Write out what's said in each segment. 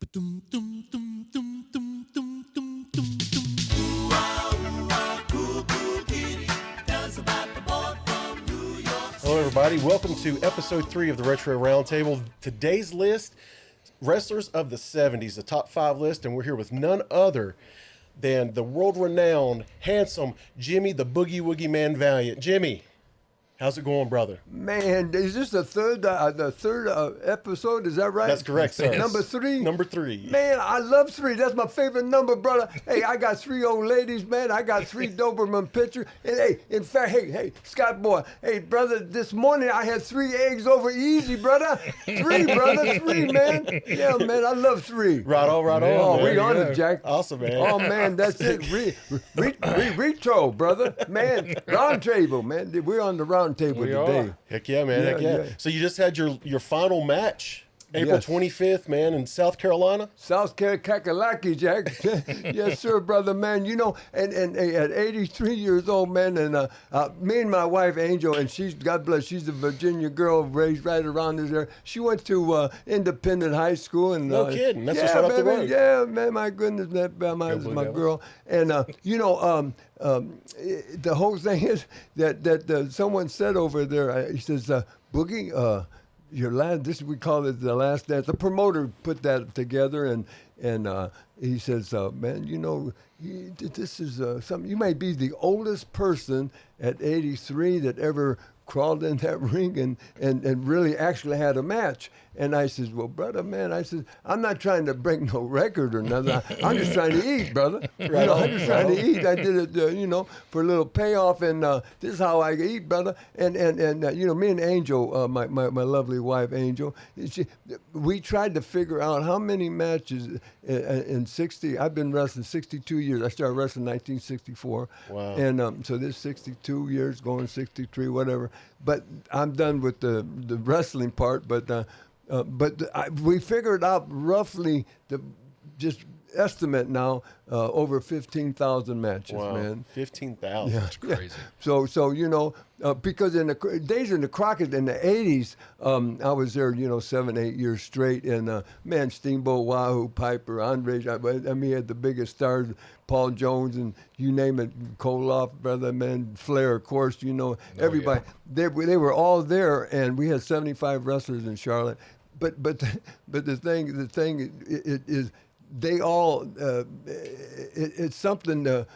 Hello, everybody. Welcome to episode 3 of the Retro Roundtable. Today's list, wrestlers of the 70s, the top 5 list, and we're here with none other than the world-renowned, handsome Jimmy the Boogie Woogie Man Valiant. Jimmy, how's it going, brother? Man, is this the third episode? Is that right? That's correct, sir. Number 3? Number 3. Man, I love 3. That's my favorite number, brother. Hey, I got 3 old ladies, man. I got 3 Doberman pictures. And hey, in fact, hey, Scott boy, hey, brother, this morning I had 3 eggs over easy, brother. 3, brother, 3, man. Yeah, man, I love 3. Right on. Oh, man. we on it, Jack. Awesome, man. Oh, man, that's it. Retro, brother. Man, roundtable, man. We're on the roundtable today. Heck yeah, man. Heck yeah. So you just had your final match, April 25th, man, in South Carolina? South Carolina, Kakalaki, Jack. Yes, sir, brother, man. You know, and at 83 years old, man, and me and my wife, Angel, and she's, God bless, she's a Virginia girl raised right around this area. She went to independent high school. And, no kidding. That's just right up the road. Yeah, man, my goodness, my girl. And, the whole thing is that someone said over there, he says, Boogie, your last, this we call it the last dance. The promoter put that together, and he says, man, you know, this is something. You might be the oldest person at 83 that ever crawled in that ring and really actually had a match. And I says, well, brother, man, I said, I'm not trying to break no record or nothing. I'm just trying to eat, brother. Right, I'm just trying to eat. I did it, for a little payoff, and this is how I eat, brother. And me and Angel, my lovely wife, Angel, we tried to figure out how many matches in 60. I've been wrestling 62 years. I started wrestling in 1964. Wow. And so this 62 years, going 63, whatever. But I'm done with the wrestling part, but we figured out roughly just estimate now over 15,000 matches, man. 15,000. Yeah. That's crazy. Yeah. So because in the days in the Crockett in the 80s, I was there, 7, 8 years straight, and man, Steamboat, Wahoo, Piper, Andre, he had the biggest stars, Paul Jones, and you name it, Koloff, brother, man, Flair, of course, everybody. Yeah. They were all there, and we had 75 wrestlers in Charlotte. But the thing is they all it's something to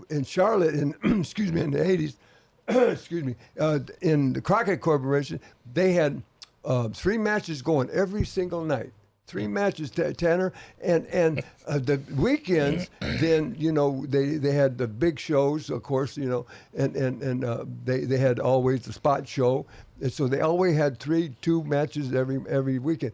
in Charlotte in excuse me, in the 80s in the Crockett Corporation, they had 3 matches going every single night. 3 matches, Tanner, and the weekends. Then they had the big shows, of course, and they had always the spot show, and so they always had 2 matches every weekend.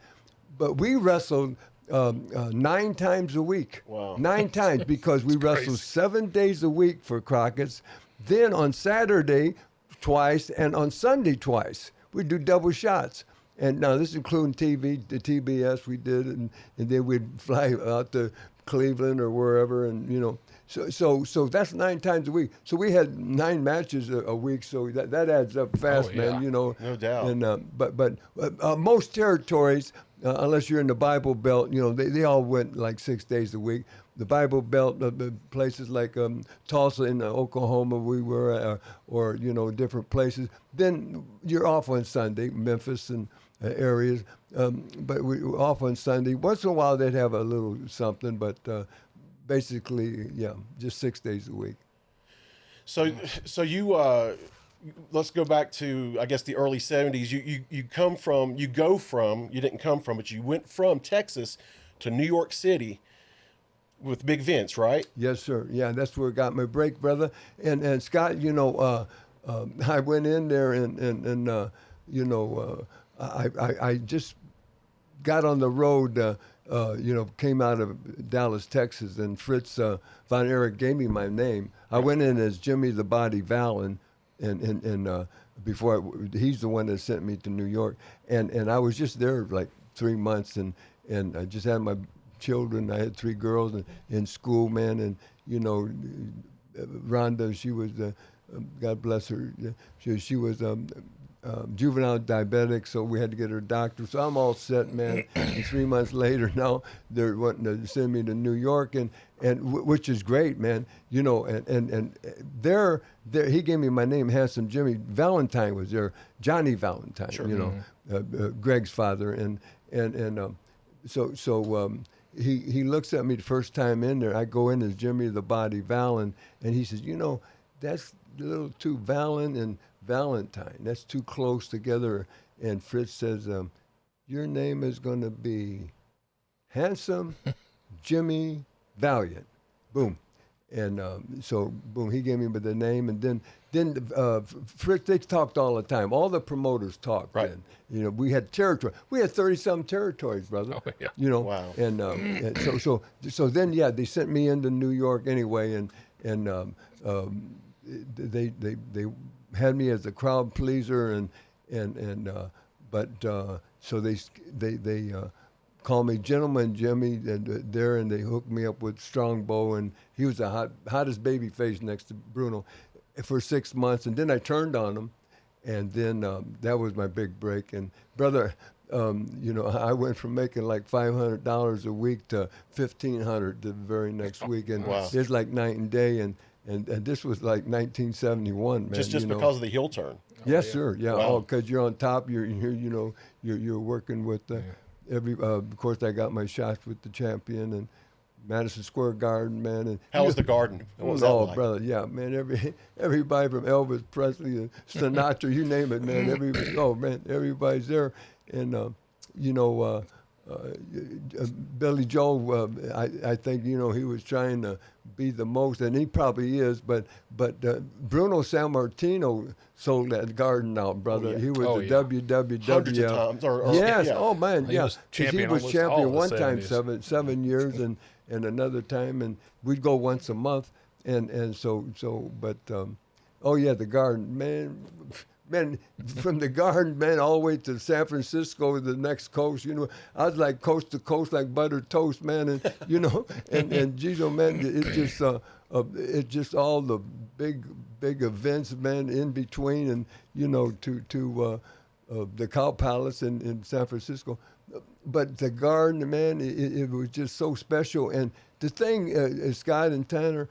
But we wrestled 9 times a week. Wow. 9 times because we wrestled 7 days a week for Crockett's. Then on Saturday twice, and on Sunday twice. We do double shots. And now this is including TV, the TBS we did, and then we'd fly out to Cleveland or wherever, and so that's 9 times a week. So we had 9 matches a week, so that adds up fast, man. No doubt. And but most territories, unless you're in the Bible Belt, they all went like 6 days a week. The Bible Belt, places like Tulsa in Oklahoma, we were, or different places. Then you're off on Sunday, Memphis and areas, but we were off on Sunday. Once in a while they'd have a little something, but basically, just 6 days a week. So you let's go back to, I guess, the early 70s. You went from Texas to New York City with Big Vince, right? Yes, sir. Yeah, that's where I got my break, brother. And Scott, I went in there and I just got on the road, came out of Dallas, Texas, and Fritz Von Erich gave me my name. I went in as Jimmy the Body Val, and he's the one that sent me to New York. And I was just there like 3 months, and I just had my children. I had 3 girls in school, man, and Rhonda, she was God bless her. She was juvenile diabetic, so we had to get her a doctor. So I'm all set, man. And 3 months later, now they're wanting to send me to New York, and which is great, man. You know, and there he gave me my name, Handsome Jimmy. Valentine was there, Johnny Valentine. Sure. You know, Greg's father, and he looks at me the first time in there. I go in as Jimmy the Body Val, and he says, you know, that's a little too Valen and Valentine. That's too close together. And Fritz says, your name is going to be Handsome Jimmy Valiant. Boom. And so, boom, he gave me the name. And then Fritz, they talked all the time. All the promoters talked. Right. Then. You know, we had territory. We had 30-some territories, brother. Oh, yeah. You know. Wow. And so then, yeah, they sent me into New York anyway, and they had me as a crowd pleaser, so they called me Gentleman Jimmy and they hooked me up with Strongbow, and he was the hottest baby face next to Bruno for 6 months, and then I turned on him, and then that was my big break. And brother, you know, I went from making like $500 a week to $1,500 the very next week, and Wow. it's like night and day. And this was like 1971, man. Just you know. because of the heel turn. Yes, sir. Yeah. Wow. Oh, because you're on top. You're working with every. Of course, I got my shots with the champion and Madison Square Garden, man. And How was the Garden? What was that like? brother, yeah, man. Everybody from Elvis Presley and Sinatra, you name it, man. Everybody's there, and Billy Joel. I think he was trying to be the most, and he probably is. But Bruno Sammartino sold that Garden out, brother. Oh, yeah. He was the WWF. Hundreds of times. Yes. Yeah. Oh man. He was champion He was almost champion all one the time 70s. seven years, and another time, and we'd go once a month, and so. But oh yeah, the Garden, man, from the Garden, man, all the way to San Francisco, the next coast. I was like coast to coast, like buttered toast, man, and and geez, oh man, it's just all the big events, man, in between, and to the Cow Palace in San Francisco. But the Garden, man, it was just so special. And the thing, Scott and Tanner,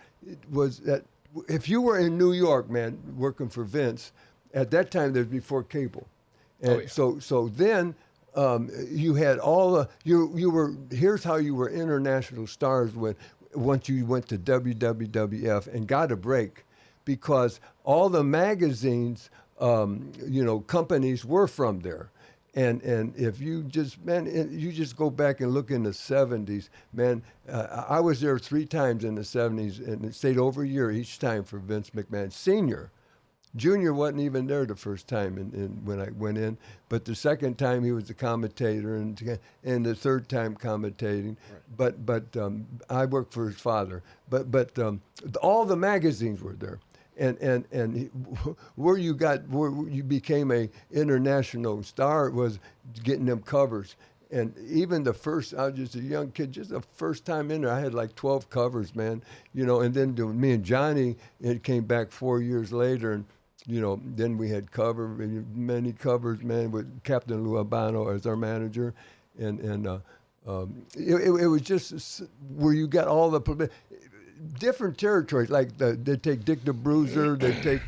was that if you were in New York, man, working for Vince, at that time, that was before cable. And so then you had all the, you were, here's how you were international stars once you went to WWF and got a break, because all the magazines, companies were from there. And if you just go back and look in the 70s, man, I was there 3 times in the 70s, and it stayed over a year each time for Vince McMahon Sr. Junior wasn't even there the first time when I went in, but the second time he was the commentator, and the third time commentating. Right. But I worked for his father. But all the magazines were there. And where you became a international star was getting them covers. And even the first, I was just a young kid, just the first time in there, I had like 12 covers, man. And then me and Johnny, it came back 4 years later, and then we had many covers, man, with Captain Lou Albano as our manager, and it was just where you got all the different territories, like they take Dick the Bruiser, they take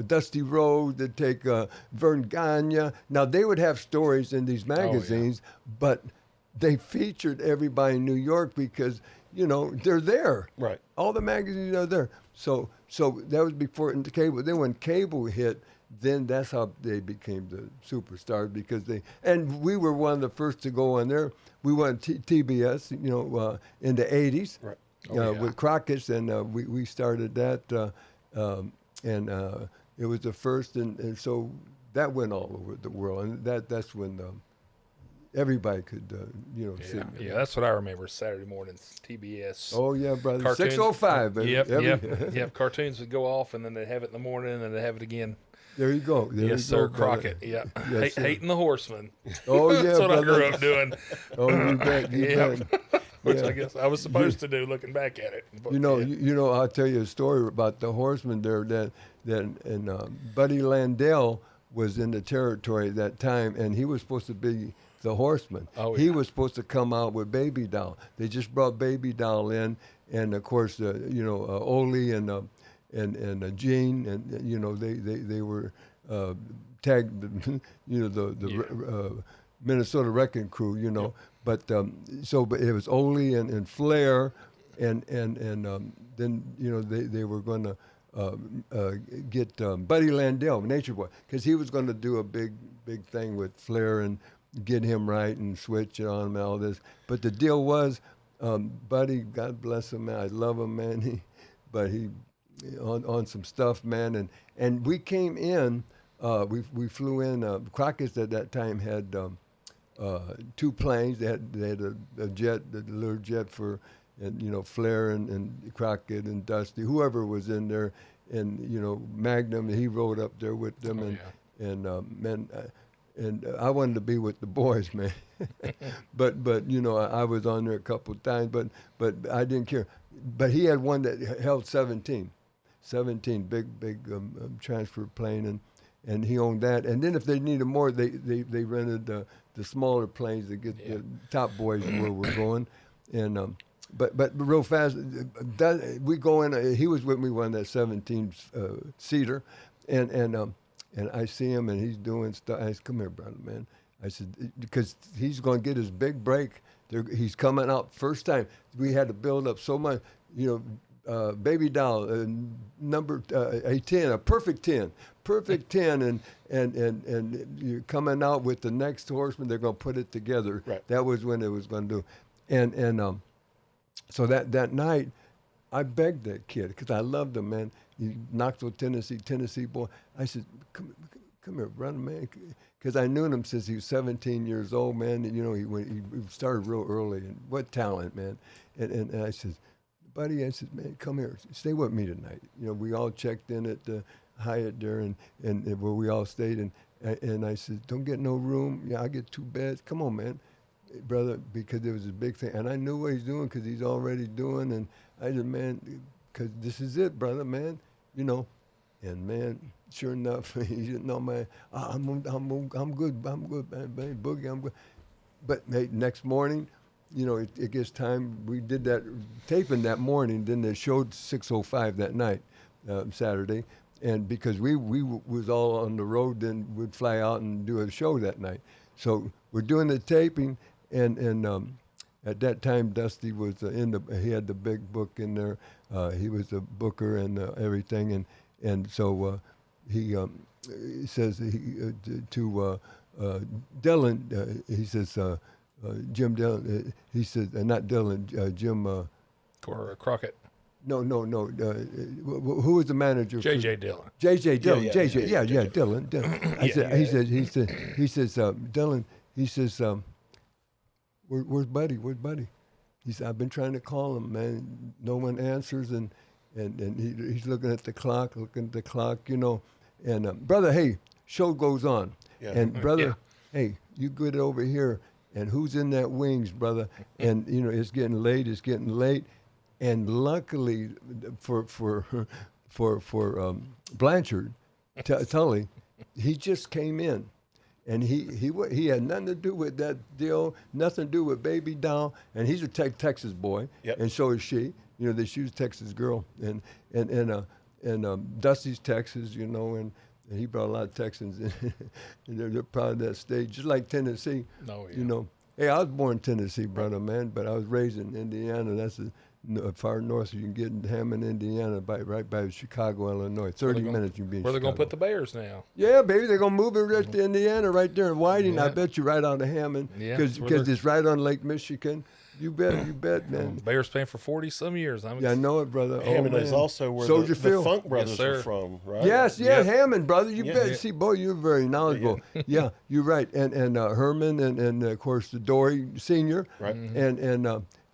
Dusty Rhodes, they take Vern Gagne. Now they would have stories in these magazines, but they featured everybody in New York because they're there. Right. All the magazines are there. So that was before the cable. Then when cable hit, then that's how they became the superstars, because and we were one of the first to go on there. We went TBS, in the 80s, right. With Crockett's, and we started that, and it was the first, and so that went all over the world, and that's when everybody could, see. Yeah, that's what I remember. Saturday mornings, TBS. Oh yeah, brother. Cartoons. 6:05. Yep. Cartoons would go off, and then they'd have it in the morning, and then they'd have it again. There you go. Yes, sir, Crockett. Yeah, Yes, hating the Horsemen. Oh yeah, That's what brother. I grew up doing. Oh, you bet. which I guess I was supposed to do looking back at it. But, You know, I'll tell you a story about the Horsemen there. Buddy Landell was in the territory at that time, and he was supposed to be the Horseman. Oh, He yeah. was supposed to come out with Baby Doll. They just brought Baby Doll in, and of course, Ole and Gene, and they were tagged, the Minnesota Wrecking Crew, But but it was Ole and Flair, and then they were going to get Buddy Landell, Nature Boy, because he was going to do a big thing with Flair and get him right and switch it on him and all this. But the deal was, Buddy, God bless him, man, I love him, man. He on some stuff, man, and we came in. We flew in. Crockett's at that time had 2 planes. They had a jet, the little jet for, and Flair and Crockett and Dusty, whoever was in there, and Magnum. He rode up there with them, and I wanted to be with the boys, man. but I was on there a couple of times, but I didn't care. But he had one that held 17 big transfer plane, and he owned that. And then if they needed more, they rented the smaller planes to get the top boys where we're going. And but real fast, we go in. He was with me on that 17 seater, and I see him and he's doing stuff. I said, "Come here, brother, man." I said, because he's going to get his big break. He's coming out first time. We had to build up so much, Baby Doll, number a 10, a perfect 10, and you're coming out with the next Horseman. They're going to put it together. Right. That was when it was going to do, and so that night, I begged that kid because I loved him, man. He Knoxville, Tennessee boy. I said, come here, brother, man. Because I knew him since he was 17 years old, man. And, he started real early. And what talent, man. And I said, buddy, I said, man, come here. Stay with me tonight. We all checked in at the Hyatt there and where we all stayed. And I said, don't get no room. Yeah, I get 2 beds. Come on, man, brother, because there was a big thing. And I knew what he's doing because he's already doing. And I said, man, because this is it, brother, man. And, man, sure enough, he said, no, man, I'm good, man, Boogie, I'm good. But hey, next morning, it gets time. We did that taping that morning. Then they showed 6:05 that night, Saturday. And because we was all on the road, then we'd fly out and do a show that night. So we're doing the taping, and at that time, Dusty was he had the big book in there. He was a booker and everything. And so he says to Dylan, he says, Jim Dillon, he says, not Dylan, Jim. Crockett. No. Who was the manager? J.J. Dillon. J.J. Dillon. Yeah, J.J. Yeah, Dillon. He says, Dillon, he says, where's Buddy? He said, I've been trying to call him, man. No one answers, and he's looking at the clock, and brother, hey, show goes on. Yeah. And brother, hey, you get over here, and who's in that wings, brother? And it's getting late, and luckily for Blanchard, Tully, he just came in. And he had nothing to do with that deal, nothing to do with Baby Doll, and he's a Texas boy, and so is she. She was a Texas girl, and Dusty's Texas, and he brought a lot of Texans in, and they're proud of that state, just like Tennessee. Oh, yeah. Hey, I was born in Tennessee, brother, man, but I was raised in Indiana. That's as far north as you can get in Hammond, Indiana, right by Chicago, Illinois. 30 minutes you can be in Where they're going Chicago. to put the Bears now? Yeah, baby, they're going to move it right to Indiana, right there in Whiting. Yeah. I bet you right out of Hammond, Yeah, because it's right on Lake Michigan. You bet, man. Bears playing for 40-some years. Yeah, I know it, brother. Hammond is man. also where Soldier the Field. Funk Brothers Yes, sir. are from, right? Yes, Yep. Hammond, brother. You Yeah. bet. Yeah. See, boy, you're very knowledgeable. Yeah, you're right. And Herman and of course the Dory Senior. Right. And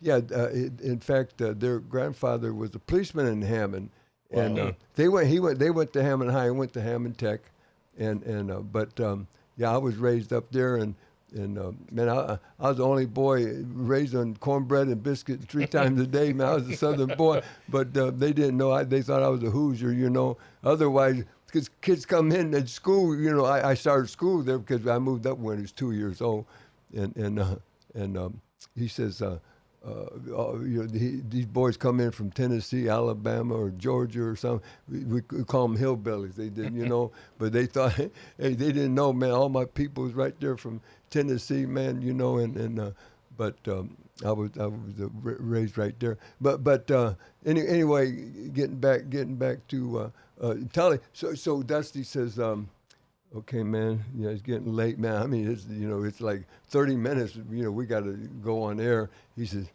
in fact, their grandfather was a policeman in Hammond, and Wow. they went to Hammond High and went to Hammond Tech, but I was raised up there, and man, I was the only boy raised on cornbread and biscuit 3 times a day. Man, I was a Southern boy, but they didn't know. They thought I was a Hoosier, you know. Otherwise, because kids come in at school, you know, I started school there because I moved up when I was 2 years old, and he says, you know, these boys come in from Tennessee, Alabama, or Georgia or something. We call them hillbillies. They didn't, you know, but they thought, hey, they didn't know, man. All my people was right there from Tennessee, man, you know, but I was raised right there. But anyway, getting back to Tully. So Dusty says, okay, man, you know, it's getting late, man. I mean, it's like 30 minutes, you know, we got to go on air. He says,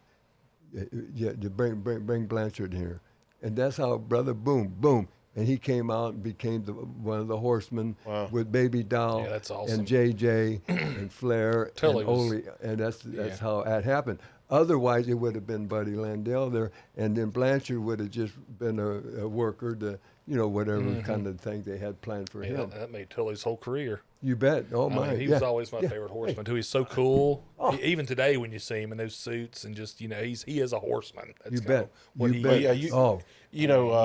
yeah, bring Blanchard here. And that's how, brother, boom. And he came out and became one of the Horsemen with Baby Doll that's awesome. and JJ and Flair and Ole. And that's how that happened. Otherwise, it would have been Buddy Landell there, and then Blanchard would have just been a worker to, you know, whatever kind of thing they had planned for him. That made Tully's whole career. You bet. Oh, my. I mean, he was always my favorite horseman, too. He's so cool. Even today when you see him in those suits and just, you know, he is a horseman. That's you bet. What you bet. Yeah, you know,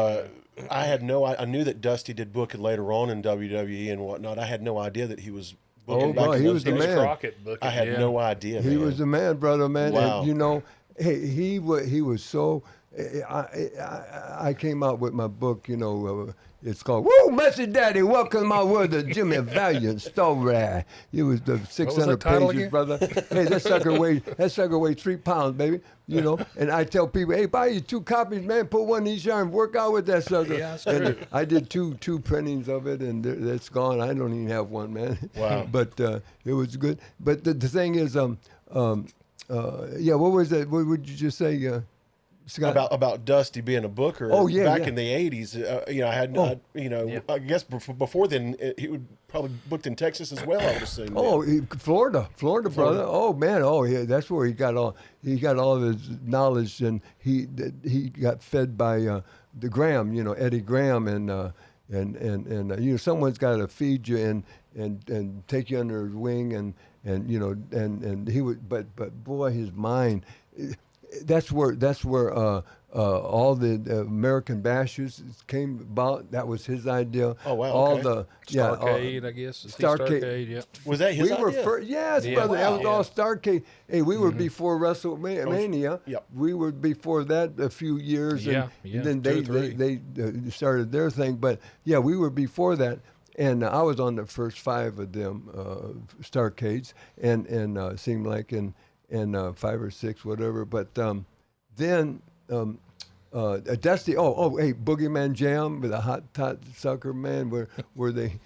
I knew that Dusty did book it later on in WWE and whatnot. I had no idea that he was booking back in he those was the days. man. Crockett booking, I had no idea. He was the man, brother, man. Wow. And, you know, he was so. I came out with my book, you know. It's called "Woo, Messy Daddy, Welcome My World to Jimmy Valiant Story." It was the 600 pages, again? brother. Hey, that sucker weighed 3 pounds, baby. You know, and I tell people, hey, buy you 2 copies, man. Put one in each arm, work out with that sucker. Yeah, that's and true. I did two printings of it, and that's gone. I don't even have one, man. Wow. But it was good. But the thing is, yeah, what was that? What would you just say? Scott? About Dusty being a booker. Back in the 80s, you know, I guess before then he would probably booked in Texas as well, I would assume. Florida, brother. Oh man, yeah, that's where he got all of his knowledge, and he got fed by the Graham, you know, Eddie Graham, and you know, someone's got to feed you and take you under his wing, and you know, and he would, but boy, his mind. That's where all the American bashes came about. That was his idea. Oh wow! All okay. the Starcade, I guess. Starcade. Yeah. Was that his we idea? were first, yes, Yeah. brother. That Wow. was all Starcade. Hey, we were before WrestleMania. Yep. We were before that a few years, and then 2 or 3. they started their thing. But yeah, we were before that. And I was on the first 5 of them Starcades, and seemed like in 5 or 6, whatever. But then Dusty, hey, Boogie Man Jam with a hot sucker, man, where they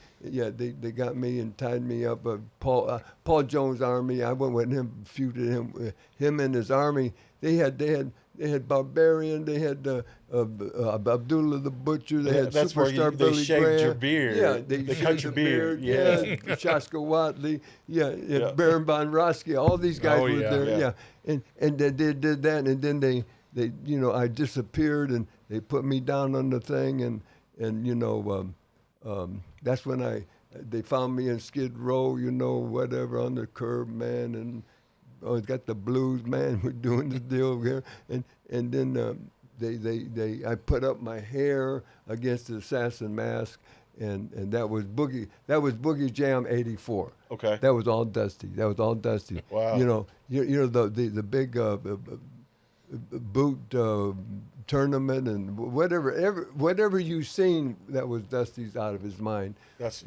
got me and tied me up. Paul Jones' army, I went with him, feuded him and his army. They had Barbarian, they had Abdullah the Butcher, they had that's where Superstar they Billy shaved Graham. your beard. Yeah, They shaved cut your the beard. Yeah, Shaska Watley, Baron von Roski, all these guys were there. Yeah. And they did that, and then they you know, I disappeared, and they put me down on the thing, and you know, that's when they found me in Skid Row, you know, whatever, on the curb, man, and got the blues, man. We're doing the deal here, and then I put up my hair against the assassin mask, and that was Boogie Jam '84. Okay. That was all Dusty. Wow. You know the big boot tournament and whatever you seen that was Dusty's out of his mind. That's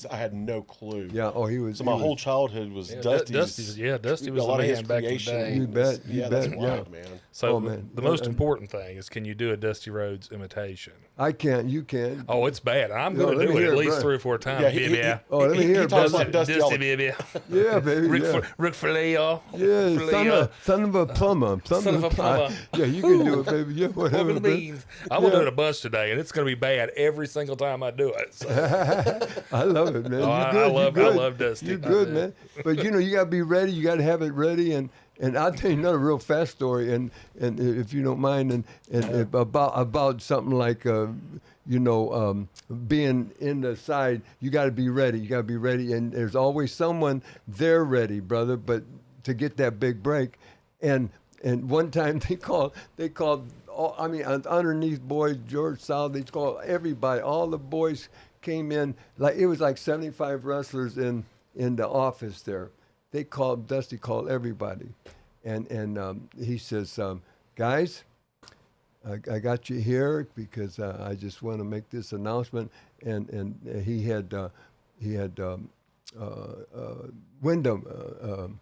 I had no clue. Yeah. Oh, he was. So my whole childhood was Dusty's. Dusty was a lot the of his man back in the creation. day. You bet. That's wild, man. So man. the most important thing is, can you do a Dusty Rhodes imitation? I can't. You can. Oh, it's bad. I'm No, going let to me do it hear at it, least Brian. 3 or 4 times, Yeah, baby. Let me hear he it, talks brother. like Dusty all the baby. Yeah, baby. Ric Flair. Yeah, son of a plumber. Son of a plumber. Yeah, you can do it, baby. Yeah, Welcome to the beans. I'm going to do it a bunch today, and it's going to be bad every single time I do it. So. I love it, man. Oh, I love Dusty. You're good, man. But you got to be ready. You got to have it ready. And I'll tell you another real fast story, and if you don't mind, and about something like being in the side. You got to be ready. You got to be ready, and there's always someone there ready, brother. But to get that big break, and one time they called. Underneath boys, George South, they called everybody. All the boys came in. It was like 75 wrestlers in the office there. Dusty called everybody. And he says, guys, I got you here because I just want to make this announcement. And he had Wyndham,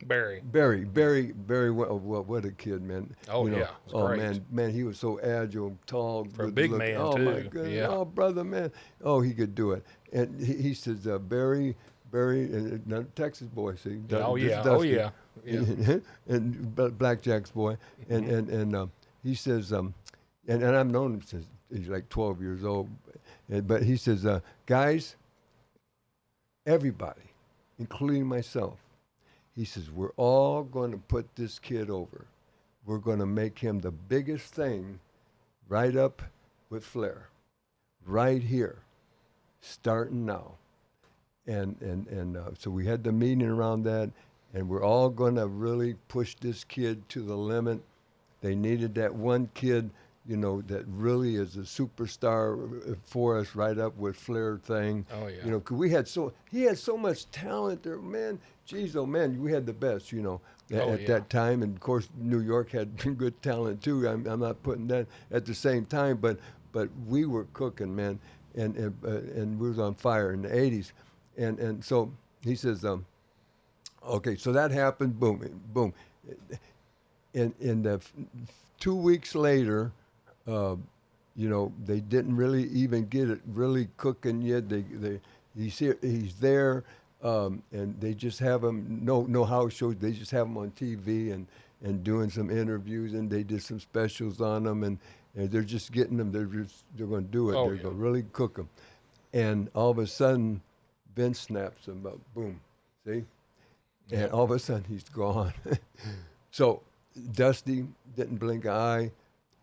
Barry, what a kid, man. Oh, yeah. Great. Man, he was so agile, tall, For a good big looking. man, oh, too. My goodness. Yeah. Oh, brother, man. Oh, he could do it. And he says, Barry, another Texas boy, see? Oh, This yeah. Dusty. Oh, yeah. Yeah. And Blackjack's boy. And he says, and I've known him since he's like 12 years old. But he says, guys, everybody, including myself, he says, we're all going to put this kid over. We're going to make him the biggest thing right up with Flair, right here, starting now. And so we had the meeting around that, and we're all going to really push this kid to the limit. They needed that one kid, that really is a superstar for us, right up with Flair thing. Oh, yeah. 'Cause he had so much talent there, man. Geez, oh man, we had the best, at that time. And of course, New York had good talent too. I'm not putting that at the same time, but we were cooking, man, and we was on fire in the '80s, and so he says, okay, so that happened, boom, and 2 weeks later. They didn't really even get it really cooking yet. He's there, and they just have him, no house shows. They just have him on TV and doing some interviews, and they did some specials on him, and they're just getting them. They're going to do it. They're going to really cook him. And all of a sudden, Vince snaps him up. Boom. See? And all of a sudden, he's gone. So Dusty didn't blink an eye,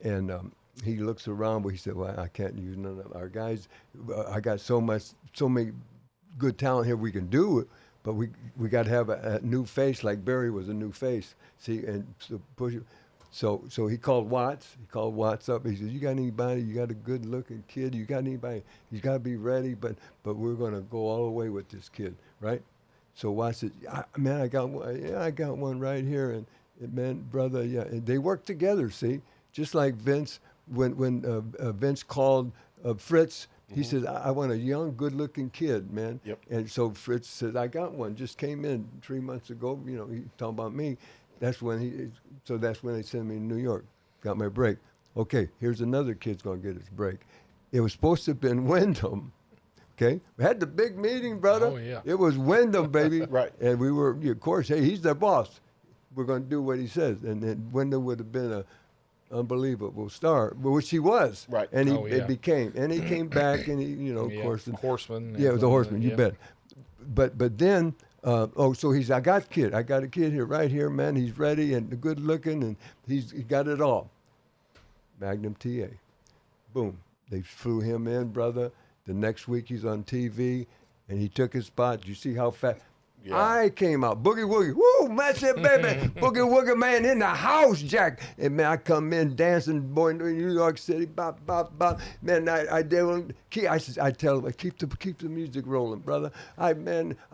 and he looks around, but he said, well, I can't use none of our guys. I got so many good talent here, we can do it, but we got to have a new face, like Barry was a new face. See, and so push it. So he called Watts. He called Watts up. He said, you got anybody? You got a good-looking kid? You got anybody? He's got to be ready, but we're going to go all the way with this kid, right? So Watts said, man, I got one. Yeah, I got one right here. And man, brother, yeah. And they worked together, see? Just like Vince, when Vince called Fritz, he said, I want a young, good-looking kid, man. Yep. And so Fritz said, I got one. Just came in 3 months ago. He talking about me. That's when they sent me to New York. Got my break. Okay, here's another kid's going to get his break. It was supposed to have been Wyndham. Okay, we had the big meeting, brother. Oh, yeah. It was Wyndham, baby. Right. And we were, of course, hey, he's the boss. We're going to do what he says. And then Wyndham would have been a unbelievable star, which he was. Right. And it became. And he came back, and he, of course. Horseman. Yeah, it was a Horseman, you yeah. bet. But then, so I got a kid here, right here, man. He's ready and good looking, and he got it all. Magnum T.A. Boom. They flew him in, brother. The next week he's on TV, and he took his spot. You see how fast? Yeah. I came out, Boogie Woogie, woo, that's it, baby. Boogie Woogie Man in the house, Jack. And man, I come in dancing, boy, in New York City, bop, bop, bop. Man, I tell him, keep the music rolling, brother. I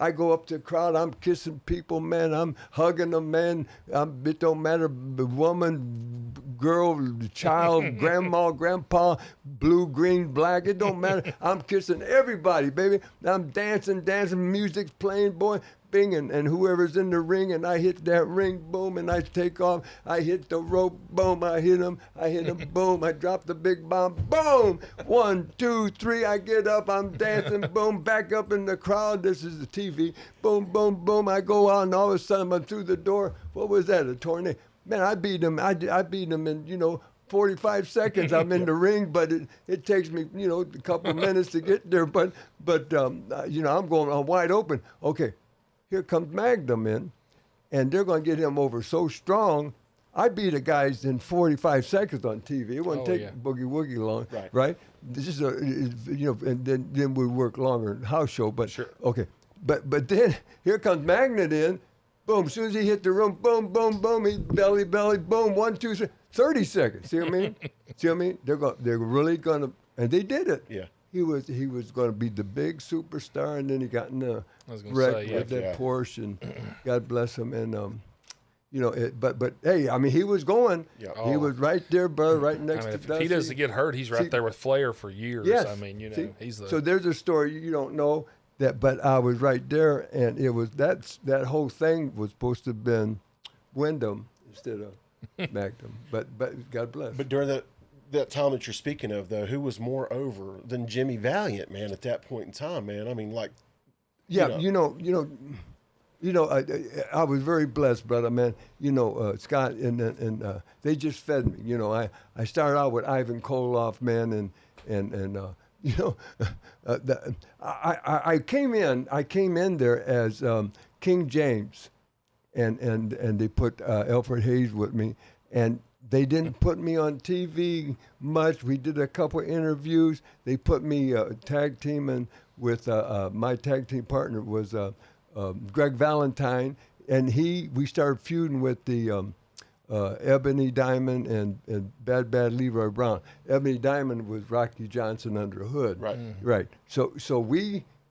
go up to the crowd, I'm kissing people, man. I'm hugging them, man. It don't matter, the woman, girl, child, grandma, grandpa, blue, green, black. It don't matter. I'm kissing everybody, baby. I'm dancing, music's playing, boy. Bing, and whoever's in the ring, and I hit that ring, boom, and I take off. I hit the rope, boom, I hit him, boom, I drop the big bomb, boom, 1, 2, 3, I get up, I'm dancing, boom, back up in the crowd. This is the TV, boom, boom, boom. I go out, and all of a sudden I'm through the door. What was that? A tornado? Man, I beat him. I beat him, and 45 seconds I'm in the ring, but it takes me, a couple of minutes to get there. But I'm wide open. Okay, here comes Magnum in, and they're going to get him over so strong. I beat the guys in 45 seconds on TV. It wouldn't take Boogie Woogie long, right? This is and then we work longer in house show. But sure. Okay, but then here comes Magnet in. Boom! As soon as he hit the room, boom, boom, boom. He belly, boom. 1, 2, 3. 30 seconds. See what I mean? See what I mean? They're really gonna, and they did it. Yeah. He was going to be the big superstar, and then he got in the wreck with that Porsche, and God bless him. And but hey, I mean, he was going. Yeah. Oh. He was right there, brother, right next to Dusty. If he doesn't get hurt, he's right there with Flair for years. Yes. I mean, he's the. So there's a story you don't know that, but I was right there, and it was that whole thing was supposed to have been Wyndham instead of Magnum. But God bless. But during that time that you're speaking of, though, who was more over than Jimmy Valiant, man, at that point in time, man? I mean, like, yeah, I was very blessed, brother, man. Scott and they just fed me. I started out with Ivan Koloff, man, I came in there as King James, and they put Alfred Hayes with me, and they didn't put me on TV much. We did a couple of interviews. They put me tag teaming with my tag team partner was Greg Valentine, and we started feuding with the Ebony Diamond and Bad Leroy Brown. Ebony Diamond was Rocky Johnson under a hood. Right. Right. So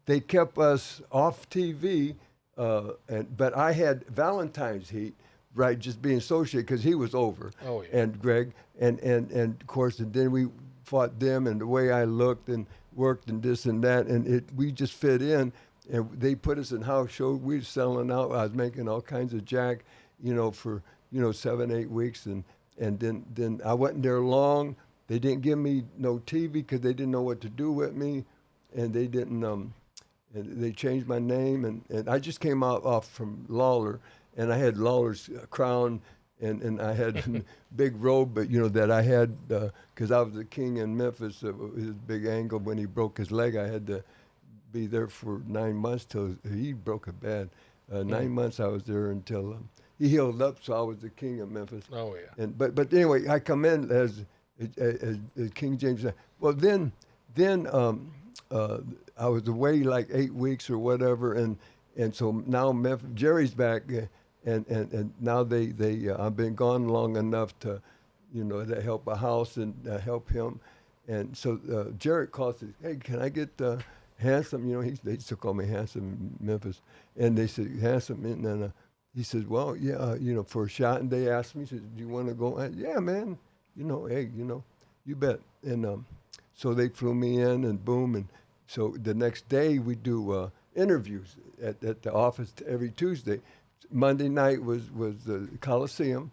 they kept us off TV, but I had Valentine's heat, right, just being associated because he was over. Oh, yeah. And Greg, and of course, and then we fought them and the way I looked and worked and this and that, and we just fit in. And they put us in house shows. We were selling out. I was making all kinds of jack, for 7-8 weeks, and then I wasn't there long. They didn't give me no TV because they didn't know what to do with me, and they didn't. And they changed my name, and I just came off from Lawler, and I had Lawler's crown, and I had big robe, but that I had because I was the king in Memphis. His big angle when he broke his leg, I had to be there for 9 months till he broke it bad. 9 months I was there until he healed up, so I was the king of Memphis. Oh yeah. And but anyway, I come in as King James. Well, then I was away like 8 weeks or whatever, and so now Memphis, Jerry's back, and now they I've been gone long enough to, to help a house and help him, and so Jerry calls and says, hey, can I get Handsome? They used to call me Handsome in Memphis, and they said Handsome, and then he says, well, yeah, for a shot, and they asked me, he said, do you want to go? Yeah, man, hey, you bet, and so they flew me in, and boom, and so the next day we do interviews at the office every Tuesday. Monday night was the Coliseum,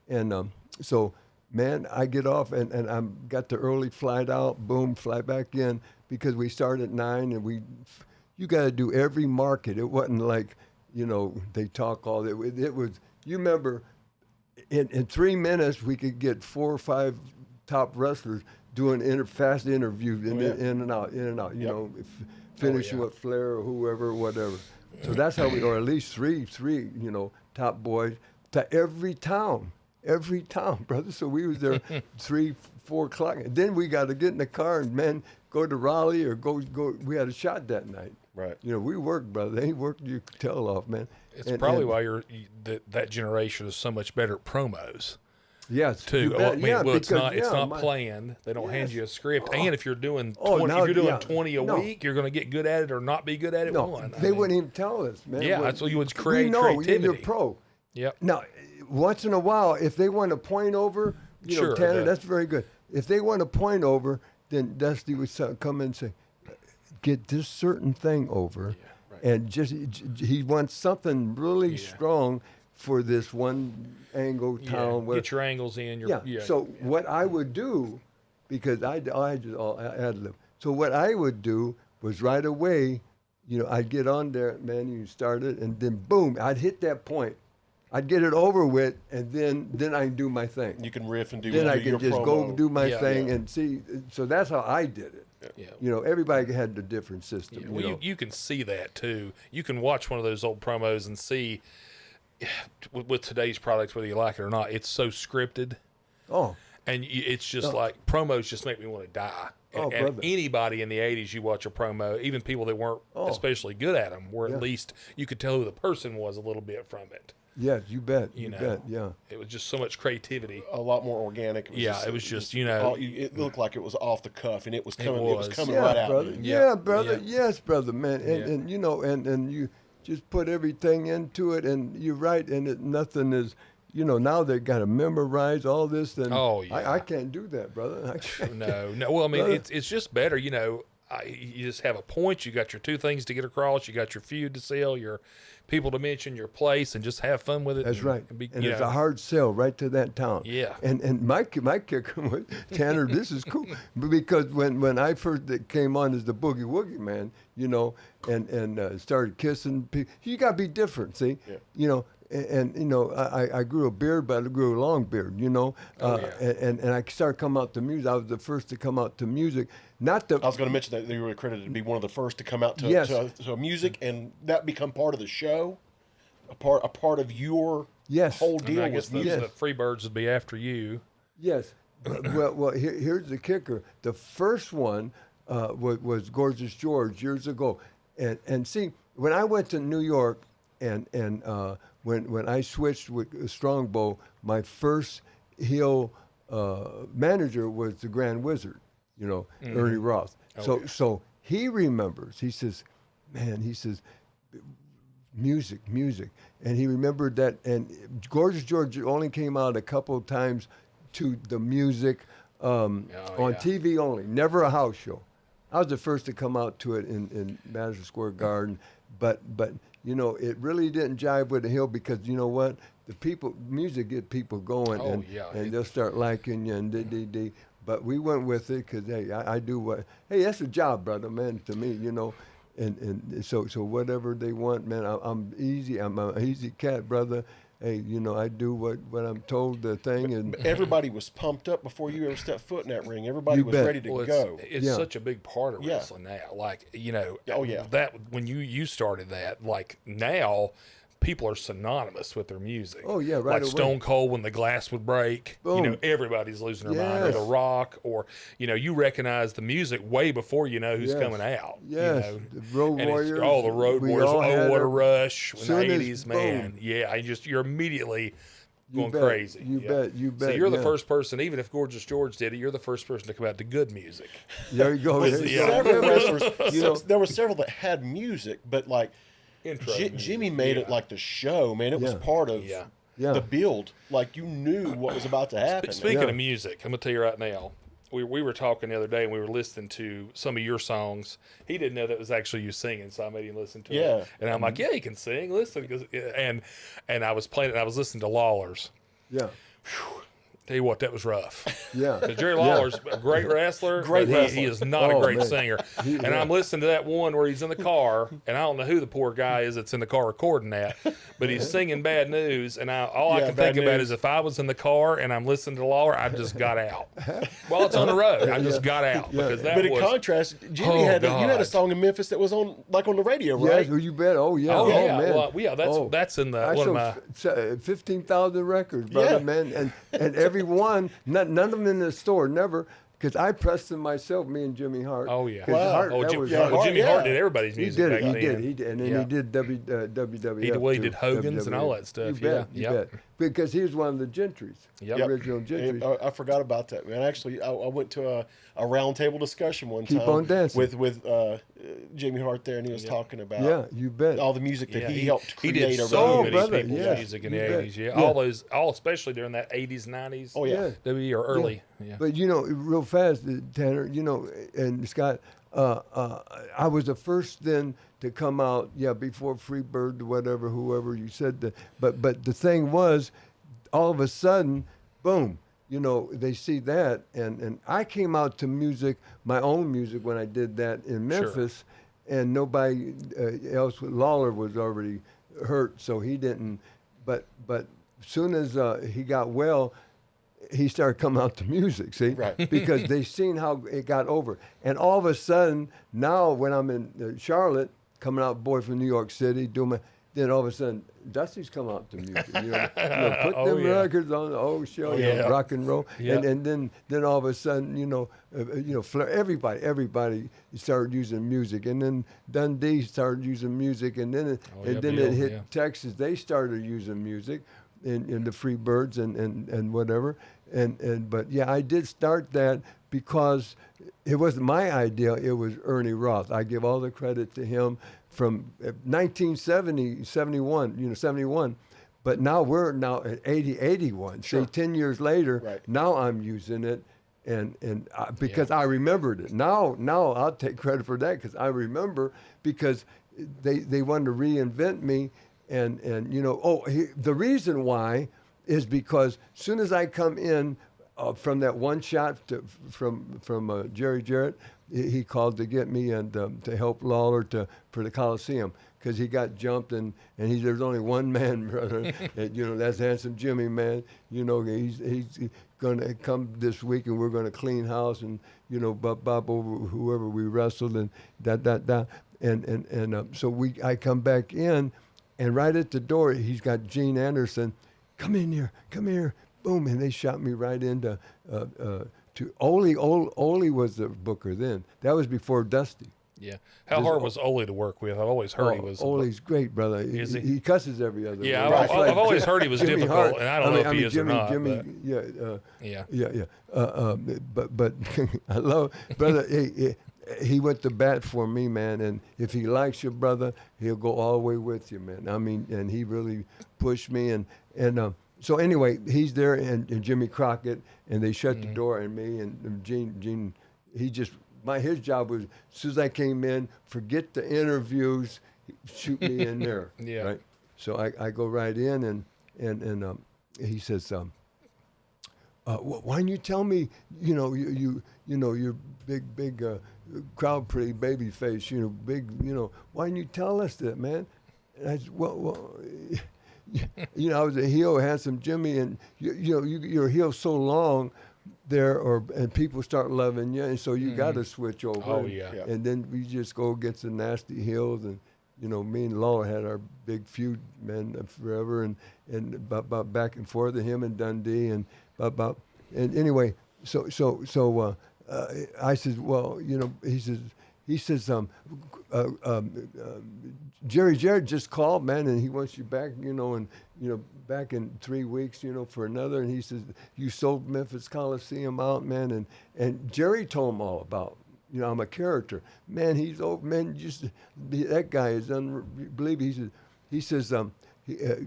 and so man, I get off and I got the early flight out, boom, fly back in because we start at 9 and you got to do every market. It wasn't like they talk all that. It was you remember in 3 minutes we could get 4 or 5 top wrestlers doing fast interviews in and out, finishing with Flair or whoever, whatever. So that's how or at least three, top boys to every town, brother. So we was there 3, 4 o'clock. And then we got to get in the car and, man, go to Raleigh or go. We had a shot that night. Right. We worked, brother. They worked your tail off, man. It's probably why that generation is so much better at promos. Yes, too. It's not my, planned. They don't hand you a script. Oh. And if you're doing 20 a week, you're going to get good at it or not be good at it. They wouldn't even tell us, man. Yeah, that's what you would create. We know creativity. You're pro. Yep. Now, once in a while, if they want to point over, Tanner, that's very good. If they want to point over, then Dusty would come in and say, "Get this certain thing over," and he wants something really strong for this one angle town. Get your angles in. What I would do, because I just all ad lib. So what I would do was right away, I'd get on there, man, you start it, and then boom, I'd hit that point. I'd get it over with, and then I can do my thing. You can riff and do Then I your can just promo. go do my Yeah. thing Yeah. and see. So that's how I did it. Yeah. You know, everybody had a different system. Yeah, you well, know. you can see that too. You can watch one of those old promos and see with today's products, whether you like it or not, it's so scripted, Oh, and it's just like promos just make me want to die. Oh, And brother. anybody in the '80s, you watch a promo, even people that weren't especially good at them, were Yeah. at least you could tell who the person was a little bit from it. yes, you bet. You know. Bet. Yeah. It was just so much creativity. A lot more organic. Yeah, it was just, you know, it looked like it was off the cuff, and it was coming. It was was. coming Yeah, right out. brother. Man. Yeah. Yeah, brother. Yeah. Yes, brother, man. And, Yeah. and you know, and you just put everything into it, and you're right. And nothing is, you know, now they got to memorize all this. And Oh, yeah. I can't do that, brother. I can't. No. Well, I mean, Brother. it's just better, you know. You just have a point. You got your two things to get across. You got your feud to sell, your people to mention, your place, and just have fun with it. That's right. And be, And you it's know, a hard sell right to that town. Yeah. And my kicker was, Tanner, this is cool. Because when I first came on as the Boogie Woogie Man, you know, and started kissing people, you got to be different, see? Yeah. You know, and you know, I grew a beard, but I grew a long beard, you know. And I started coming out to music. I was the first to come out to music. Not the I was going to mention that you were credited to be one of the first to come out to, Yes. to music, and that become part of the show, a part of your Yes. whole and deal I guess with the, music. the Freebirds would be after you. Yes. Well, here's the kicker. The first one was Gorgeous George years ago, and see, when I went to New York, and when I switched with Strongbow, my first heel manager was the Grand Wizard, you know, Ernie Roth. So he remembers. He says, "Man," he says, music, and he remembered that. And Gorgeous George only came out a couple of times to the music on TV only, never a house show. I was the first to come out to it in Madison Square Garden, but you know, it really didn't jive with the hill, because you know what, music get people going, Oh, and yeah. they'll start liking you and But we went with it because hey, I do what, hey, that's a job, brother, man, to me, you know. And so whatever they want, man, I'm easy. I'm an easy cat, brother. Hey, you know, I do what I'm told the thing, and Everybody was pumped up before you ever stepped foot in that ring. Everybody You was bet. ready to Well, go. it's Yeah. such a big part of Yeah. wrestling now. Like, you know, Oh, yeah. that when you started that, like now people are synonymous with their music. Oh, yeah, right Like away. Stone Cold, when the glass would break, you know, Boom. everybody's losing their mind. Or Yes. The Rock, or, you know, you recognize the music way before you know who's Yes. coming out. Yes. You know? The Road And it's- Warriors, Oh, the Road we Warriors. all had Oh, what a our- rush in the soon as- 80s, man. boom. Yeah, you're immediately going bet. crazy. You Yeah. bet. You So bet. you're the yeah. first person, even if Gorgeous George did it, you're the first person to come out to good music. There you go. There you Yeah. go. Several wrestlers, You know- there were several that had music, but like Intro Jimmy music, made yeah. it like the show, man. It was Yeah. part of Yeah. Yeah. the build. Like you knew what was about to happen. Speaking Yeah. of music, I'm gonna tell you right now. We were talking the other day and we were listening to some of your songs. He didn't know that was actually you singing, so I made him listen to Yeah. it. And I'm like, yeah, he can sing. Listen, and I was playing it. I was listening to Lawler's. Yeah. Tell you what, that was rough. Yeah. But Jerry Lawler's a great wrestler. Great but wrestler. He is not a Oh, great man. singer. And I'm listening to that one where he's in the car, and I don't know who the poor guy is that's in the car recording that, but he's singing Bad News. And all I Yeah, can Bad think about News. is if I was in the car and I'm listening to Lawler, I just got out. While it's on the road, I just got out because that But in was. contrast, Jimmy Oh, you had a God. song in Memphis that was on the radio, Yes, right? well, you bet. Oh, yeah. Oh, yeah, man. well, yeah, that's in the I one of sold my. 15,000 records, brother, Yeah. man. And every one, none of them in the store, never. Because I pressed them myself, me and Jimmy Hart. Oh yeah. 'Cause Wow. Hart, Oh, that Jim, was yeah, Hart. Jimmy yeah. Hart did everybody's He music did back it. He then. did. He did. And then Yeah. he did WWF. well, he too, did Hogan's and all that stuff, You bet. yeah, You yep. bet. Because he was one of the Gentrys. Yep. Yep. Original Gentrys. I forgot about that, man. Actually, I went to a round table discussion one Keep time on dancing. with Jimmy Hart there, and he was talking about Yeah, you bet. all the music that Yeah, he helped he create did over so the many years. brother, people's yeah. music in You the bet. 80s. Yeah. Yeah. All especially during that 80s, 90s. Oh yeah. WWE or early. Yeah. But you know, real fast, Tanner. You know, and Scott, I was the first then to come out. Yeah, before Freebird, whatever, whoever you said that. But the thing was, all of a sudden, boom. You know, they see that, and I came out to music, my own music, when I did that in Memphis, and nobody else. Lawler was already hurt, so he didn't but soon as he got well, he started coming out to music, see? Right. Because they seen how it got over. And all of a sudden, now when I'm in Charlotte, coming out boy from New York City, then all of a sudden, Dusty's come out to music. Put Oh, them yeah. records on the old show, Yeah. rock and roll. Yeah. And then all of a sudden, Flair, everybody started using music. And then Dundee started using music. And then it Bill, hit yeah. Texas. They started using music. In the Freebirds and whatever, but yeah, I did start that because it wasn't my idea. It was Ernie Roth. I give all the credit to him from 1970, 71. But now we're at 81. Sure. Say 10 years later, Right. now I'm using it, because I remembered it. Now I'll take credit for that because I remember because they wanted to reinvent me. And the reason why is because as soon as I come in from that one shot from Jerry Jarrett, he called to get me and to help Lawler for the Coliseum because he got jumped and there's only one man, brother, and that's Handsome Jimmy, man. He's gonna come this week and we're gonna clean house and bop over whoever we wrestled and that and so I come back in. And right at the door, he's got Gene Anderson. Come here, boom, and they shot me right into to Ole. Ole was the booker then. That was before Dusty. Yeah. How hard was Ole to work with? I've always heard he was. Ole's great, brother. Is he? He cusses every other. Yeah, word. I've always heard he was Jimmy difficult, Hart. and I don't know if he is Jimmy, or not. Jimmy, but- yeah. But I love brother. He went to bat for me, man. And if he likes you, brother, he'll go all the way with you, man. I mean, and he really pushed me. And so anyway, he's there and Jimmy Crockett, and they shut the door on me. And Gene, his job was, as soon as I came in, forget the interviews, shoot me in there. Yeah. Right? So I go right in, and he says, why don't you tell me, you're big crowd pretty baby face, big, why didn't you tell us that, man? And I said, well, I was a heel, Handsome Jimmy, and you're a heel so long there, and people start loving you, and so you got to switch over. Oh, yeah. And then we just go against the nasty heels, and me and Lawler had our big feud, man, forever, and about back and forth, and him and Dundee, and anyway, so I said, well, he says, Jerry Jarrett just called, man, and he wants you back, back in 3 weeks, for another, and he says, you sold Memphis Coliseum out, man, and Jerry told him all about. I'm a character, man. He's old, man. That guy is unbelievable. He says,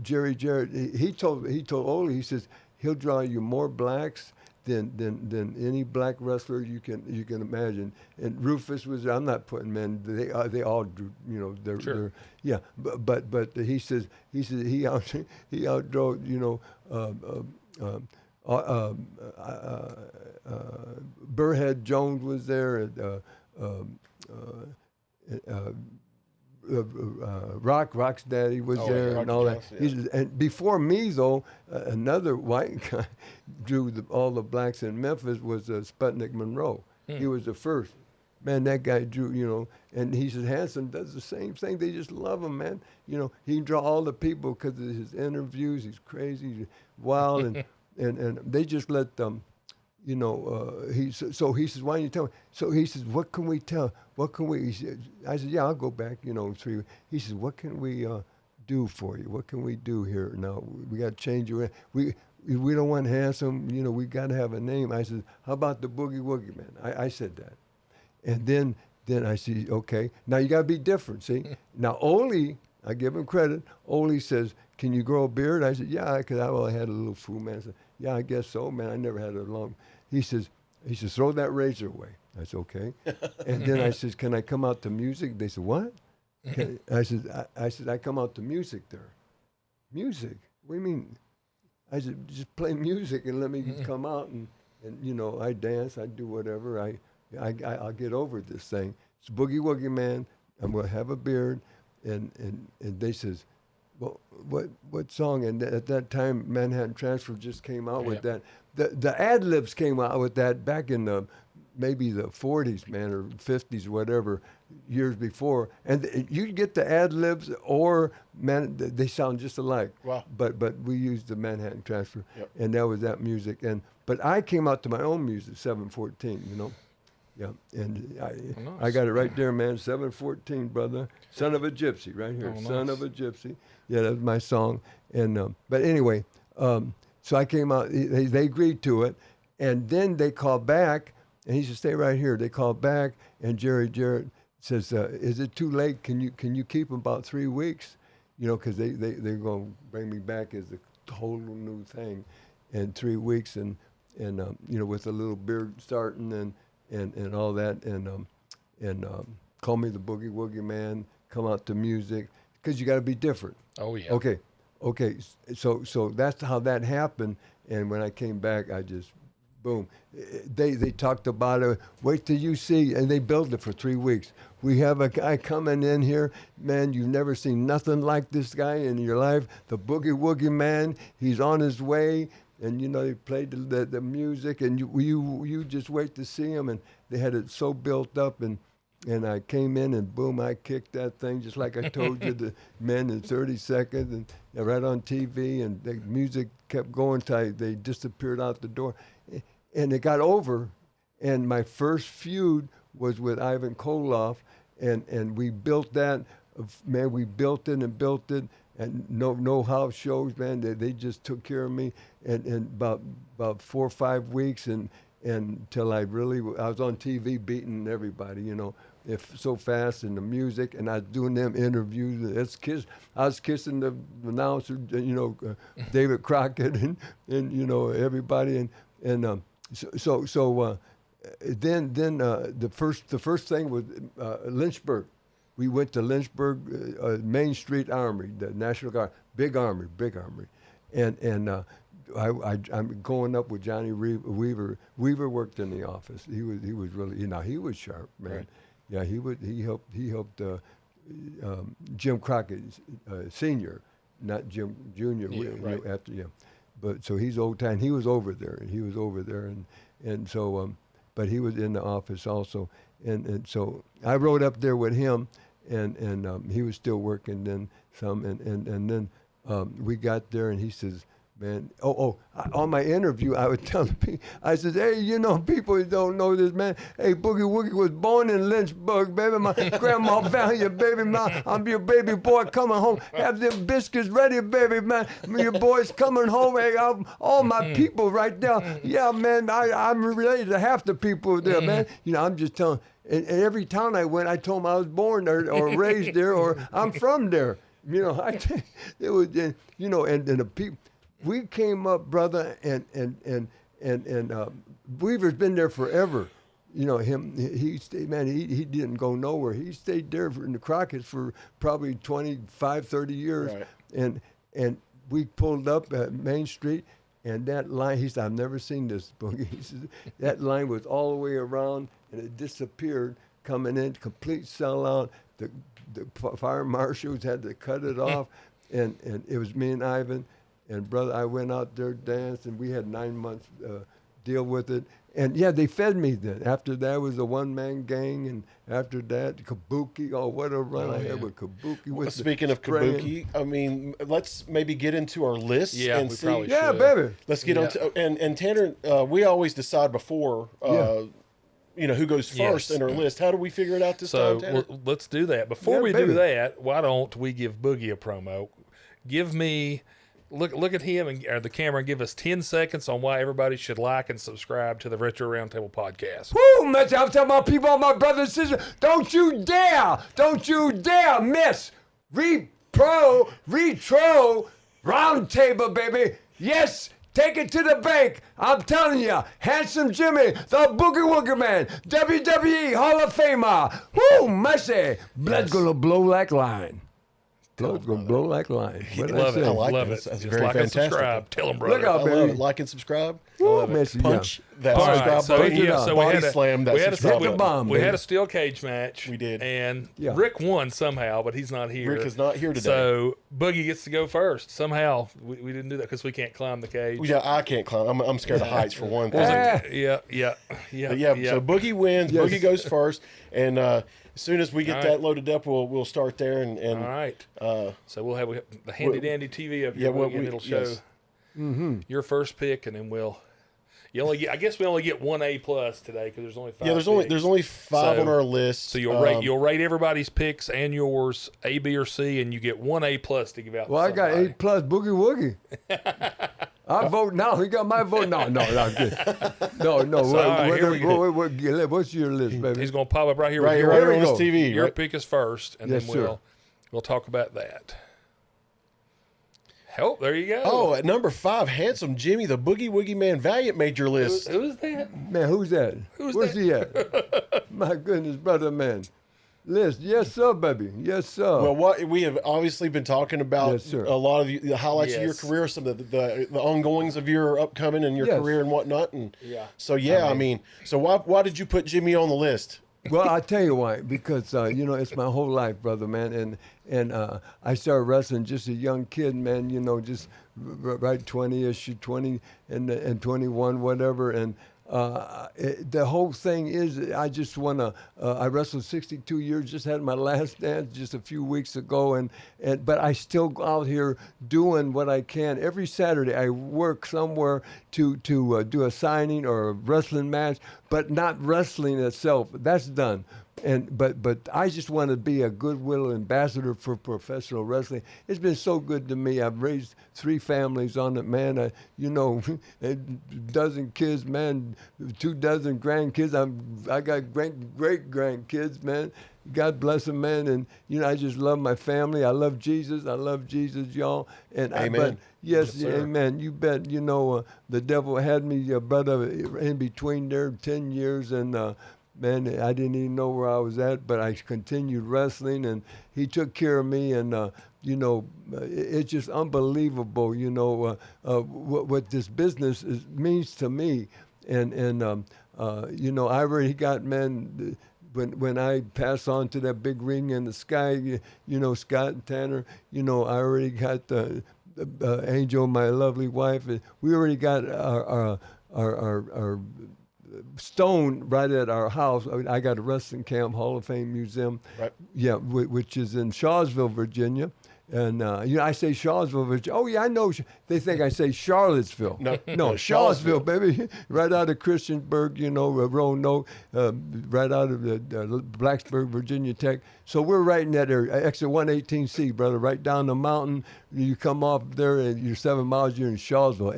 Jerry Jarrett. He told Ole. He says he'll draw you more blacks than any black wrestler you can imagine. And Rufus was. I'm not putting men. They all do. They're yeah. But he says he outdrove Burhead Jones was there. Rock's daddy was there, yeah, and all that. Johnson, yeah. He says, and before me, though, another white guy drew all the blacks in Memphis was Sputnik Monroe. He was the first. Man, that guy drew, and he said, Hanson does the same thing. They just love him, man. He can draw all the people because of his interviews. He's crazy, he's wild, and they just let them. So he says, why don't you tell me? So he says, what can we tell? What can we? I said, yeah, I'll go back, 3 weeks. He says, what can we do for you? What can we do here? Now, we got to change your, we don't want Handsome, we got to have a name. I said, how about the Boogie Woogie Man? I said that. And then I see, okay, now you got to be different, see? Now, Ole, I give him credit. Ole says, can you grow a beard? I said, yeah, because I only had a little fool, man. I said, yeah, I guess so, man. I never had a long. He says, throw that razor away. I said, okay. And then I says, can I come out to music? They said, what? I said, I come out to music there. Music? What do you mean? I said, just play music and let me come out and I dance, I do whatever. I'll get over this thing. It's Boogie Woogie Man. I'm gonna have a beard, and they says, well, what song? And at that time, Manhattan Transfer just came out with that. The ad libs came out with that back in the maybe the 40s, man, or 50s, whatever, years before. And you get the ad libs or they sound just alike. Wow. But we used the Manhattan Transfer, and that was that music. But I came out to my own music, 714, you know. Yeah, and I got it right there, man. 714, brother. Son of a Gypsy, right here. Oh, Son nice. of a Gypsy. Yeah, that's my song. And but anyway, so I came out. They agreed to it, and then they called back, and he said, "Stay right here." They called back, and Jerry Jarrett says, "Is it too late? Can you keep him about 3 weeks? You know, because they're gonna bring me back as a total new thing in 3 weeks, and you know, with a little beard starting and all that, and call me the Boogie Woogie Man, come out to music, because you got to be different." Oh yeah. Okay. So that's how that happened. And when I came back, I just, boom. They talked about it. Wait till you see, and they built it for 3 weeks. We have a guy coming in here, man. You've never seen nothing like this guy in your life. The Boogie Woogie Man. He's on his way. And, you know, they played the music, and you just wait to see him. And they had it so built up, and I came in, and boom, I kicked that thing, just like I told you, the men in 30 seconds, and right on TV, and the music kept going till they disappeared out the door. And it got over, and my first feud was with Ivan Koloff, and we built that. Man, we built it and built it. And no house shows, man. They just took care of me, and about 4 or 5 weeks, and until I was on TV beating everybody, you know, so fast, and the music, and I was doing them interviews. I was kissing the announcer, you know, David Crockett, and you know, everybody, and so then the first thing was Lynchburg. We went to Lynchburg, Main Street Armory, the National Guard, big armory, and I'm going up with Johnny Weaver. Weaver worked in the office. He was really, you know, he was sharp, man. Right. Yeah, he helped Jim Crockett Senior, not Jim Junior. Right. But so he's old time. He was over there, and so but he was in the office also, and so I rode up there with him. And he was still working then some, and then we got there, and he says, man, on my interview, I would tell people, I said, hey, you know, people don't know this, man. Hey, Boogie Woogie was born in Lynchburg, baby. My grandma Valiant, baby. I'm your baby boy coming home. Have them biscuits ready, baby, man. Your boy's coming home. Hey, all my people right there. Yeah, man, I'm related to half the people there, man. You know, I'm just telling. And every town I went, I told them I was born there or raised there or I'm from there. You know, it was, you know, and the people, we came up, brother, and Weaver's been there forever. You know, he stayed, man, he didn't go nowhere. He stayed there in the Crockett's for probably 25, 30 years. Right. And we pulled up at Main Street, and that line, he said, I've never seen this, Boogie. He said, that line was all the way around, and it disappeared coming in, complete sellout. The fire marshals had to cut it off, and it was me and Ivan. And, brother, I went out there, danced, and we had 9 months deal with it. And, yeah, they fed me then. After that was a one-man gang, and after that, Kabuki. Oh, what a run I had with Kabuki. Well, speaking of Kabuki, I mean, let's maybe get into our list. Yeah, and we see. probably Yeah, should. baby. Let's get on to, and Tanner, we always decide before, you know, who goes first in our list. How do we figure it out this time, Tanner? Let's do that. Before we do that, why don't we give Boogie a promo? Give me... Look at him or the camera and give us 10 seconds on why everybody should like and subscribe to the Retro Roundtable podcast. Woo, man, I'm telling my people, all my brothers and sisters, don't you dare miss Retro Roundtable, baby. Yes, take it to the bank. I'm telling you, Handsome Jimmy, the Boogie Woogie Man, WWE Hall of Famer. Woo, mercy. Blood's gonna blow like line. Float's gonna blow like lines. What did I Love say? it. I like Love that. it. That's Just very like fantastic. and subscribe. Tell them, brother. Look out, I love baby. it. Like and subscribe. Woo, Messi, Punch that All subscribe right, so button. yeah, so we body had a, slam that we had a, subscribe we, button. bomb, we had baby. a steel cage match. We did. And Yeah. Rick won somehow, but he's not here. Rick is not here today. So Boogie gets to go first. Somehow we didn't do that because we can't climb the cage. Yeah, I can't climb. I'm scared of heights for one thing. Yeah. But yeah, so Boogie wins. Yes. Boogie goes first, and as soon as we get All that right. loaded up, we'll start there. And All right. So we'll have the handy dandy TV up here, and it'll show your first pick, and then you only get. I guess we only get 1 A+ today because there's only 5. yeah, there's only 5 So- on our list. So you'll rate everybody's picks and yours A, B, or C, and you get 1 A+ to give out. Well, to I got somebody. 8+ Boogie Woogie. I vote now. He got my vote. No, I'm good. No. all right, here we go. What's your list, baby? He's going to pop up right here. right with here, your, right we here on go. this TV. Your Right? pick is first, and Yes, then sir. we'll talk about that. Help! There you go. Oh, at number 5, Handsome Jimmy, the Boogie Woogie Man Valiant made your list. Who's that? Man, who's that? Who's Where's he at? My goodness, brother, man. List, yes, sir, baby. Yes, sir. Well, what we have obviously been talking about Yes, sir. a lot of the highlights of your Yes. career, some of the ongoings of your upcoming and your Yes. career and whatnot. And Yeah. so I mean, so why did you put Jimmy on the list? Well, I'll tell you why. Because it's my whole life, brother, man. And I started wrestling just a young kid, man. Just right 20ish, 20 and 21, whatever. And the whole thing is, I just want to. I wrestled 62 years. Just had my last dance just a few weeks ago, but I still go out here doing what I can every Saturday. I work somewhere to do a signing or a wrestling match, but not wrestling itself. That's done. But I just want to be a goodwill ambassador for professional wrestling. It's been so good to me. I've raised 3 families on it, man. A dozen kids, man, 24 grandkids. I got great grandkids, man. God bless them, man. And I just love my family. I love Jesus. Y'all. And Amen. Yes, Yes, sir. amen. You bet. The devil had me, brother, in between there 10 years, and man, I didn't even know where I was at, but I continued wrestling, and he took care of me, and it's just unbelievable, what this business means to me, and I already got, man. When I pass on to that big ring in the sky, Scott and Tanner, I already got the Angel, my lovely wife. We already got our stone right at our house. I got a wrestling camp, Hall of Fame Museum, Right. yeah, which is in Shawsville, Virginia. And I say Shawsville, Virginia. Oh yeah, I know. They think I say Charlottesville. No, Shawsville, baby. Right out of Christiansburg, Roanoke, right out of the Blacksburg, Virginia Tech. So we're right in that area, exit 118C, brother. Right down the mountain. You come off there, and you're 7 miles. You're in Shawsville.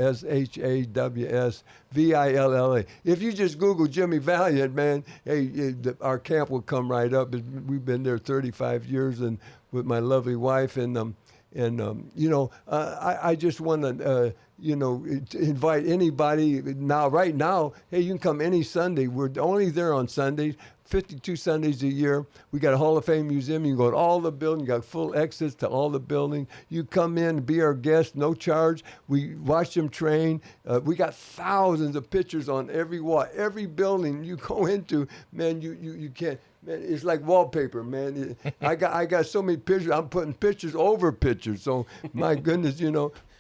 SHAWSVILLA. If you just Google Jimmy Valiant, man, hey, our camp will come right up. We've been there 35 years, and with my lovely wife, and I just want to invite anybody now. Right now, hey, you can come any Sunday. We're only there on Sundays, 52 Sundays a year. We got a Hall of Fame museum. You can go to all the buildings. You got full access to all the buildings. You come in, be our guest, no charge. We watch them train. We got thousands of pictures on every wall, every building you go into. Man, you can't. Man, it's like wallpaper, man. I got so many pictures. I'm putting pictures over pictures. So my goodness,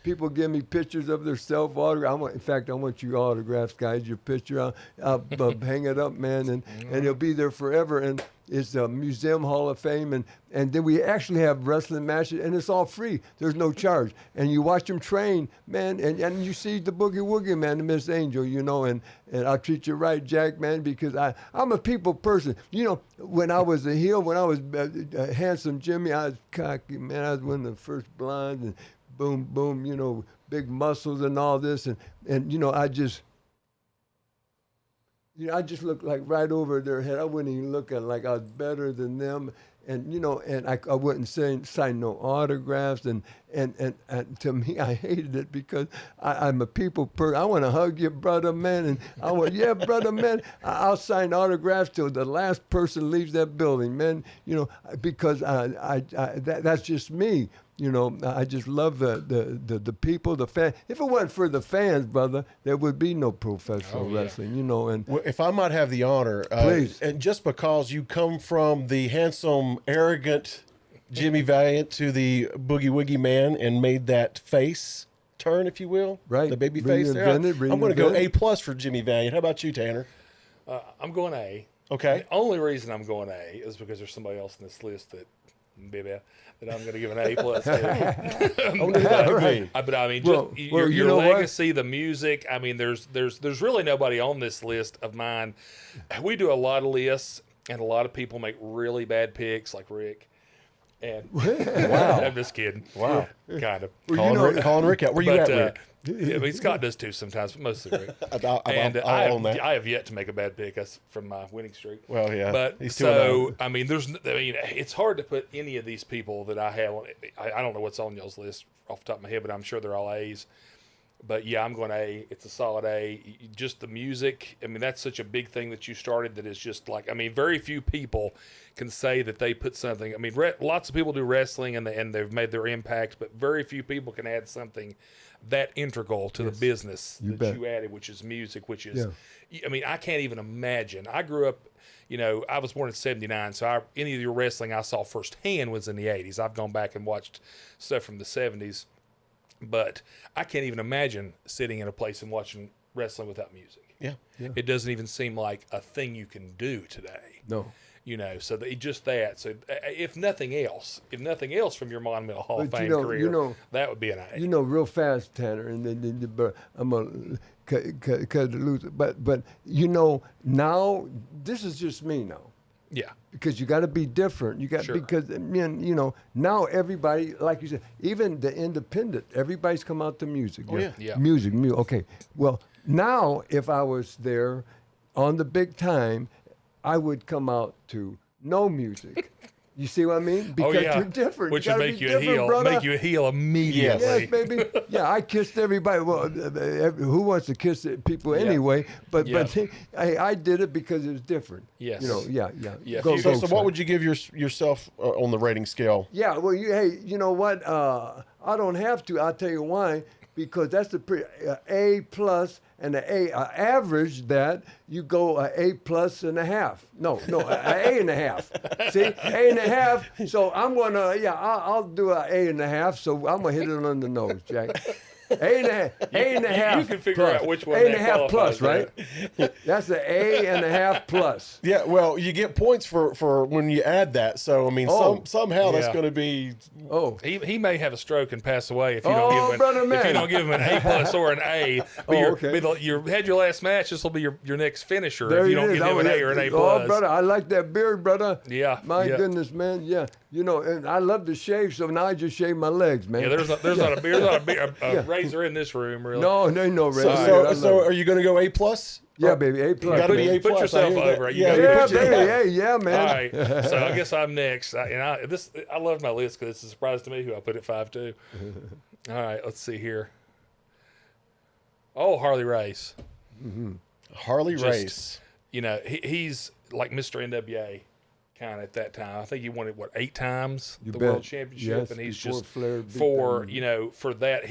people give me pictures of their self-autograph. In fact, I want your autographs, guys. Your picture, I'll hang it up, man, and it'll be there forever. And it's a museum, Hall of Fame, and then we actually have wrestling matches, and it's all free. There's no charge, and you watch them train, man, and you see the Boogie Woogie Man, the Miss Angel, and I'll treat you right, Jack, man, because I'm a people person. When I was a heel, when I was Handsome Jimmy, I was cocky, man. I was one of the first blondes, and boom, boom, big muscles and all this, and I just looked like right over their head. I wouldn't even look at like I was better than them. And, and I wouldn't sign no autographs. And And to me, I hated it because I'm a people person. I want to hug your brother, man, and I want, yeah, brother, man. I'll sign autographs till the last person leaves that building, man. You know, because that's just me. You know, I just love the people, the fans. If it wasn't for the fans, brother, there would be no professional wrestling. You know, and well, if I might have the honor, please, and just because you come from the handsome, arrogant Jimmy Valiant to the Boogie Woogie Man and made that face turn, if you will, right? The baby face there. I'm going to go A+ for Jimmy Valiant. How about you, Tanner? I'm going A. Okay. The only reason I'm going A is because there's somebody else in this list that I'm going to give an A+ to. Only that could be. But I mean, Well, your you know legacy, the music. I mean, there's really nobody on this list of mine. We do a lot of lists, and a lot of people make really bad picks, like Rick. And Wow. I'm just kidding. Wow. Kind of. Calling Rick out. Where you at, Rick? Yeah, I mean, Scott does too sometimes, but mostly Rick. I'll own that. I have yet to make a bad pick from my winning streak. Well, yeah. But He's so I mean, it's hard to put any of these people that I have on. I don't know what's on y'all's list off the top of my head, but I'm sure they're all A's. But yeah, I'm going A. It's a solid A. Just the music. I mean, that's such a big thing that you started that is just like, I mean, very few people can say that they put something. I mean, lots of people do wrestling and they've made their impact, but very few people can add something that integral to the business you added, which is music, which is, I mean, I can't even imagine. I grew up, you know, I was born in 79, so any of your wrestling I saw firsthand was in the 80s. I've gone back and watched stuff from the 70s. But I can't even imagine sitting in a place and watching wrestling without music. Yeah. It doesn't even seem like a thing you can do today. No. You know, so just that. So if nothing else from your Monumental Hall of But Fame career, that would be an A. You know, real fast, Tanner, and then I'm going to cut it loose. But you know, now, this is just me now. Yeah. Because you got to be different. You got because I mean, you know, now everybody, like you said, even the independent, everybody's come out to music. Oh, yeah. Music. Okay. Well, now if I was there on the big time, I would come out to no music. You see what I mean? Because you're different. Which you would make you a heel. brother. Make you a heel immediately. Yes, baby. Yeah, I kissed everybody. Well, who wants to kiss people anyway? But I did it because it was different. Yes. You know. Yeah. So what would you give yourself on the rating scale? Yeah. Well, you know what? I don't have to. I'll tell you why. Because that's the A plus and the A average that you go A plus and a half. No, A and a half. See, A and a half. So I'm gonna I'll do a A and a half. So I'm gonna hit it on the nose, Jack. A and a half. You can figure out which one. A and a half plus, right? That's the A and a half plus. Yeah, well, you get points for when you add that. So I mean, somehow that's going to be. Oh, he may have a stroke and pass away if you don't give him if you don't give him an A plus or an A. But you had your last match. This will be your next finisher there if you don't give him an A or an A plus. Oh, brother, I like that beard, brother. Yeah. My goodness, man. Yeah. You know, and I love to shave, so now I just shave my legs, man. Yeah, there's not a razor in this room, really. No, there ain't no razor. So are you going to go A plus? Yeah, baby, A plus. You gotta be A plus. Put yourself over it. Yeah, baby, hey, yeah, man. All right, so I guess I'm next. I love my list because it's a surprise to me who I put at 5-2. All right, let's see here. Oh, Harley Race. Mm-hmm. Harley Race. You know, he's like Mr. NWA. Kind of at that time, I think he won it 8 times World Championship, yes, and he's just for that.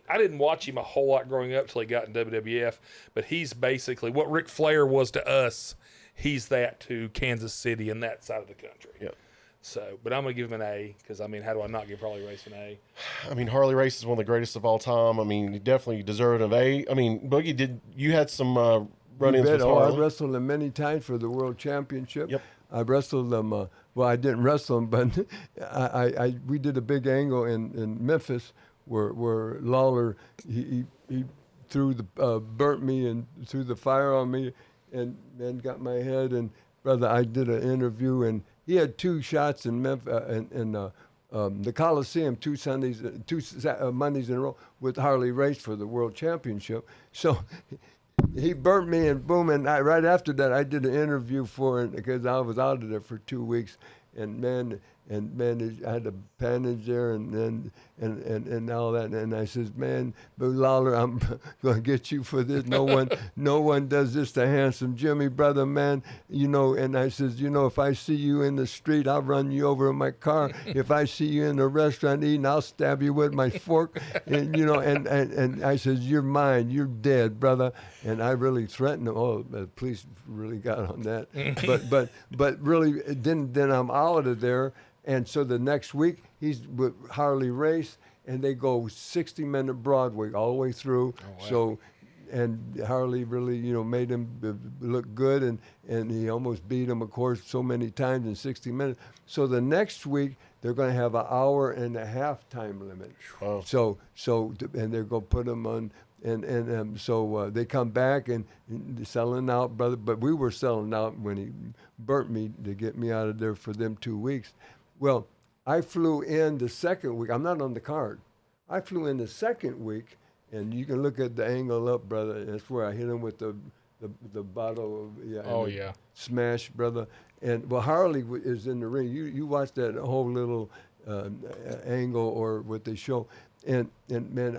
I didn't watch him a whole lot growing up till he got in WWF, but he's basically what Ric Flair was to us. He's that to Kansas City and that side of the country. Yeah. So, but I'm gonna give him an A because I mean, how do I not give Harley Race an A? I mean, Harley Race is one of the greatest of all time. I mean, he definitely deserved an A. I mean, Boogie, you had some run-ins with Harley? I wrestled him many times for the World Championship. Yep. I wrestled them. Well, I didn't wrestle them, but we did a big angle in Memphis where Lawler he burnt me and threw the fire on me, and then got my head. And brother, I did an interview, and he had 2 shots in Memphis in the Coliseum 2 Mondays in a row with Harley Race for the World Championship. So. He burnt me, and boom, and right after that, I did an interview for him because I was out of there for 2 weeks. And man, man, I had the bandage there and all that. And I says, man, but Lawler, I'm gonna get you for this. No one does this to Handsome Jimmy, brother, man. And I says, if I see you in the street, I'll run you over in my car. If I see you in a restaurant eating, I'll stab you with my fork. And I says, you're mine. You're dead, brother. And I really threatened him. Oh, the police really got on that. but really, then I'm out of there. And so the next week, he's with Harley Race, and they go 60-minute Broadway all the way through. Oh, wow. So, and Harley really, made him look good, and he almost beat him, of course, so many times in 60 minutes. So the next week, they're going to have an hour and a half time limit. Oh. So and they're going to put him on. So they come back and selling out, brother. But we were selling out when he burnt me to get me out of there for them 2 weeks. Well, I flew in the second week. I'm not on the card. I flew in the second week, and you can look at the angle up, brother. That's where I hit him with the bottle of smash, brother. And Harley is in the ring. You watch that whole little angle or what they show. And man,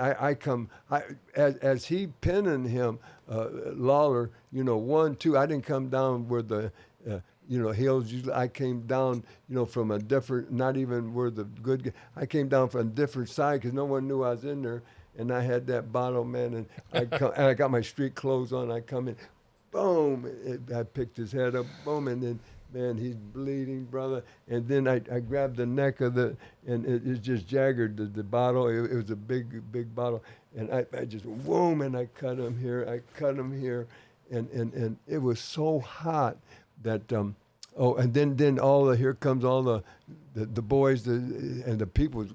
as he pinning him, Lawler, 1, 2. I didn't come down where the hills. I came down, from a different, not even where the good. I came down from a different side because no one knew I was in there, and I had that bottle, man, and I got my street clothes on. I come in, boom! I picked his head up, boom, and then. Man, he's bleeding, brother. And then I grabbed the neck of and it's just jaggered, the bottle. It was a big bottle. And I just, whoom, and I cut him here. And it was so hot that, and then here comes all the boys and the people,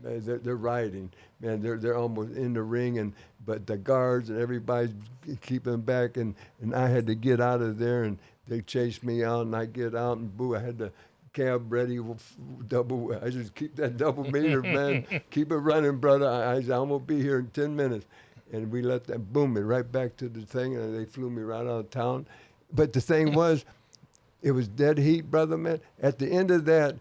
they're riding. Man, they're almost in the ring, but the guards and everybody's keeping back. And I had to get out of there, and they chased me out, and I get out, and boo, I had the cab ready, I just keep that double meter, man. Keep it running, brother. I'm going to be here in 10 minutes. And we let that boom, it right back to the thing, and they flew me right out of town. But the thing was, it was dead heat, brother, man. At the end of that,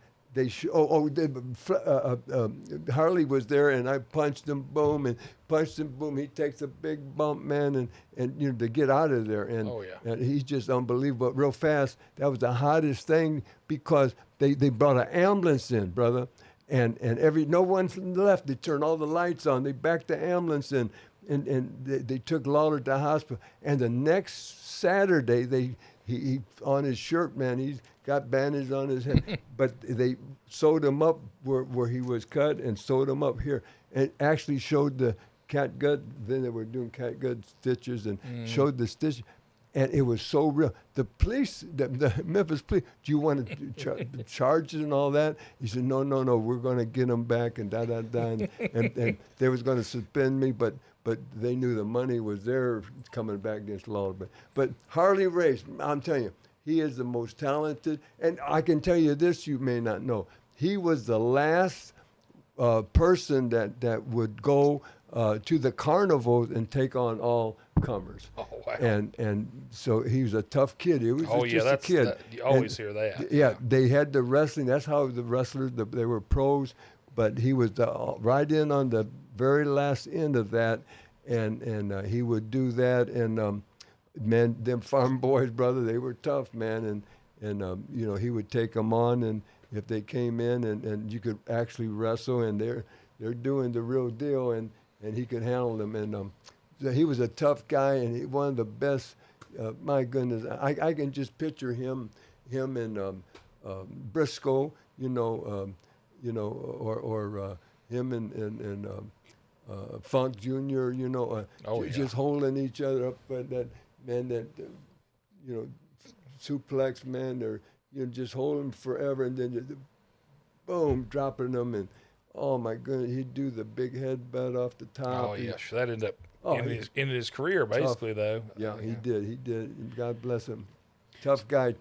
Harley was there, and I punched him, boom, and punched him, boom. He takes a big bump, man, and to get out of there. And, and he's just unbelievable. Real fast, that was the hottest thing because they brought an ambulance in, brother, and no one left. They turned all the lights on. They backed the ambulance in, and they took Lawler to the hospital. And the next Saturday, he on his shirt, man, he's got bandages on his head, but they sewed him up where he was cut and sewed him up here, and actually showed the catgut. Then they were doing catgut stitches and showed the stitch, and it was so real. The police, the Memphis police, do you want to charges and all that? He said, no, we're going to get him back and and they was going to suspend me, but they knew the money was there coming back against Lawler. But Harley Race, I'm telling you, he is the most talented. And I can tell you this, you may not know. He was the last person that would go to the carnivals and take on all comers. Oh, wow. And so he was a tough kid. He was just a kid. You always hear that. Yeah, they had the wrestling. That's how the wrestlers, they were pros. But he was right in on the very last end of that. And he would do that. And man, them farm boys, brother, they were tough, man. And he would take them on, and if they came in and you could actually wrestle, and they're doing the real deal, and he could handle them. And so he was a tough guy, and one of the best. My goodness, I can just picture him and Briscoe, or him and Funk Jr., just holding each other up, but that. Man, suplex, man, or just hold him forever, and then boom, dropping them, and oh my goodness, he'd do the big headbutt off the top. Oh yeah, that ended up ended his career basically, though. Yeah, he did. God bless him. Tough guy,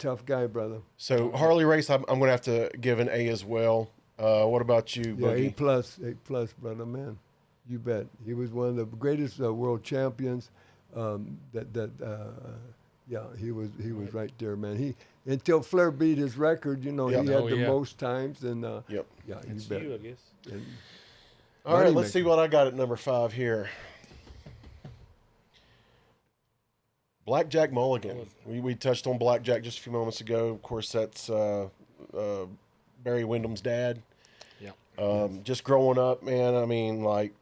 brother. So Harley Race, I'm going to have to give an A as well. What about you, Boogie? A plus, brother, man. You bet. He was one of the greatest world champions. Yeah, he was right there, man. He until Flair beat his record, you know, Yep. he had Oh, the yeah. most times, and Yep. yeah, you It's bet. you, I guess. And All right, let's Moneymaker. see what I got at number 5 here. Blackjack Mulligan. We touched on Blackjack just a few moments ago. Of course, that's Barry Windham's dad. Yeah. Just growing up, man. I mean, like,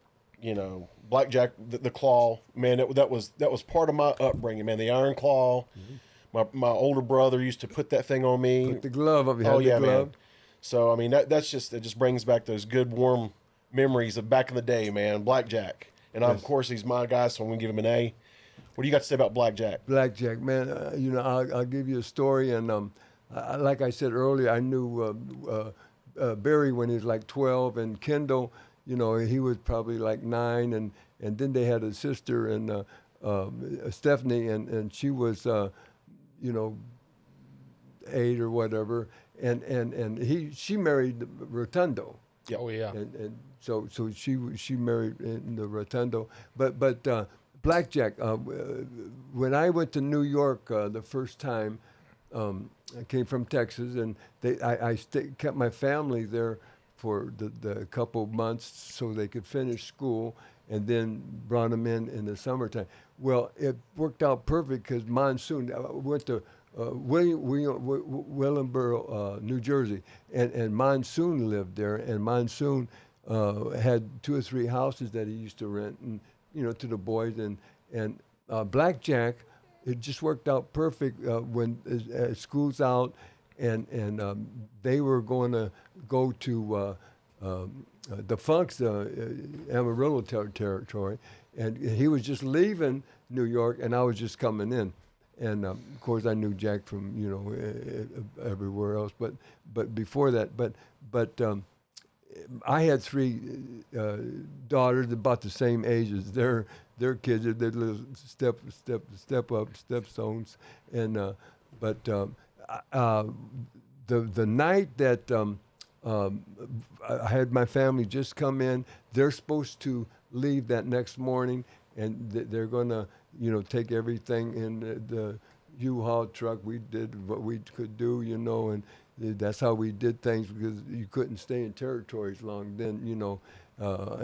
you know, Blackjack, the claw, man. That was part of my upbringing, man. The iron claw. My older brother used to put that thing on me. Put the glove up. You Oh had yeah, the glove. man. So I mean, it just brings back those good warm memories of back in the day, man. Blackjack, and of course he's my guy, so I'm gonna give him an A. What do you got to say about Blackjack? Blackjack, man. You know, I'll give you a story, and like I said earlier, I knew Barry when he was like 12, and Kendall, you know, he was probably like 9, and then they had a sister, and Stephanie, and she was, you know, 8 or whatever, and she married Rotundo. Yep. Oh yeah. And so she married in the Rotundo, but Blackjack. When I went to New York the first time, I came from Texas, and I kept my family there for the couple months so they could finish school, and then brought them in the summertime. Well, it worked out perfect because monsoon. I went to Williamboro, New Jersey, and Monsoon lived there, and Monsoon had 2 or 3 houses that he used to rent, and you know, to the boys, and Blackjack, it just worked out perfect when school's out, and they were going to go to the Funk's Amarillo territory, and he was just leaving New York, and I was just coming in. And of course, I knew Jack from, you know, everywhere else. But before that, but I had 3 daughters about the same age as their kids. They're little stepstones. And the night that I had my family just come in, they're supposed to leave that next morning, and they're gonna, you know, take everything in the U-Haul truck. We did what we could do, you know, and that's how we did things because you couldn't stay in territories long then, you know.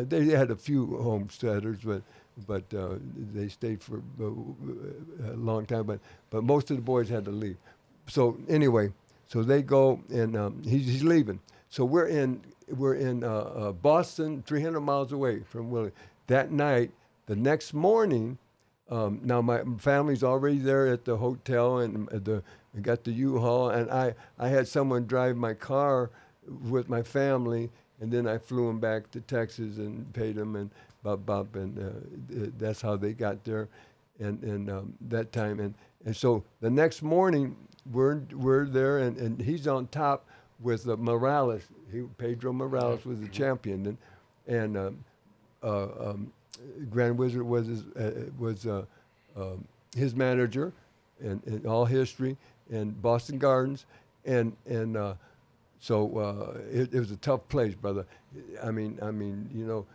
They had a few homesteaders, but they stayed for a long time. But most of the boys had to leave. So anyway, so they go, and he's leaving. So we're in Boston, 300 miles away from Willie. That night, the next morning. Now my family's already there at the hotel, and I got the U-Haul, and I had someone drive my car with my family, and then I flew them back to Texas and paid them and bop, and that's how they got there, and that time, and so the next morning we're there, and he's on top with Morales. Pedro Morales was the champion, and Grand Wizard was his manager, and all history, and Boston Gardens, and so it was a tough place, brother. I mean, you know,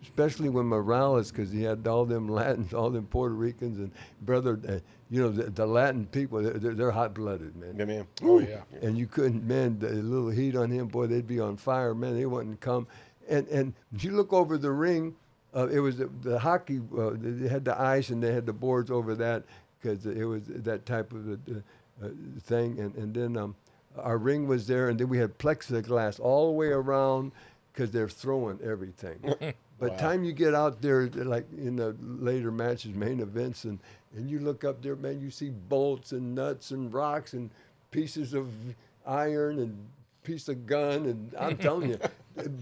especially when Morales, because he had all them Latins, all them Puerto Ricans, and brother, you know, the Latin people, they're hot-blooded, man. Yeah, man. Oh yeah. And you couldn't, man, the little heat on him, boy, they'd be on fire, man. They wouldn't come. And you look over the ring, it was the hockey, they had the ice and they had the boards over that because it was that type of thing. And then our ring was there, and then we had plexiglass all the way around because they're throwing everything. But Wow. time you get out there, like in the later matches, main events, and you look up there, man, you see bolts and nuts and rocks and pieces of iron and piece of gun, and I'm telling you,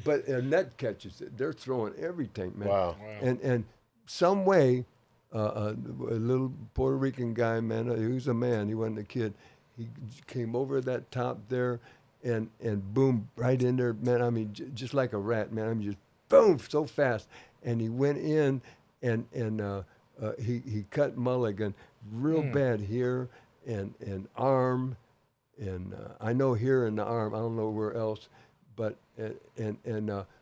but a net catches it. They're throwing everything, man. Wow. And some way, a little Puerto Rican guy, man, he was a man, he wasn't a kid. He came over that top there, and boom, right in there, man. I mean, just like a rat, man. I mean, just boom, so fast. And he went in, and he cut Mulligan real bad here, and arm, and I know here in the arm. I don't know where else, but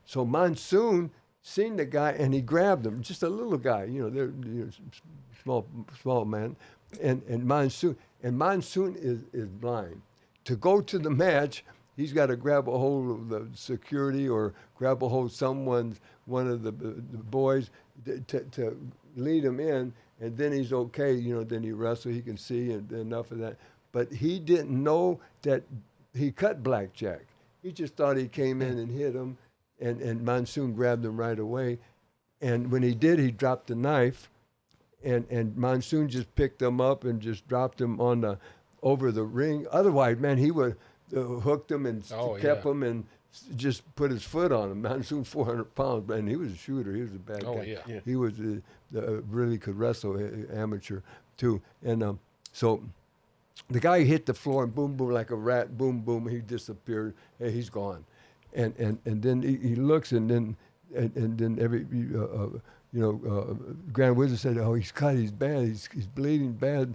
so Monsoon seen the guy, and he grabbed him, just a little guy, they're small man, and Monsoon is blind. To go to the match, he's got to grab a hold of the security or grab a hold of one of the boys to lead him in, and then he's okay. Then he wrestles, he can see, and enough of that. But he didn't know that he cut Blackjack. He just thought he came in and hit him, and Monsoon grabbed him right away. And when he did, he dropped the knife, and Monsoon just picked him up and just dropped him over the ring. Otherwise, man, he would hooked him and kept him and just put his foot on him. Monsoon, 400 pounds, and he was a shooter. He was a bad guy. Yeah. He was really could wrestle, amateur too. And so the guy hit the floor and boom, boom, like a rat, boom, boom, he disappeared. Hey, he's gone. And then he looks, and then every Grand Wizard said, "Oh, he's cut. He's bad. He's bleeding bad."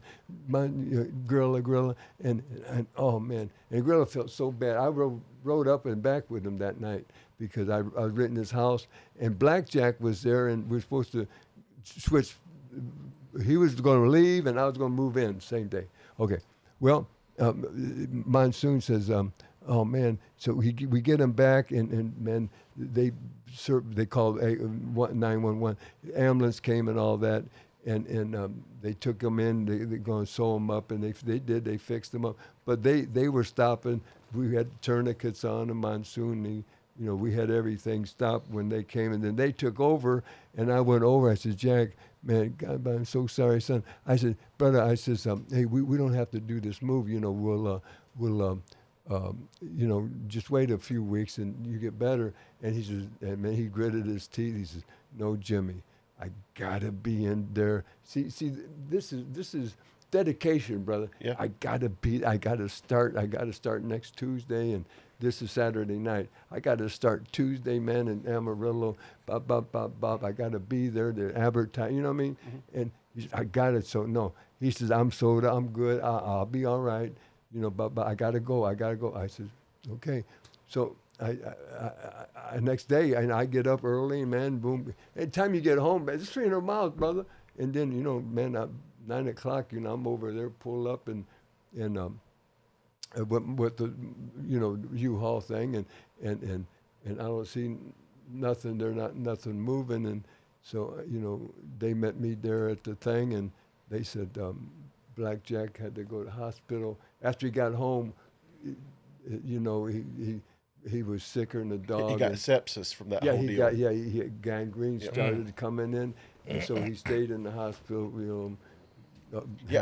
Gorilla, and oh man, and Gorilla felt so bad. I rode up and back with him that night because I was in his house, and Blackjack was there, and we were supposed to switch. He was going to leave, and I was going to move in same day. Okay, well, Monsoon says, "Oh man!" So we get him back, and man, they called 911. Ambulance came and all that, and they took him in. They're going to sew him up, and they did. They fixed him up, but they were stopping. We had tourniquets on him. Monsoon. We had everything stopped when they came, and then they took over. And I went over. I said, "Jack, man, God, I'm so sorry, son." I said, "Brother," I said, "Hey, we don't have to do this move. We'll just wait a few weeks and you get better." And he says, and man, he gritted his teeth. He says, "No, Jimmy, I gotta be in there." See, this is dedication, brother. Yeah. I gotta start next Tuesday, and this is Saturday night. I gotta start Tuesday, man, in Amarillo. Bob. I gotta be there. They're advertising. You know what I mean? Mm-hmm. And he said, "I got it." So no, he says, "I'm soda. I'm good. I'll be all right. But I gotta go. I said, "Okay." So I next day, and I get up early, man, boom. By the time you get home, man, it's 300 miles, brother. And then, man, 9 o'clock, I'm over there, pull up, and with the, U-Haul thing, and I don't see nothing. They're nothing moving, and so, they met me there at the thing, and they said, Blackjack had to go to the hospital. After he got home, he was sicker than a dog. He got sepsis from that whole deal. He had gangrene started coming in, and so he stayed in the hospital. He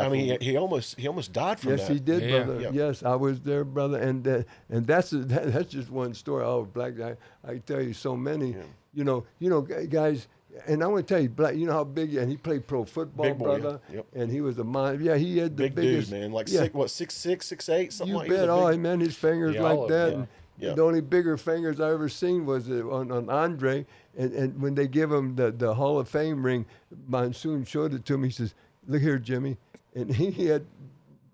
almost died from that. Yes, he did, Yeah. brother. Yeah. Yes, I was there, brother, and that's just one story. Oh, Blackjack, I tell you so many. Yeah. Guys. And I want to tell you, Black, you know how big, and he played pro football, Big boy, brother. yeah. Yep. And he was a mind. Yeah, he had the Big biggest. dude, man. Like 6'6", 6'8", something You like bet. that. Oh, man, his fingers like all that. of And Yeah. the only bigger fingers I ever seen was on Andre. And when they give him the Hall of Fame ring, Monsoon showed it to me. He says, "Look here, Jimmy." And he had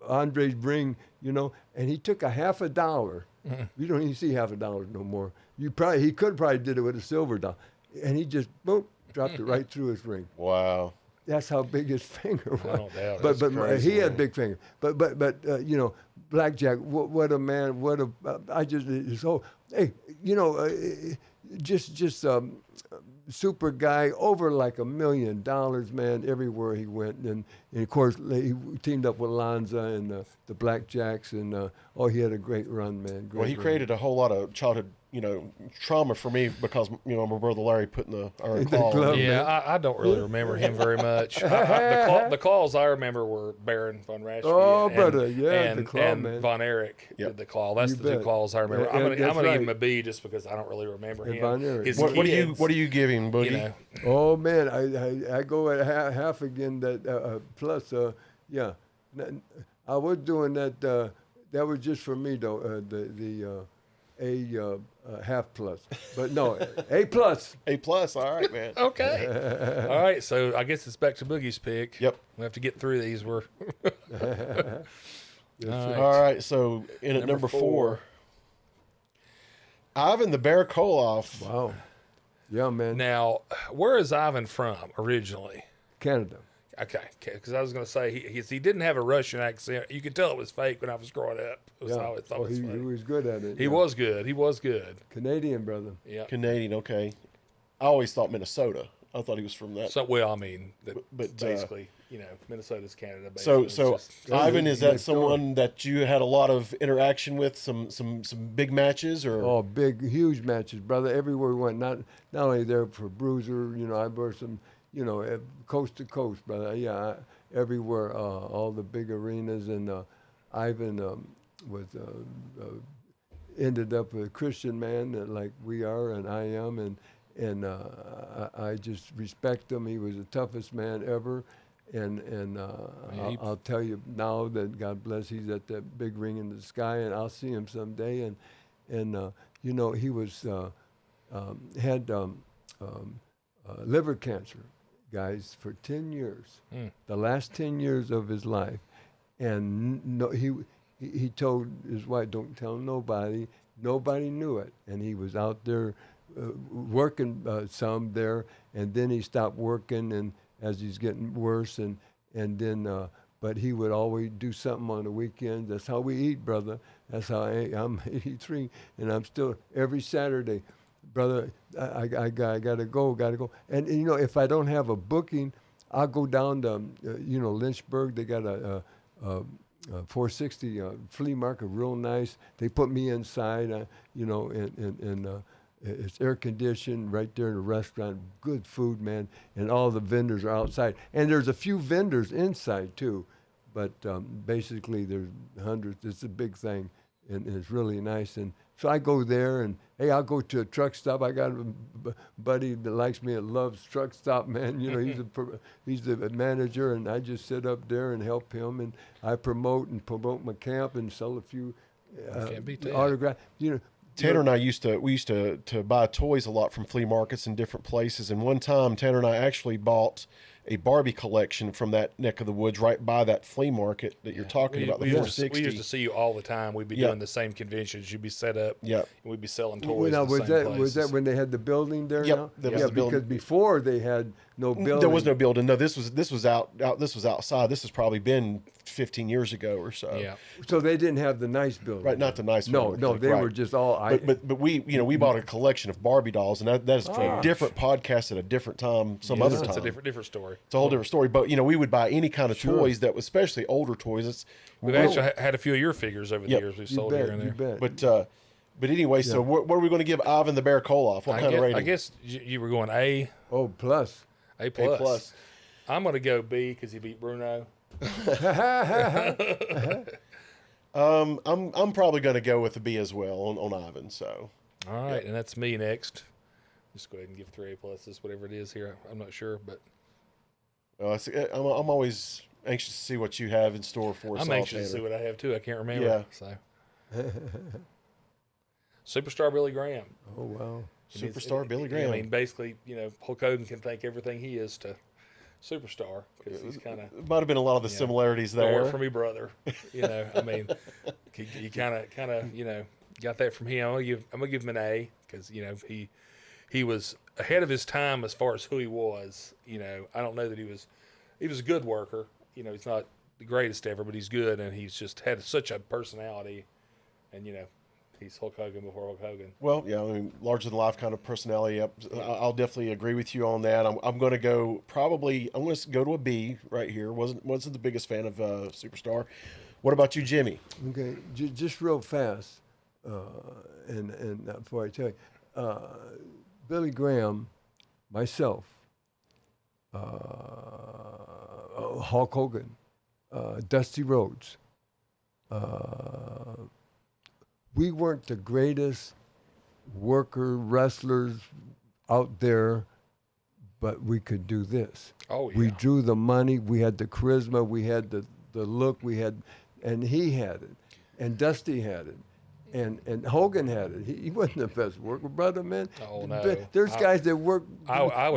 Andre's ring, and he took $50. Mm-hmm. You don't even see $50 no more. He could probably did it with a silver dollar. And he just, boom, dropped it right through his ring. Wow. That's how big his finger was. I don't doubt it. But crazy, he had man. big finger. But Blackjack, what a man! I just so hey, just super guy, over like $1 million, man, everywhere he went, and of course he teamed up with Lanza and the Blackjacks, and he had a great run, man. Well, he created a whole lot of childhood, trauma for me because, my brother Larry put in the iron claw. glove. Yeah, I don't really remember him very much. The claws I remember were Baron von Raschke. Oh, and, brother, yeah, the and, claw, and man. Von Erich did the claw. That's You the two bet. claws I remember. Yeah, I'm that's gonna give right. him a B just because I don't really remember And him. Von Erich. His What do you kids, give him, Boogie? Oh man, I go at half again. That plus, yeah, I was doing that. That was just for me though. The half plus, but no, A plus. A+. All right, man. Okay. All right, so I guess it's back to Boogie's pick. Yep. We have to get through these. We're All right, so in at number 4, Ivan the Bear Koloff. Wow. Yeah, man. Now, where is Ivan from originally? Canada. Okay, because I was going to say he didn't have a Russian accent. You could tell it was fake when I was growing up. It was, I always thought it was he fake. was good at it. He was good. He was good. Canadian, brother. Yeah. Canadian, okay. I always thought Minnesota. I thought he was from that. So, well, I mean, But, basically, Minnesota's Canada. So Basically. Ivan, is that next door. someone that you had a lot of interaction with? Some big matches, or Oh, big, huge matches, brother. Everywhere we went. Not only there for Bruiser. I brought some. Coast to coast, brother. Yeah, everywhere. All the big arenas, and Ivan was ended up a Christian man like we are, and I am, and I just respect him. He was the toughest man ever. And I'll tell you now that God bless, he's at that big ring in the sky, and I'll see him someday. And he was had liver cancer, guys, for 10 years, the last 10 years of his life, and he told his wife, "Don't tell nobody." Nobody knew it, and he was out there working some there, and then he stopped working, and as he's getting worse, and then, but he would always do something on the weekends. That's how we eat, brother. That's how I'm 83, and I'm still every Saturday, brother. I gotta go. And if I don't have a booking, I'll go down to Lynchburg. They got a 460 flea market, real nice. They put me inside, and it's air conditioned right there in the restaurant. Good food, man, and all the vendors are outside. And there's a few vendors inside too, but basically there's hundreds. It's a big thing, and it's really nice. And so I go there, and hey, I'll go to a truck stop. I got a buddy that likes me and loves truck stop, man. He's the manager, and I just sit up there and help him, and I promote my camp and sell a few autographs. Tanner and I used to buy toys a lot from flea markets in different places, and one time Tanner and I actually bought a Barbie collection from that neck of the woods right by that flea market that you're talking about, the 460. We used to see you all the time. We'd be doing the same conventions. You'd be set up. Yep. And we'd be selling toys. Now, at the same places. was that when they had the building there? Yep, now? that was the building. Because before they had no building. There was no building. No, this was out. This was outside. This has probably been 15 years ago or so. Yeah. So they didn't have the nice building. Right, not the nice No, one. no, they right. were just all. But we bought a collection of Barbie dolls, and that is for a different podcast at a different time, other time. It's a different story. It's a whole different story. But we would buy any kind of toys that was, especially older toys. We've actually had a few of your figures over the years we've sold here and there. You bet. But anyway, so what are we going to give Ivan the Bear Koloff? What kind of rating? I guess you were going A. Oh, plus. A plus. A plus. I'm going to go B because he beat Bruno. I'm probably going to go with a B as well on Ivan. So. All right, and that's me next. Just go ahead and give 3 A pluses, whatever it is here. I'm not sure, but I'm always anxious to see what you have in store for us. I'm anxious to see what I have too. I can't remember. Yeah. So. Superstar Billy Graham. Oh, wow. Superstar Billy Graham. I mean, basically, Hulk Hogan can think everything he is to Superstar because he's kind of. It might have been a lot of the similarities Don't there. work for me, brother. I mean, you kind of, got that from him. I'm gonna give him an A because he was ahead of his time as far as who he was. I don't know that he was a good worker. He's not the greatest ever, but he's good, and he's just had such a personality, and he's Hulk Hogan before Hulk Hogan. Well, yeah, I mean, larger than life kind of personality. I'll definitely agree with you on that. I'm going to go to a B right here. Wasn't the biggest fan of Superstar. What about you, Jimmy? Okay, just real fast, and before I tell you, Billy Graham, myself, Hulk Hogan, Dusty Rhodes. We weren't the greatest wrestlers out there, but we could do this. Oh, yeah. We drew the money. We had the charisma. We had the look. And he had it. And Dusty had it. And Hogan had it. He wasn't the best worker, brother, man. Oh, no. There's guys that work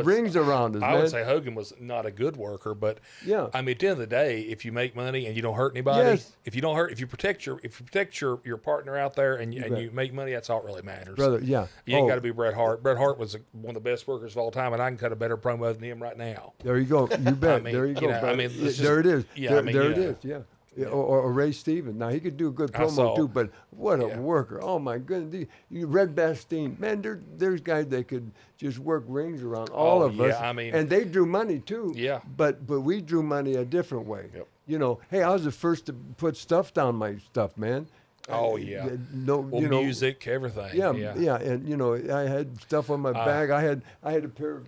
rings around us, man. I would say Hogan was not a good worker, but yeah. I mean, at the end of the day, if you make money and you don't hurt anybody, Yes. if you protect your partner out there and you make money, that's all that really matters. Brother, yeah. You ain't got to be Bret Hart. Bret Hart was one of the best workers of all time, and I can cut a better promo than him right now. There you go. You bet. I mean, there you go. I mean, there it is. Yeah, there it is. Yeah. Yeah, or Ray Stevens. Now he could do a good promo too, but what a worker! Oh my goodness, Red Bastien, man. There's guys that could just work rings around all of us. I mean, and they drew money too. Yeah. But we drew money a different way. Yep. You know, hey, I was the first to put stuff down my stuff, man. Oh yeah. No, well, you know, music, everything. Yeah, and you know, I had stuff on my bag. I had a pair of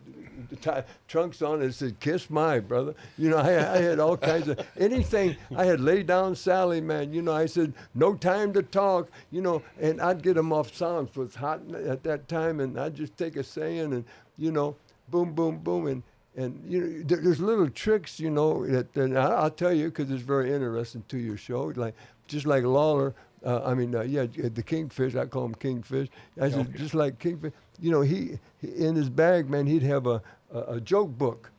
trunks on that said "Kiss My Brother." You know, I had all kinds of anything. I had "Lay Down Sally," man. You know, I said "No Time to Talk." You know, and I'd get them off songs. It was hot at that time, and I'd just take a saying and you know, boom, boom, boom, and you know, there's little tricks, you know, that I'll tell you because it's very interesting to your show. Like just like Lawler. The Kingfish. I call him Kingfish. I said, just like Kingfish. You know, he in his bag, man, he'd have a joke book,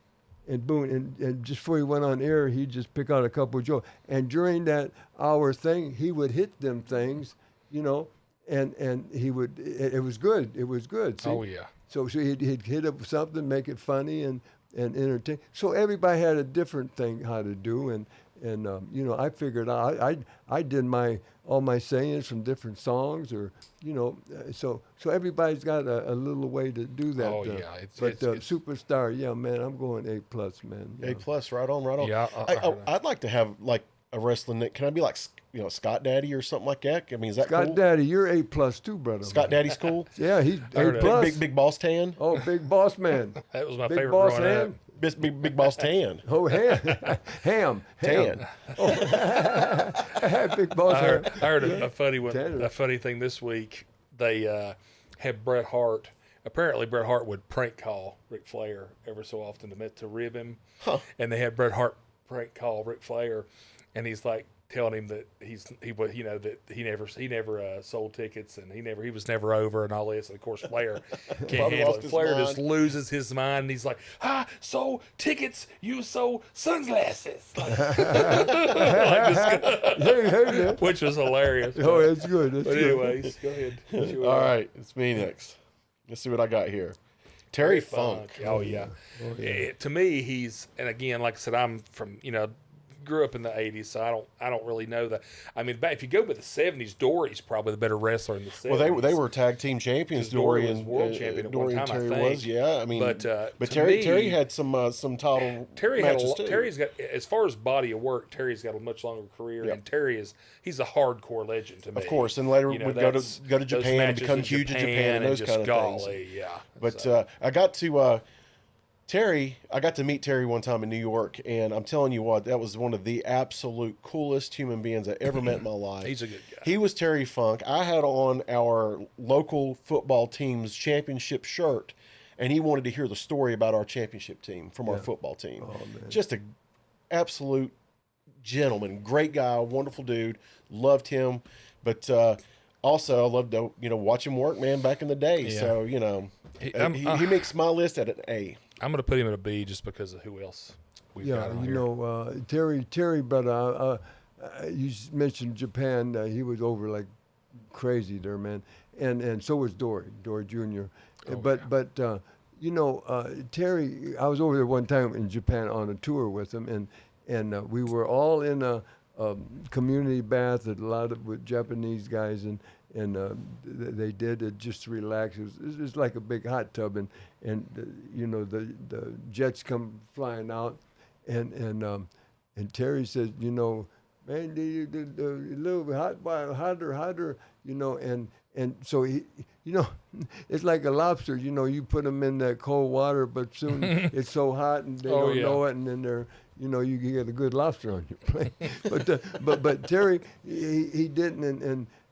and boom, and just before he went on air, he'd just pick out a couple of jokes. And during that hour thing, he would hit them things, you know, and he would. It was good. It was good. See? Oh yeah. So he'd hit up something, make it funny and entertain. So everybody had a different thing how to do, and you know, I figured out I did all my sayings from different songs, or you know, so everybody's got a little way to do that. Oh yeah, it's Superstar, yeah, man, I'm going A+, man. A+, right on. Yeah, I'd like to have like a wrestling nick. Can I be like, you know, Scott Daddy or something like that? I mean, is that Scott cool? Daddy, you're A+ too, brother. Scott Daddy's cool. Yeah, he's A+. Big Boss Tan. Oh, Big Boss Man. That was my Big favorite Boss growing Ham. up. Big Boss Tan. Oh, Ham. Tan. Big Boss I Ham. heard a funny one. Tanner. A funny thing this week. They had Bret Hart. Apparently, Bret Hart would prank call Ric Flair ever so often to rib him. Huh. And they had Bret Hart prank call Ric Flair, and he's like telling him that he never sold tickets, and he was never over and all this. And of course, Flair can't handle it. Flair just loses his mind. And he's like, sold tickets, you sold sunglasses. Which was hilarious. Oh, that's good. That's But good. anyways, go ahead. All right, it's me next. Let's see what I got here. Terry Funk. Oh yeah. To me, he's, and again, like I said, I'm from, you know, grew up in the 80s, so I don't really know that. I mean, if you go with the 70s, Dory's probably the better wrestler in the 70s. Well, they were tag team champions. Dory was world champion at one time, Terry I think. was, yeah. I mean, but Terry had some title matches too. Terry's got, as far as body of work, Terry's got a much longer career, and he's a hardcore legend to me. Of course, and later you know, would go to Japan and become huge in Japan and those kind of things. Yeah. But I got to Terry. I got to meet Terry one time in New York, and I'm telling you what, that was one of the absolute coolest human beings I ever met in my life. He's a good guy. He was Terry Funk. I had on our local football team's championship shirt, and he wanted to hear the story about our championship team from our football team. Oh, man. Just a absolute gentleman, great guy, wonderful dude. Loved him, but also I loved to watch him work, man, back in the day. Yeah. So he makes my list at an A. I'm going to put him at a B just because of who else we've got on here. Terry, brother, you mentioned Japan. He was over like crazy there, man. And so was Dory Jr. Terry, I was over there one time in Japan on a tour with him, and we were all in a community bath with a lot of Japanese guys, and they did it just to relax. It was like a big hot tub, and the jets come flying out, and Terry says, man, the little bit hotter, and so he, it's like a lobster, you put them in that cold water, but soon it's so hot and they don't know it, and then they're, you get a good lobster on your plate. But Terry, he didn't,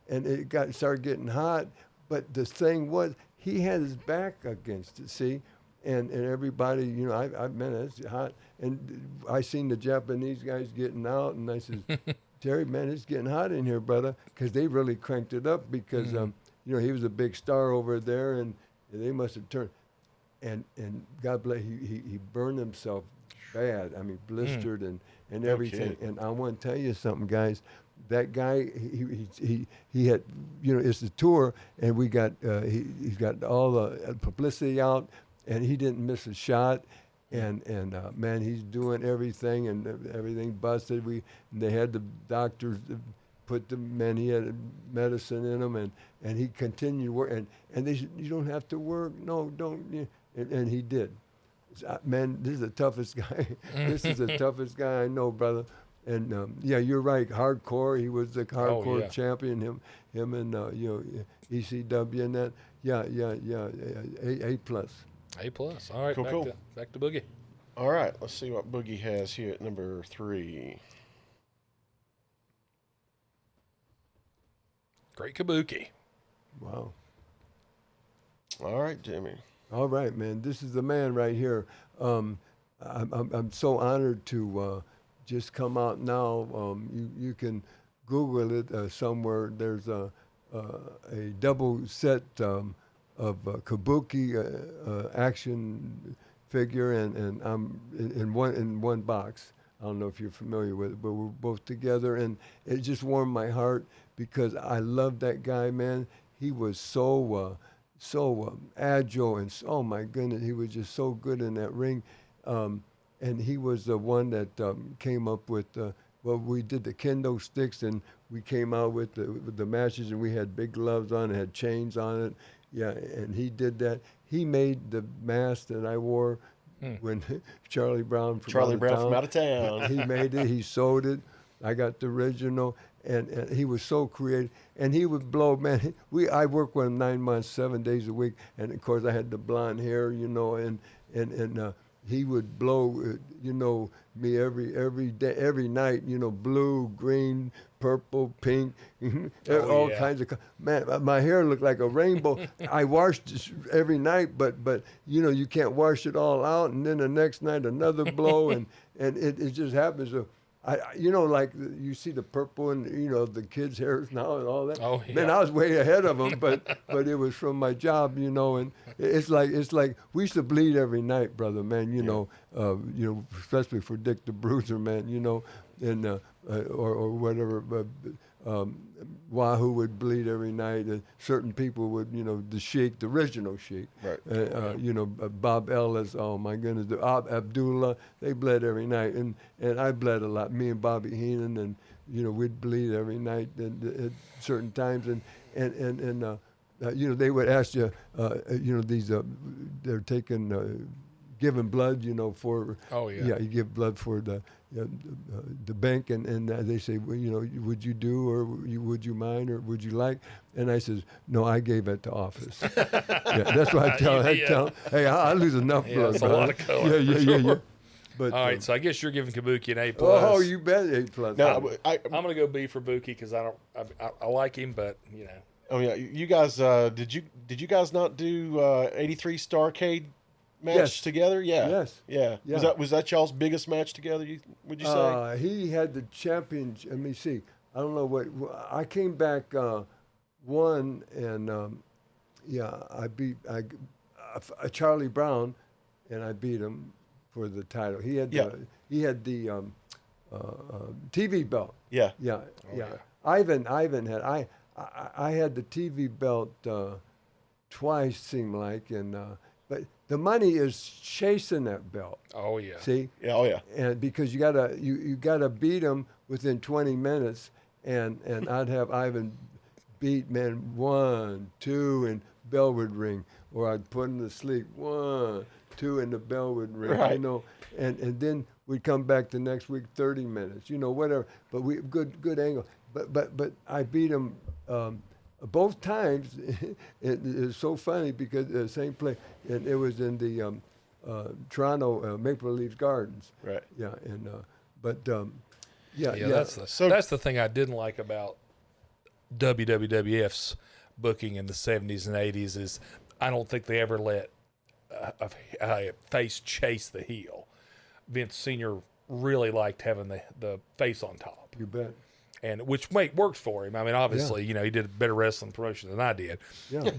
and it started getting hot. But the thing was, he had his back against it, see? And everybody, man, it's hot. And I seen the Japanese guys getting out, and I said, Terry, man, it's getting hot in here, brother, because they really cranked it up because, he was a big star over there, and they must have turned. And God bless, he burned himself bad. I mean, blistered and everything. kidding. And I want to tell you something, guys. That guy, he had, it's the tour, and we got he's got all the publicity out, and he didn't miss a shot. And man, he's doing everything, and everything busted. They had the doctors put he had medicine in him, and he continued work. And they said, you don't have to work. No, don't. And he did. Man, this is the toughest guy. This is the toughest guy I know, brother. And you're right. Hardcore. He was the hardcore champion. Him and ECW and that. Yeah. A plus. A plus. All right. Cool. Back to Boogie. All right. Let's see what Boogie has here at number 3. Great Kabuki. Wow. All right, Jimmy. All right, man. This is the man right here. I'm so honored to just come out now. You can Google it somewhere. There's a double set of Kabuki action figure, and I'm in one box. I don't know if you're familiar with it, but we're both together, and it just warmed my heart because I love that guy, man. He was so agile, and oh my goodness, he was just so good in that ring. And he was the one that came up with, we did the kendo sticks, and we came out with the matches, and we had big gloves on, and had chains on it. Yeah, and he did that. He made the mask that I wore when Charlie Brown from out of town. He made it. He sewed it. I got the original, and he was so creative. And he would blow, man. I worked with him 9 months, 7 days a week, and of course I had the blonde hair, and he would blow, me every day, every night, blue, green, purple, pink, all kinds of. Man, my hair looked like a rainbow. I washed it every night, but you can't wash it all out, and then the next night another blow, and it just happens. So like you see the purple and the kids' hairs now and all that. Oh, yeah. Man, I was way ahead of them, but it was from my job, and it's like we used to bleed every night, brother, man. Especially for Dick the Bruiser, man. And or whatever. Wahoo would bleed every night, and certain people would, the Sheik, the original Sheik, right. Bob Ellis, oh my goodness, Abdullah, they bled every night, and I bled a lot. Me and Bobby Heenan, and we'd bleed every night at certain times, and they would ask you, these they're taking. Giving blood, for you give blood for the bank, and they say, well, would you do, or would you mind, or would you like? And I says, no, I gave it to office. That's what I tell. Hey, I lose enough blood. That's a lot of color. Yeah. But, all right, so I guess you're giving Kabuki an A plus. Oh, you bet, A plus. No, I'm gonna go B for Buki because I like him, but Oh yeah, you guys did you guys not do 83 Starcade match together? Yeah. Yes. Yeah. Was that y'all's biggest match together? Would you say? He had the championship. Let me see. I don't know what. I came back one, and I beat Charlie Brown, and I beat him for the title. He had the TV belt. Yeah. Yeah. Ivan had I had the TV belt twice, seemed like, and but the money is chasing that belt. Oh yeah. See? Yeah. Oh yeah. And because you gotta beat him within 20 minutes, and I'd have Ivan beat, man, 1, 2, and bell would ring, or I'd put him to sleep, 1, 2, and the bell would ring. Right. And then we'd come back the next week, 30 minutes, whatever. But we good angle. But I beat him both times. It's so funny because the same place, and it was in the Toronto Maple Leaf Gardens. Right. Yeah, and that's the thing I didn't like about WWF's booking in the 70s and 80s is I don't think they ever let a face chase the heel. Vince Sr. really liked having the face on top. You bet. and which worked for him. I mean, obviously, you know, he did a better wrestling promotion than I did. Yeah.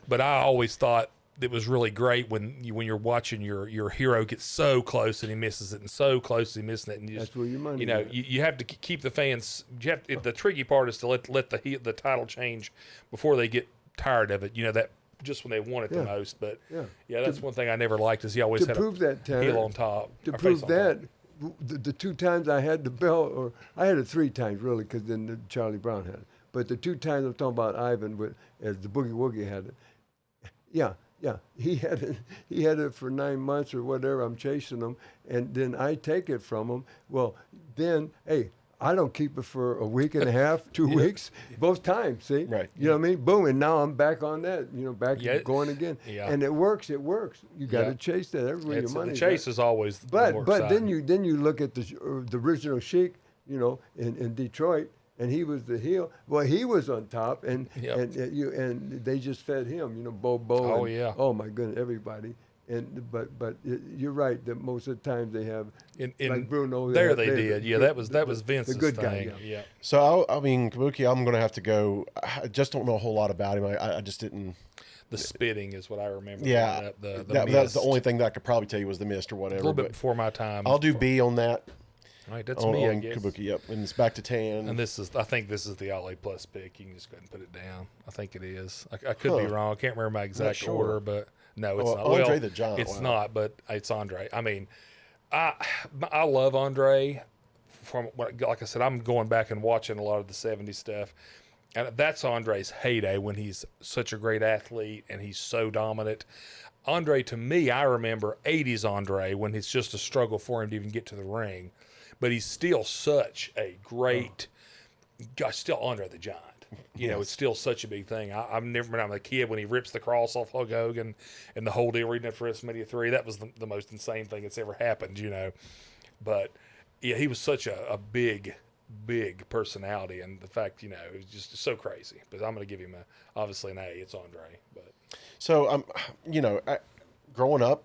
But I always thought it was really great when you're watching your hero get so close and he misses it, and so close and he missing it, and That's where your money. you know, is. you have to keep the fans. The tricky part is to let the title change before they get tired of it. You know, that just when they want it the most. But that's one thing I never liked, is he always had prove that, Tanner, heel on top. To prove that, the 2 times I had the belt, or I had it 3 times really, because then Charlie Brown had it. But the 2 times I'm talking about Ivan, as the Boogie Woogie had it. Yeah, he had it for 9 months or whatever. I'm chasing him, and then I take it from him. Well, then, hey, I don't keep it for a week and a half, 2 weeks, both times. See, Right? You know what I mean? Boom, and now I'm back on that. You know, back going again. Yeah. And it works. It works. You got to chase that. That's where your money. The chase is always. But then you look at the original Sheik, you know, in Detroit. And he was the heel. Well, he was on top, and they just fed him, you know, Bo. Oh, and, yeah. Oh my goodness, everybody. And but you're right that most of the time they have like Bruno. They did. Yeah, that was Vince's the good thing. guy. Yeah. So I mean, Kabuki, I'm going to have to go. I just don't know a whole lot about him. I just didn't. The spitting is what I remember. Yeah, that's the only thing that I could probably tell you was the mist or whatever. A little bit before my time. I'll do B on that. All right, that's me, I guess. Kabuki, yep. And it's back to Tan. And I think this is the Ali Plus pick. You can just go ahead and put it down. I think it is. I could be wrong. I can't remember my exact order, but no, it's not. Andre the Giant. It's not, but it's Andre. I mean, I love Andre. Like I said, I'm going back and watching a lot of the 70s stuff. And that's Andre's heyday, when he's such a great athlete and he's so dominant. Andre, to me, I remember 80s Andre, when it's just a struggle for him to even get to the ring. But he's still such a great, still Andre the Giant. You know, it's still such a big thing. I've never been, I'm a kid when he rips the cross off Hulk Hogan and the whole deal reading it for WrestleMania 3. That was the most insane thing that's ever happened, you know. But, yeah, he was such a big personality. And the fact, you know, it was just so crazy. But I'm going to give him obviously an A. It's Andre. But So, you know, growing up,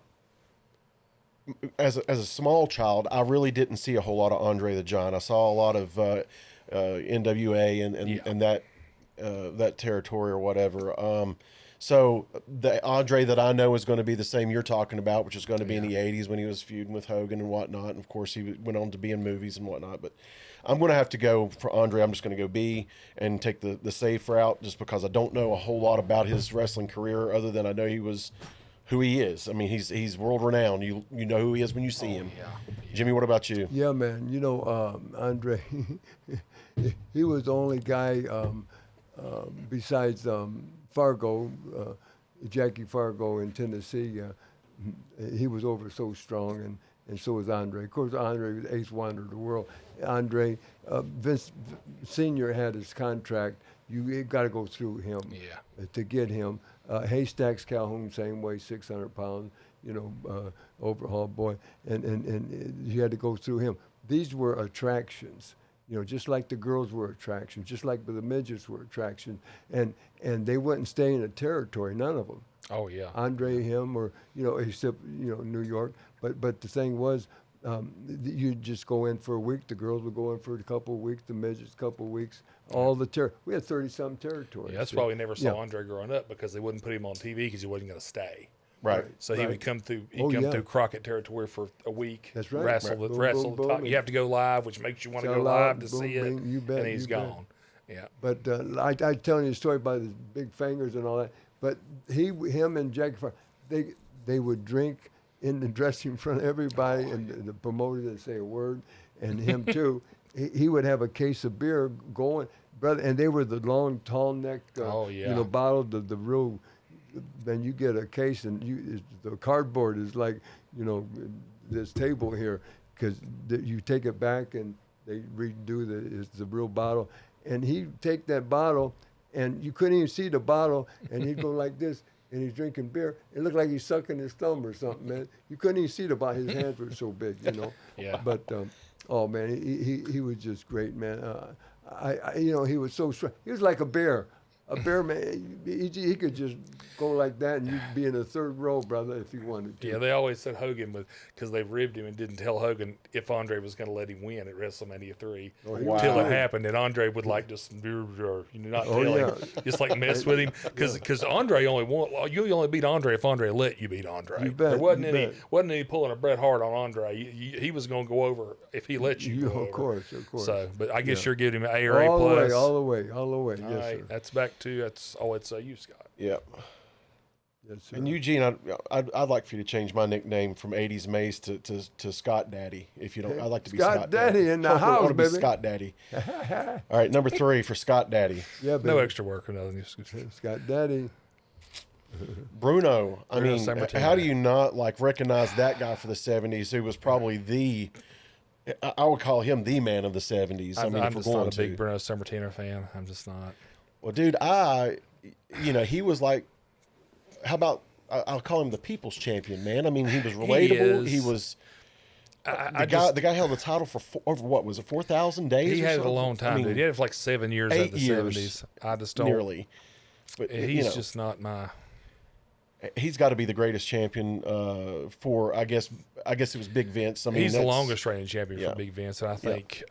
as a small child, I really didn't see a whole lot of Andre the Giant. I saw a lot of NWA and that territory or whatever. So the Andre that I know is going to be the same you're talking about, which is going to be in the 80s when he was feuding with Hogan and whatnot. And of course, he went on to be in movies and whatnot. But I'm going to have to go for Andre. I'm just going to go B and take the safe route, just because I don't know a whole lot about his wrestling career, other than I know he was who he is. I mean, he's world renowned. You know who he is when you see him. Yeah. Jimmy, what about you? Yeah, man. You know, Andre, he was the only guy besides Fargo, Jackie Fargo in Tennessee. He was over so strong, and so was Andre. Of course, Andre was ace wonder of the world. Andre, Vince Sr. had his contract. You got to go through him to get him. Haystacks Calhoun, same way, 600 pounds, you know, overhaul boy. And you had to go through him. These were attractions, you know, just like the girls were attractions, just like the midgets were attractions. And they wouldn't stay in a territory, none of them. Oh, yeah. Andre, him, or, you know, except, you know, New York. But the thing was, you just go in for a week. The girls would go in for a couple of weeks. The midgets, a couple of weeks. All the we had 30-some territories. Yeah, that's why we never saw Andre growing up, because they wouldn't put him on TV because he wasn't going to stay. Right. So he would come through. He'd come through Crockett territory for a week. That's right. Wrestle. Boom, boom, You have to go live, which makes you want to go live to see it. You bet, and he's gone. Yeah. But I telling you a story about his big fingers and all that. But him and Jackie Farr, they would drink in the dressing room in front of everybody, and the promoter didn't say a word, and him too. He would have a case of beer going, brother, and they were the long, tall neck, you know, bottle, the real. Then you get a case, and the cardboard is like, you know, this table here, because you take it back and they redo it's the real bottle, and he'd take that bottle, and you couldn't even see the bottle, and he'd go like this. And he's drinking beer. It looked like he's sucking his thumb or something, man. You couldn't even see it about his hands were so big, you know. Yeah. But oh man, he was just great, man. You know, he was so strong. He was like a bear. a bear man, he could just go like that, and you'd be in the third row, brother, if you wanted to. Yeah, they always said Hogan was, because they ribbed him and didn't tell Hogan if Andre was going to let him win at WrestleMania 3 until it happened. And Andre would like just not tell him, just like mess with him. Because Andre only won, you only beat Andre if Andre let you beat Andre. You bet, there wasn't any pulling a Bret Hart on Andre. He was going to go over if he let you go over. Of course. So, but I guess you're giving him an A or A+. All the way. All Yes, right, sir. that's back to, that's all it's you, Scott. Yep. Yes, sir. And Eugene, I'd like for you to change my nickname from 80s Maze to Scott Daddy. If you don't, I'd like to be Scott Daddy in the I house, want to be baby. Scott Daddy. All right, number 3 for Scott Daddy. Yeah, baby. No extra work or nothing. Scott Daddy. Bruno. I Bruno mean, Sammartino. how do you not recognize that guy for the 70s who was probably I would call him the man of the 70s. I mean, I'm if we're just not going a big to. Bruno Sammartino fan. I'm just not. Well, dude, he was like, how about, I'll call him the people's champion, man. I mean, he was relatable. He was, the guy held the title for over, what was it, 4,000 days? He or had it something? a long time, dude. He had it for like 7 years at 8 the years, 70s. I just don't. Nearly. But He's just not my. He's got to be the greatest champion for, I guess it was Big Vince. I mean, He's the longest reigning champion for Big Vince, and I Yeah. think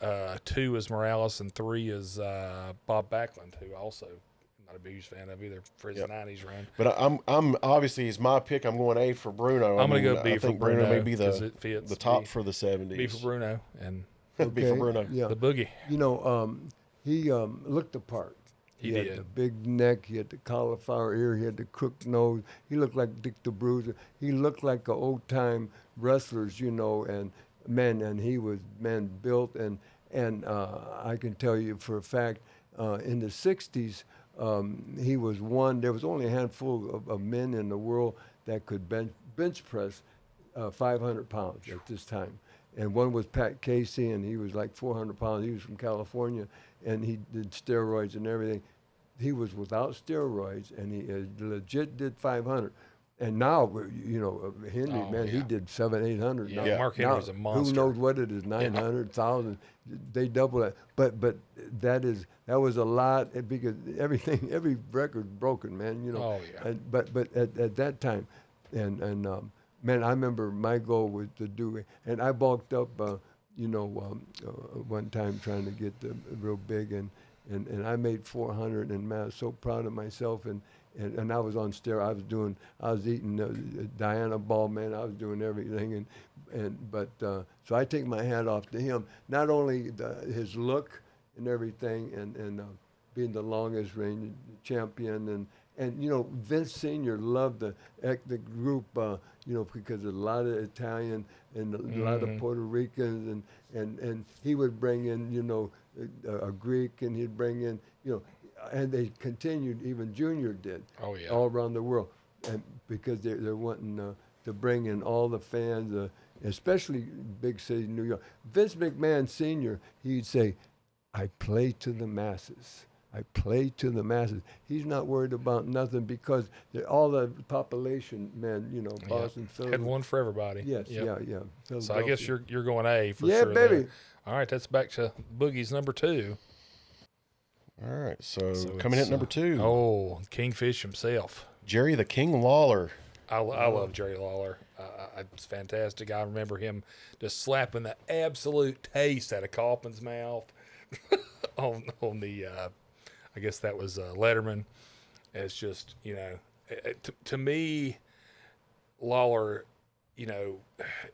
2 is Morales and 3 is Bob Backlund, who also I'm not a huge fan of either for his 90s run. But I'm obviously, he's my pick. I'm going A for Bruno. I'm going to go I B for think Bruno. May be 'cause it fits. the top B, for the 70s. B for Bruno and B for Bruno. Yeah. the Boogie. You know, he looked the part. He had did. the big neck. He had the cauliflower ear. He had the crooked nose. He looked like Dick the Bruiser. He looked like a old-time wrestlers, and he was built. And I can tell you for a fact, in the '60s, he was one. There was only a handful of men in the world that could bench press 500 pounds at this time. And one was Pat Casey, and he was like 400 pounds. He was from California, and he did steroids and everything. He was without steroids, and he legit did 500. And now, Henry, he did 700, 800. Yeah, now, Mark Henry's a monster. Who knows what it is, 900, 1,000. They double that. But that was a lot, because every record broken, man. Oh, yeah. But at that time, man, I remember my goal was to do it, and I bulked up, one time trying to get real big, and I made 400, and man, I was so proud of myself, and I was on steroids. I was eating Diana Ball, man. I was doing everything, but so I take my hat off to him. Not only his look and everything, and being the longest reigning champion, and Vince Sr. loved the group, because a lot of Italian and a lot of Puerto Ricans, and he would bring in, a Greek, and he'd bring in, and they continued, even Junior did, all around the world, and because they're wanting to bring in all the fans, especially big city New York. Vince McMahon Sr., he'd say, I play to the masses. I play to the masses. He's not worried about nothing, because all the population, man, Boston, Philly. Had one for everybody. Yes, Yep. yeah. So I guess you're going A for yeah, sure. baby. There. All right, that's back to Boogie's number 2. All right, so coming in at number 2. Oh, Kingfish himself. Jerry the King Lawler. I love Jerry Lawler. It's fantastic. I remember him just slapping the absolute taste out of Kaufman's mouth on the, I guess that was Letterman. It's just, to me, Lawler,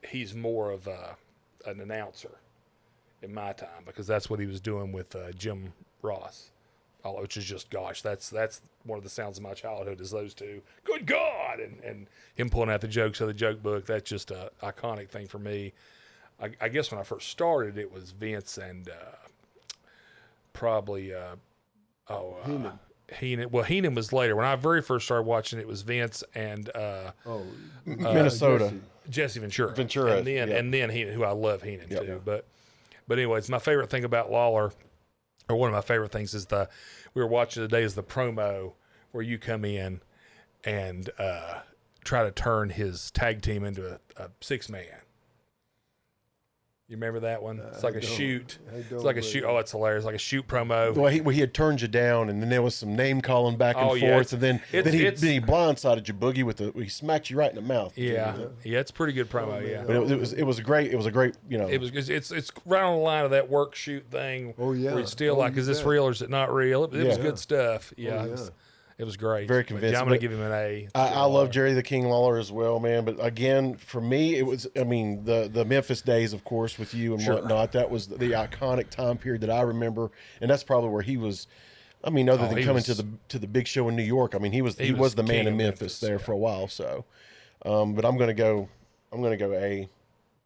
he's more of an announcer in my time, because that's what he was doing with Jim Ross. Which is just, gosh, that's one of the sounds of my childhood, is those two. Good God! And him pulling out the jokes of the joke book. That's just an iconic thing for me. I guess when I first started, it was Vince and probably Heenan. Well, Heenan was later. When I very first started watching, it was Vince and Minnesota. Jesse Ventura. And then Heenan, who I love Heenan too. But anyways, my favorite thing about Lawler, or one of my favorite things, is we were watching today is the promo where you come in and try to turn his tag team into a 6-man. You remember that one? It's like a shoot. It's like a shoot. Oh, it's hilarious. Like a shoot promo. Well, he had turned you down, and then there was some name calling back and forth, and then he blindsided you, Boogie, he smacked you right in the mouth. Yeah, it's pretty good promo. But it was a great, you know. It's right on the line of that work shoot thing. Oh yeah. Where you still like, is this real or is it not real? It was good stuff. Yeah. It was great. Very convincing. I'm going to give him an A. I love Jerry the King Lawler as well, man. But again, for me, it was, I mean, the Memphis days, of course, with you and whatnot. That was the iconic time period that I remember, and that's probably where he was. I mean, other than coming to the big show in New York, I mean, he was the man in Memphis there for a while. So, but I'm gonna go A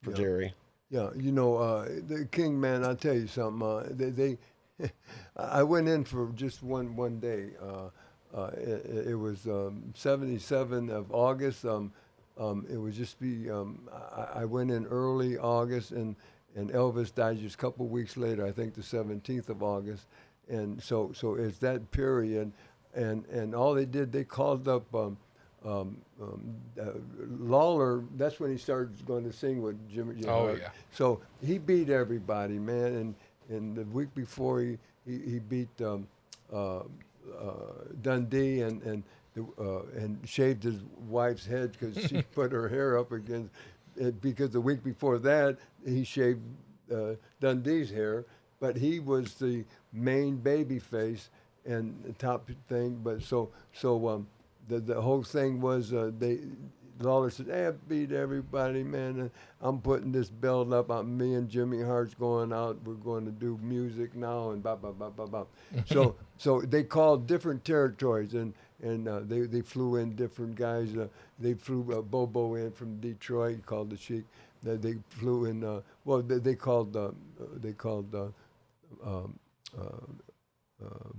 for Jerry. Yeah, you know, the King, man. I'll tell you something. I went in for just one day. It was 77 of August. It would just be. I went in early August, and Elvis died just a couple of weeks later. I think the 17th of August, and so it's that period, and all they did, they called up Lawler. That's when he started going to sing with Jimmy. Hart. Yeah. So he beat everybody, man, and the week before he beat. Dundee and shaved his wife's head because she put her hair up against it, because the week before that he shaved Dundee's hair, but he was the main baby face and the top thing. But the whole thing was Lawler said, "Hey, I beat everybody, man. And I'm putting this belt up. Me and Jimmy Hart's going out. We're going to do music now." And blah, blah, blah, blah, blah. So they called different territories, and they flew in different guys. They flew Bobo in from Detroit, called the Sheik. They flew in, they called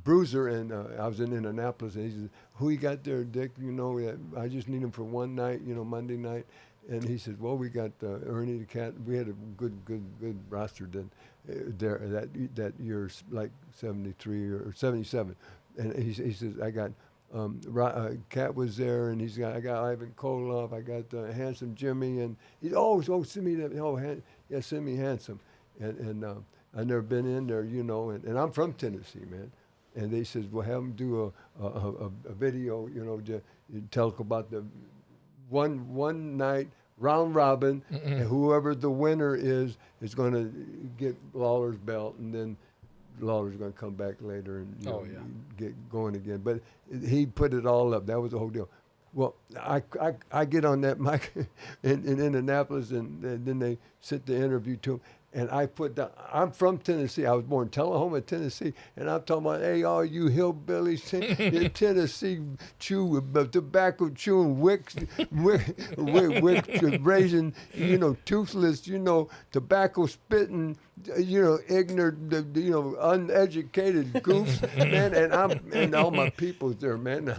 Bruiser, and I was in Indianapolis, and he said, "Who you got there, Dick? You know, I just need him for one night, you know, Monday night." And he said, "Well, we got Ernie the Cat. We had a good roster then there that year, like 73 or 77." And he says, "I got Cat was there, and I got Ivan Koloff, I got Handsome Jimmy, and he send me that, send me Handsome, and I've never been in there, you know, and I'm from Tennessee, man." And they said, "Well, have them do a video, you know, to tell about the one night round robin, and whoever the winner is going to get Lawler's belt, and then Lawler's going to come back later and get going again." But he put it all up. That was the whole deal. Well, I get on that mic in Indianapolis, and then they sent the interview to him. And I put down, I'm from Tennessee. I was born in Tullahoma, Tennessee. And I'm talking about, "Hey, all you hillbillies in Tennessee, tobacco chewing, wick raising, you know, toothless, you know, tobacco spitting, you know, ignorant, you know, uneducated goofs, man." And all my people's there, man.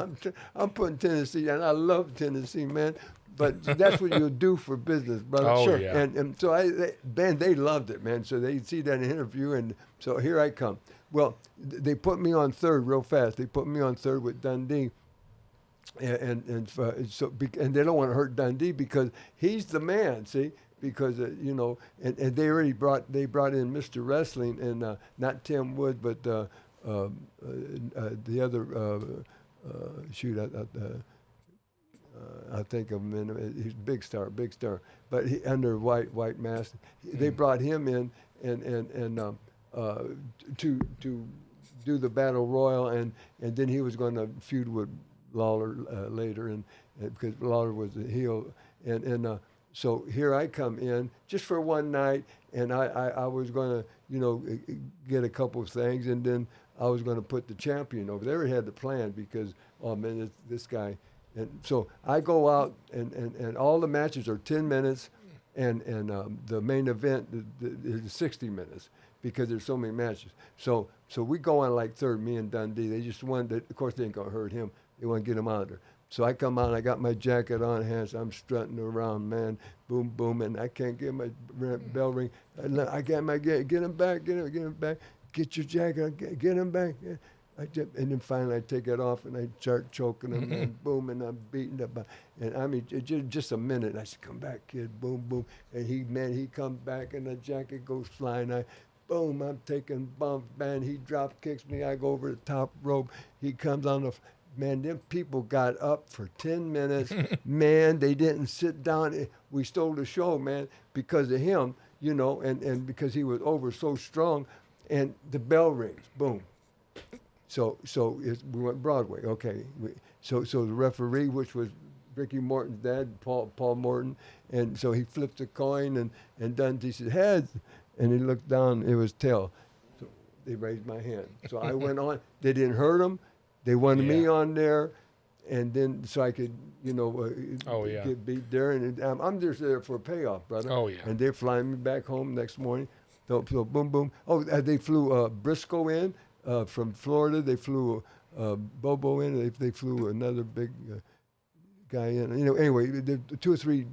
I'm putting Tennessee, and I love Tennessee, man. But that's what you'll do for business, brother. Oh, sure. Yeah. And so they loved it, man. So they see that interview, and so here I come. Well, they put me on third real fast. They put me on third with Dundee, and they don't want to hurt Dundee because he's the man. See, because you know, and they already brought in Mr. Wrestling, and not Tim Wood, but the other I think of him in, he's big star, but he under white mask. They brought him in and to do the battle royal, and then he was going to feud with Lawler later, and because Lawler was the heel, and so here I come in just for one night, and I was going to, you know, get a couple of things, and then I was going to put the champion over. They already had the plan because, oh man, this guy. And so I go out, and all the matches are 10 minutes, and the main event is 60 minutes because there's so many matches. So we go on like third, me and Dundee. They just wanted, of course, they ain't going to hurt him. They want to get him out of there. So I come out, I got my jacket on, hands, I'm strutting around, man, boom, boom, and I can't get my bell ring. I got get him back, get him back. Get your jacket, get him back. And then finally I take it off and I start choking him and boom, and I'm beating up. And I mean, just a minute. I said, come back, kid, boom, boom. And he comes back and the jacket goes flying. Boom, I'm taking bumps, man. He drop kicks me. I go over the top rope. He comes on the, man, them people got up for 10 minutes. Man, they didn't sit down. We stole the show, man, because of him, you know, and because he was over so strong. And the bell rings, boom. So we went Broadway, okay. So the referee, which was Ricky Morton's dad, Paul Morton, and so he flipped a coin and Dundee said, heads. And he looked down, it was tail. So they raised my hand. So I went on. They didn't hurt him. They wanted me on there. And then so I could, you know, get beat there. And I'm just there for a payoff, brother. Oh, yeah. And they're flying me back home next morning. So boom, boom. Oh, they flew Briscoe in from Florida. They flew Bobo in. They flew another big guy in. You know, anyway, 2 or 3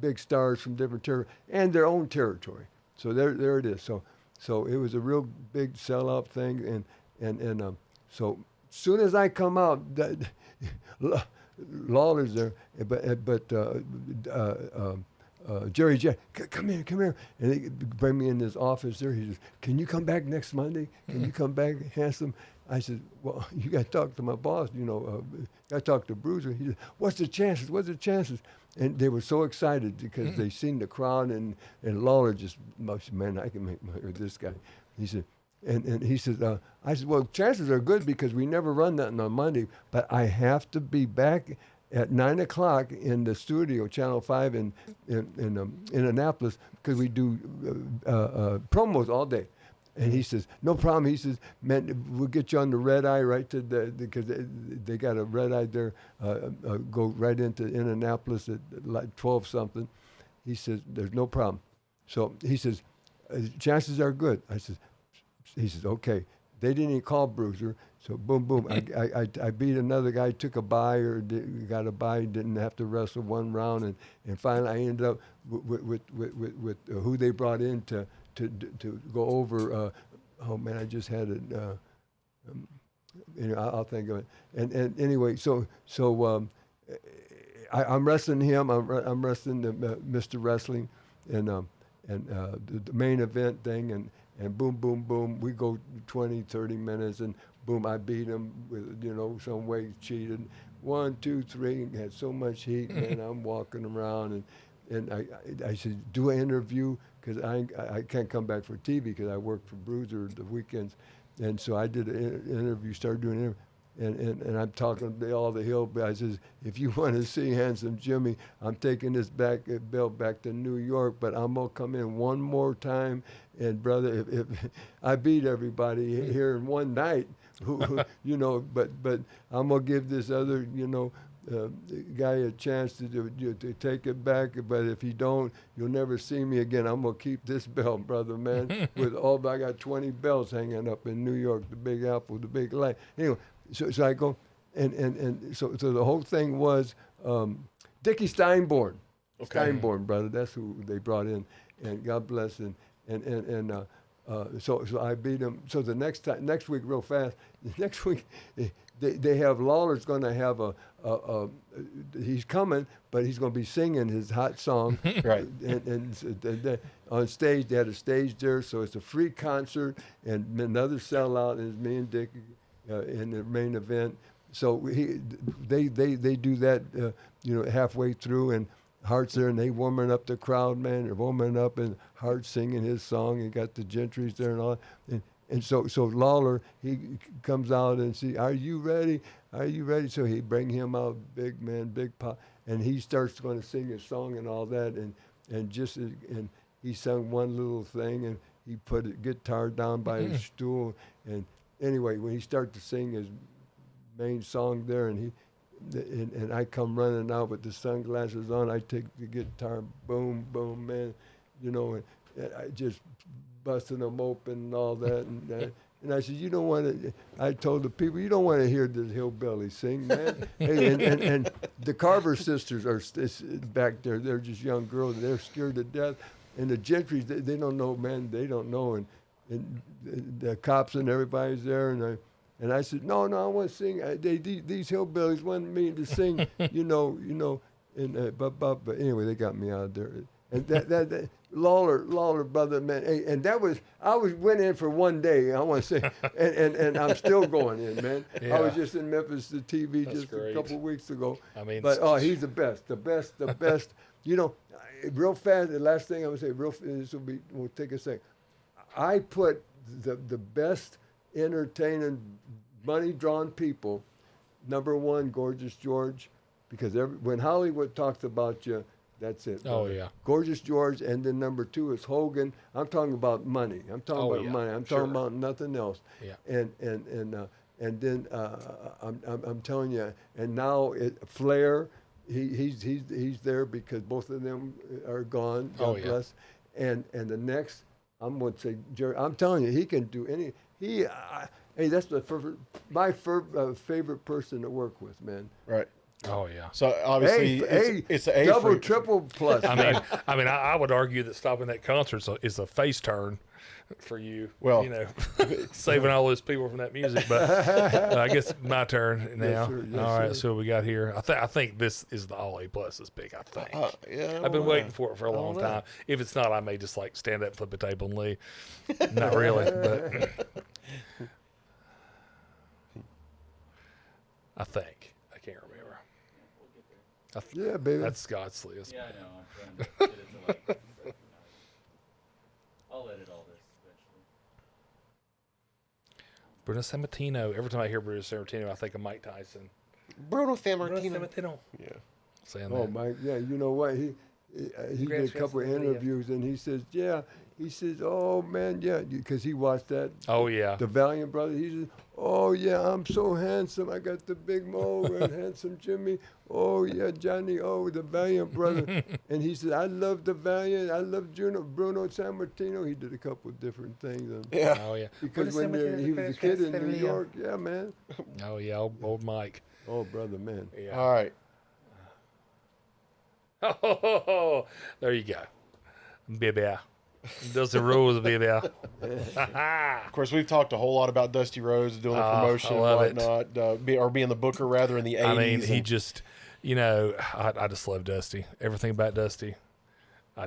big stars from different territories and their own territory. So there it is. So it was a real big sellout thing, and so soon as I come out, Lawler's there, but Jerry Jack, come here, and they bring me in his office there. He says, "Can you come back next Monday? Can you come back, handsome?" I said, "Well, you got to talk to my boss. You know, got to talk to Bruiser." He said, "What's the chances? What's the chances?" And they were so excited because they seen the crowd, and Lawler just, man, I can make money with this guy. He said, and he said, I said, well, chances are good because we never run nothing on Monday, but I have to be back at 9 o'clock in the studio, Channel 5 in Indianapolis, because we do promos all day. And he says, no problem. He says, man, we'll get you on the red eye right to because they got a red eye there, go right into Indianapolis at like 12 something. He says, there's no problem. So he says, chances are good. He says, okay. They didn't even call Bruiser. So boom, boom. I beat another guy, took a bye or got a bye, didn't have to wrestle one round. And finally I ended up with who they brought in to go over. Oh man, I just had it. I'll think of it. And anyway, so I'm wrestling him. I'm wrestling Mr. Wrestling, and the main event thing, and boom, boom, boom. We go 20, 30 minutes, and boom, I beat him with some way cheated. 1, 2, 3, had so much heat, man. I'm walking around and I said, do an interview because I can't come back for TV because I work for Bruiser the weekends. And so I did an interview, started doing an interview. And I'm talking to all the hillbillies. I says, if you want to see Handsome Jimmy, I'm taking this belt back to New York, but I'm going to come in one more time. And, brother, if I beat everybody here in one night, but I'm going to give this other, guy a chance to take it back, but if you don't, you'll never see me again. I'm gonna keep this belt, brother, man. I got 20 belts hanging up in New York, the Big Apple, the Big Light. Anyway, so I go, and so the whole thing was Dickie Steinborn, Steinborn, brother. That's who they brought in, and God bless him. So I beat him. So the next week, real fast. Next week, they have Lawler's going to have he's coming, but he's going to be singing his hot song. Right. And on stage, they had a stage there, so it's a free concert and another sellout. And it's me and Dick in the main event. So they do that, halfway through, and Hart's there, and they warming up the crowd, man. They're warming up, and Hart singing his song, and got the Gentrys there and all. And so Lawler, he comes out and see, are you ready? Are you ready? So he bring him out, big man, big pop, and he starts going to sing his song and all that, and he sung one little thing, and he put a guitar down by his stool, and anyway, when he started to sing his main song there, and I come running out with the sunglasses on, I take the guitar, boom, boom, man, and I just busting them open and all that, and I said, you don't want to. I told the people, you don't want to hear this hillbilly sing, man. and the Carver sisters are back there. They're just young girls. They're scared to death. And the Gentrys, they don't know, man. They don't know. And the cops and everybody's there. And And I said, no, I want to sing. These hillbillies want me to sing, you know. And but anyway, they got me out of there. And that Lawler, brother, man. And that was, went in for one day, I want to say, and I'm still going in, man. Yeah. I was just in Memphis, the TV, That's just great. a couple of weeks ago. I mean, but he's the best. You know, real fast. The last thing I'm gonna say, we'll take a second. I put the best entertaining, money-drawn people. Number one, Gorgeous George, because when Hollywood talks about you, that's it. Oh, brother. yeah. Gorgeous George, and then number two is Hogan. I'm talking about money. I'm talking about money. I'm talking about nothing else. Yeah. And then I'm telling you, and now Flair, he's there because both of them are gone. God bless. And the next, I'm going to say Jerry. I'm telling you, he can do any. Hey, that's my favorite person to work with, man. Right. Oh yeah. So obviously, it's an A double, for, triple plus. I would argue that stopping that concert is a face turn for you. Well, you know, saving all those people from that music. But I guess my turn now. Yes, sir. Yes, all right. sir. So what we got here. I think this is the all A plus is big. I think. yeah, I've been waiting for it for a long time. If it's not, I may just like stand up, flip a table, and leave. Not really, but I think I can't remember. Yeah, baby. That's Scott's list. Yeah, I know. I'm trying to get it to I'll edit all this eventually. Bruno Sammartino. Every time I hear Bruno Sammartino, I think of Mike Tyson. Bruno Bruno Sammartino. Sammartino. Yeah. Saying Oh, that. Mike, yeah, you know what? He did a couple of interviews, and he says, oh, man, yeah, because he watched that. Oh, yeah. The Valiant brother. He says, oh, yeah, I'm so handsome. I got the big mo and handsome Jimmy. Oh, yeah, Johnny, the Valiant brother. And he said, I love the Valiant. I love Bruno Sammartino. He did a couple of different things. And Yeah. Oh, yeah. because when he was a kid in New York, yeah, man. Oh, yeah. Old Mike. Oh, brother, man. Yeah. All right. Oh, there you go. Baby. Does the rules, baby. Of course, we've talked a whole lot about Dusty Rhodes doing the promotion I and love it. whatnot, or being the booker rather in the 80s. I mean, he just, I just love Dusty. Everything about Dusty. I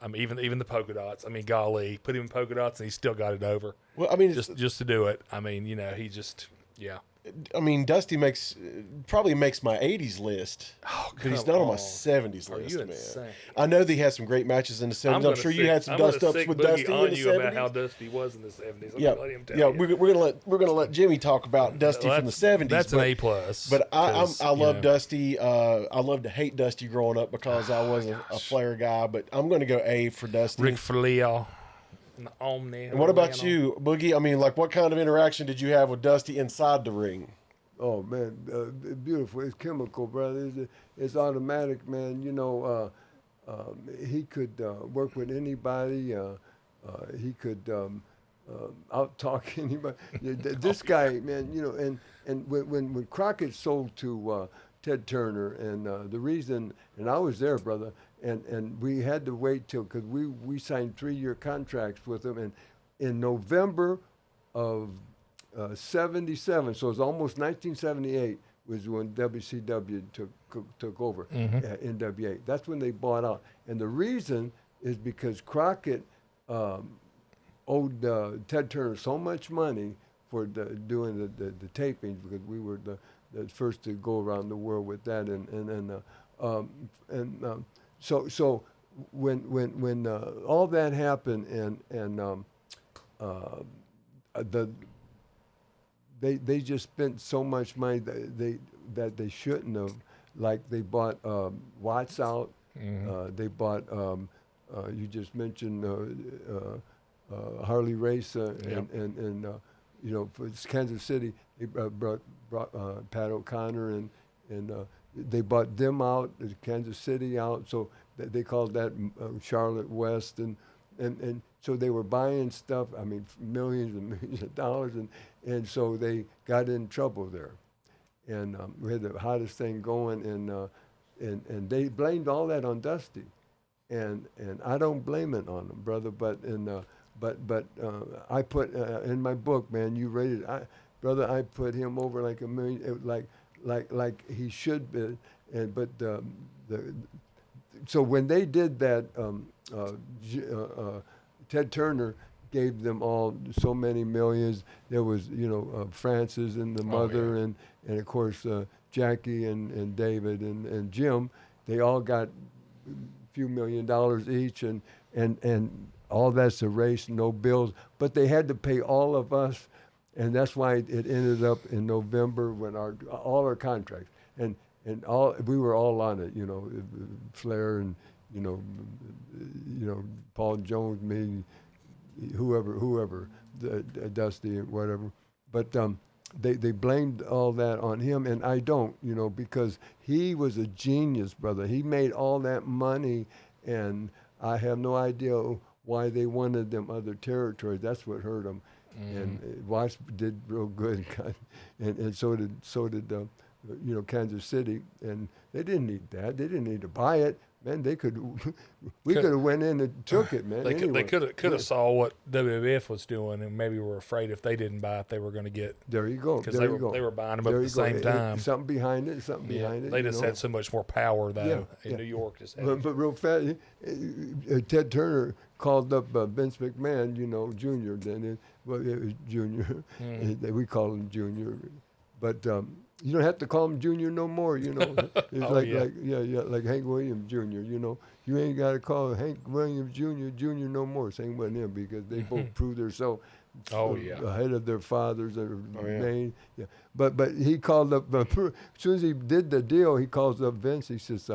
mean, even the polka dots. I mean, golly, put him in polka dots and he still got it over. Well, I mean, just to do it. I mean, he just, yeah. I mean, Dusty probably makes my 80s list, but he's not on my 70s list, you man. insane? I know that he had some great matches in the 70s. I'm sure you had some dust-ups with Dusty in on the you 70s. about how Dusty was in the 70s. Yeah, Let him tell yeah. you. We're gonna let Jimmy talk about Dusty from the 70s. That's an A plus. But I love Dusty. I loved to hate Dusty growing up because I was a Flair guy. But I'm going to go A for Dusty. Ric Flair. And what about you, Boogie? I mean, like, what kind of interaction did you have with Dusty inside the ring? Oh, man, beautiful. It's chemical, brother. It's automatic, man. He could work with anybody. He could out-talk anybody. This guy, man, and when Crockett sold to Ted Turner, and the reason, and I was there, brother, and we had to wait till, because we signed 3-year contracts with him, and in November of 77, so it's almost 1978 was when WCW took over NWA. That's when they bought out, and the reason is because Crockett owed Ted Turner so much money for doing the tapings, because we were the first to go around the world with that, so when all that happened, and they just spent so much money that they shouldn't have. Like, they bought Watts out. They bought, you just mentioned Harley Race, and for Kansas City, they brought Pat O'Connor, and they bought them out, Kansas City out. So they called that Charlotte West, and so they were buying stuff, I mean, millions and millions of dollars, and so they got in trouble there. And we had the hottest thing going, and they blamed all that on Dusty. And I don't blame it on them, brother, but I put in my book, man, you rated, brother, I put him over like a million, like he should be. And but so when they did that, Ted Turner gave them all so many millions. There was, Francis and the mother, and of course Jackie and David and Jim. They all got a few $1 million each, and all that's erased, no bills. But they had to pay all of us, and that's why it ended up in November when all our contracts and all we were all on it. Flair and Paul Jones, me, whoever, Dusty and whatever. But they blamed all that on him, and I don't, because he was a genius, brother. He made all that money, and I have no idea why they wanted them other territories. That's what hurt them. And Watts did real good, and so did Kansas City, and they didn't need that. They didn't need to buy it. Man, we could have went in and took it, man. They could have saw what WWF was doing, and maybe were afraid if they didn't buy it, they were going to get. There you go. Because they were buying them at the same time. Something behind it. They just had so much more power though in New York. But real fast, Ted Turner called up Vince McMahon, Junior. Then it was Junior. We call him Junior, but. You don't have to call him Junior no more, It's like Hank Williams Jr., You ain't got to call Hank Williams Jr. no more. Same with him because they both proved themselves ahead of their fathers. Yeah. But he called up, as soon as he did the deal, he calls up Vince. He says,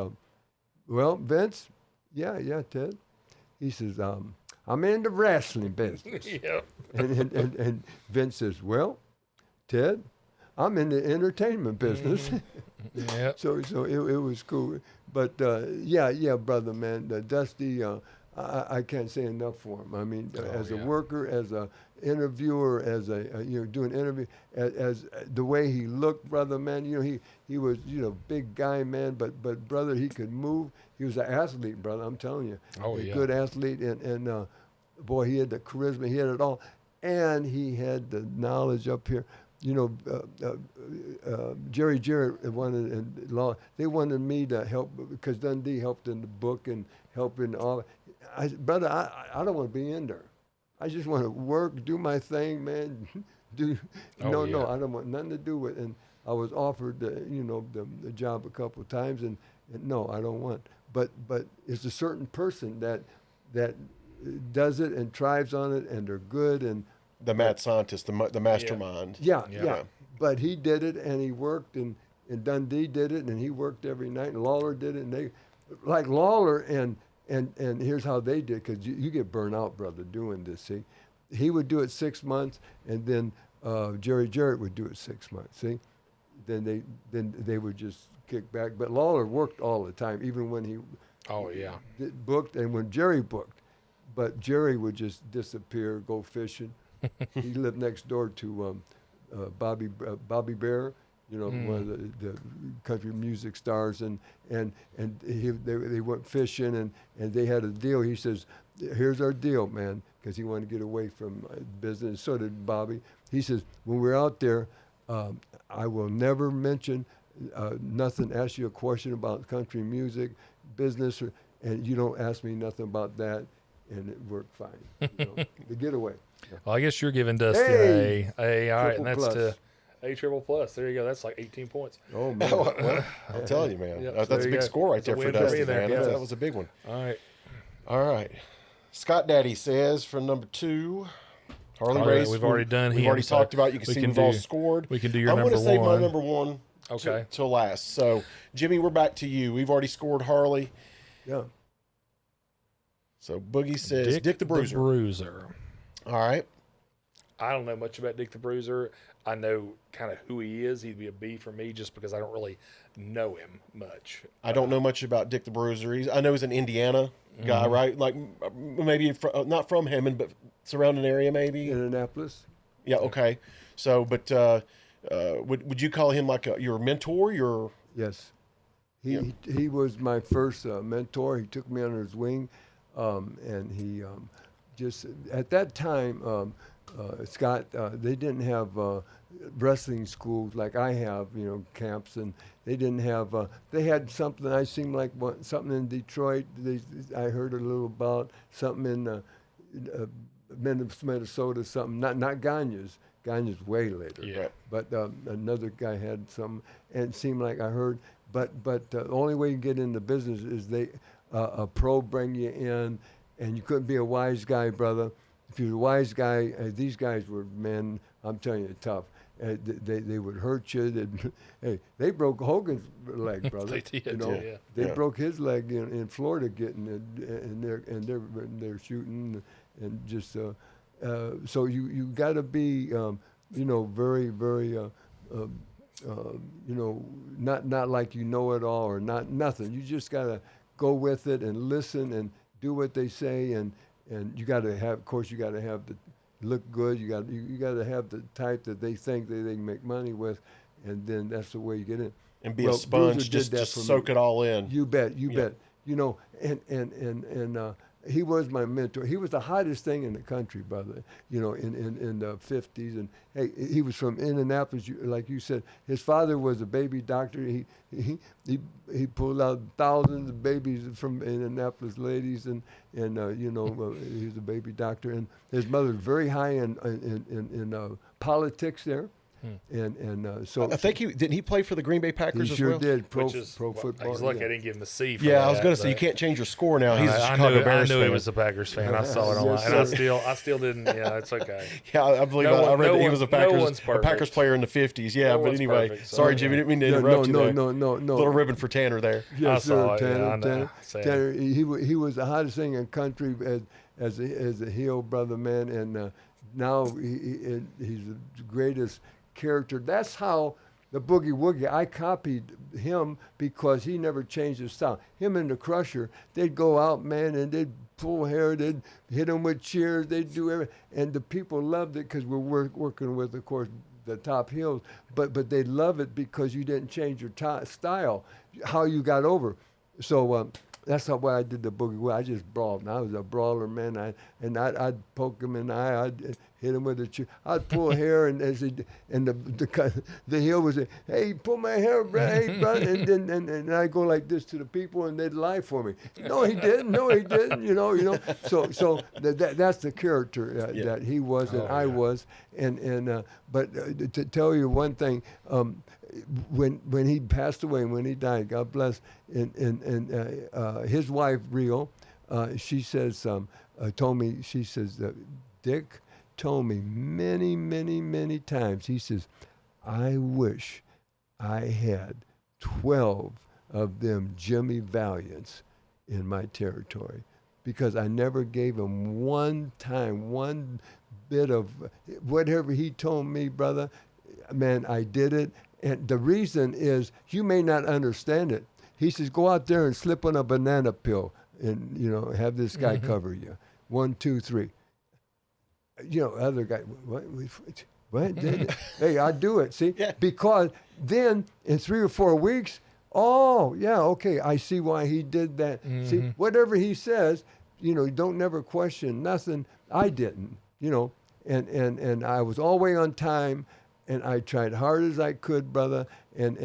well, Vince, yeah, Ted. He says, I'm in the wrestling business. And Vince says, well, Ted, I'm in the entertainment business. So it was cool. But, brother, man, Dusty, I can't say enough for him. I mean, as a worker, as a interviewer, as doing interview, as the way he looked, brother, man, he was, big guy, man, but brother, he could move. He was an athlete, brother, I'm telling you. A good athlete, and boy, he had the charisma, he had it all. And he had the knowledge up here. Jerry Jarrett they wanted me to help because Dundee helped in the book and helping all. Brother, I don't want to be in there. I just want to work, do my thing, man. I don't want nothing to do with it. And I was offered, the job a couple of times, and no, I don't want. But it's a certain person that does it and thrives on it, and they're good and. The mad scientist, the mastermind. Yeah. But he did it, and he worked, and Dundee did it, and he worked every night, and Lawler did it, and they, like Lawler, and here's how they did, because you get burnt out, brother, doing this, see. He would do it 6 months, and then Jerry Jarrett would do it 6 months, see. Then they would just kick back. But Lawler worked all the time, even when he booked, and when Jerry booked. But Jerry would just disappear, go fishing. He lived next door to Bobby Bear, one of the country music stars, and they went fishing, and they had a deal. He says, "Here's our deal, man," because he wanted to get away from business. So did Bobby. He says, "When we're out there, I will never mention nothing. Ask you a question about country music, business, and you don't ask me nothing about that." And it worked fine. The getaway. Well, I guess you're giving Dusty an A. All right, and that's plus. to A triple plus. There you go. That's like 18 points. Oh, man. Well, I'll tell you, man. That's a big score right there for Dusty, man. That was a big one. All right. Scott Daddy says for number 2, Harley Race. We've already done him. We've already talked about. You can see we've all scored. We can do your number 1. I'm going to save my number 1 till last. So, Jimmy, we're back to you. We've already scored Harley. Yeah. So Boogie says Dick the Bruiser. All right. I don't know much about Dick the Bruiser. I know kind of who he is. He'd be a B for me just because I don't really know him much. I don't know much about Dick the Bruiser. I know he's an Indiana guy, right? Like maybe not from Hammond, but surrounding area maybe. Indianapolis. Yeah. Okay. So, but would you call him like your mentor? Yes. He was my first mentor. He took me under his wing. And he just, at that time, Scott, they didn't have wrestling schools like I have, camps, and they didn't have. They had something. I seemed like something in Detroit. I heard a little about something in Minnesota. Something not Gagne's. Gagne's way later. Yeah. But another guy had some, and it seemed like I heard. But the only way you get into business is a pro bring you in, and you couldn't be a wise guy, brother. If you're a wise guy, these guys were, man, I'm telling you, tough. They would hurt you. They broke Hogan's leg, brother. They did, yeah. They broke his leg in Florida getting it, and they're shooting, and just so you got to be, very, very, not like you know it all or nothing. You just got to go with it and listen and do what they say, and you got to have, of course, you got to have the look good. You got to have the type that they think that they can make money with, and then that's the way you get in. And be a sponge, just soak it all in. You bet. And he was my mentor. He was the hottest thing in the country, brother. In the 50s, and hey, he was from Indianapolis, like you said. His father was a baby doctor. He pulled out thousands of babies from Indianapolis ladies, and he was a baby doctor. And his mother was very high in politics there. So I think didn't he play for the Green Bay Packers he as sure well? did pro football. He's lucky I didn't give him a C. For I was going to say you can't change your score now. He's a I Chicago Bears knew fan. he was a Packers fan. I saw it online, and I still didn't. Yeah, it's okay. Yeah, I believe I read that he was a Packers player in the the Yeah, but anyway, perfect, so sorry, Jimmy, didn't mean to interrupt you there. No. Little ribbon for Tanner there. Yes, I saw sir, it, yeah, I Tanner. know. Tanner, he was the hottest thing in country as a heel brother, man, and now he's the greatest character. That's how the Boogie Woogie, I copied him because he never changed his style. Him and the Crusher, they'd go out, man, and they'd pull hair, they'd hit him with cheers, they'd do everything. And the people loved it because we're working with, of course, the top heels. But they love it because you didn't change your style, how you got over. So that's not why I did the Boogie Woogie. I just brawled. And I was a brawler, man. I'd poke him in the eye. I'd hit him with a cheer. I'd pull hair, and the heel would say, "Hey, pull my hair, bro. Hey, bro." And I go like this to the people, and they'd lie for me. No, he didn't. No, he didn't. So that's the character that he was and I was. But to tell you one thing. When he passed away, when he died, God bless, and his wife, Rio, she says, told me, she says, Dick told me many, many, many times, he says, I wish I had 12 of them Jimmy Valiants in my territory, because I never gave him one bit of whatever he told me, brother. Man, I did it. And the reason is, you may not understand it. He says, go out there and slip on a banana peel and, have this guy cover you. 1, 2, 3. Other guy, what? Hey, I do it, see? Yeah. Because then in 3 or 4 weeks, oh, yeah, okay, I see why he did that. See, whatever he says, don't never question nothing. I didn't, and I was all the way on time. And I tried hard as I could, brother, and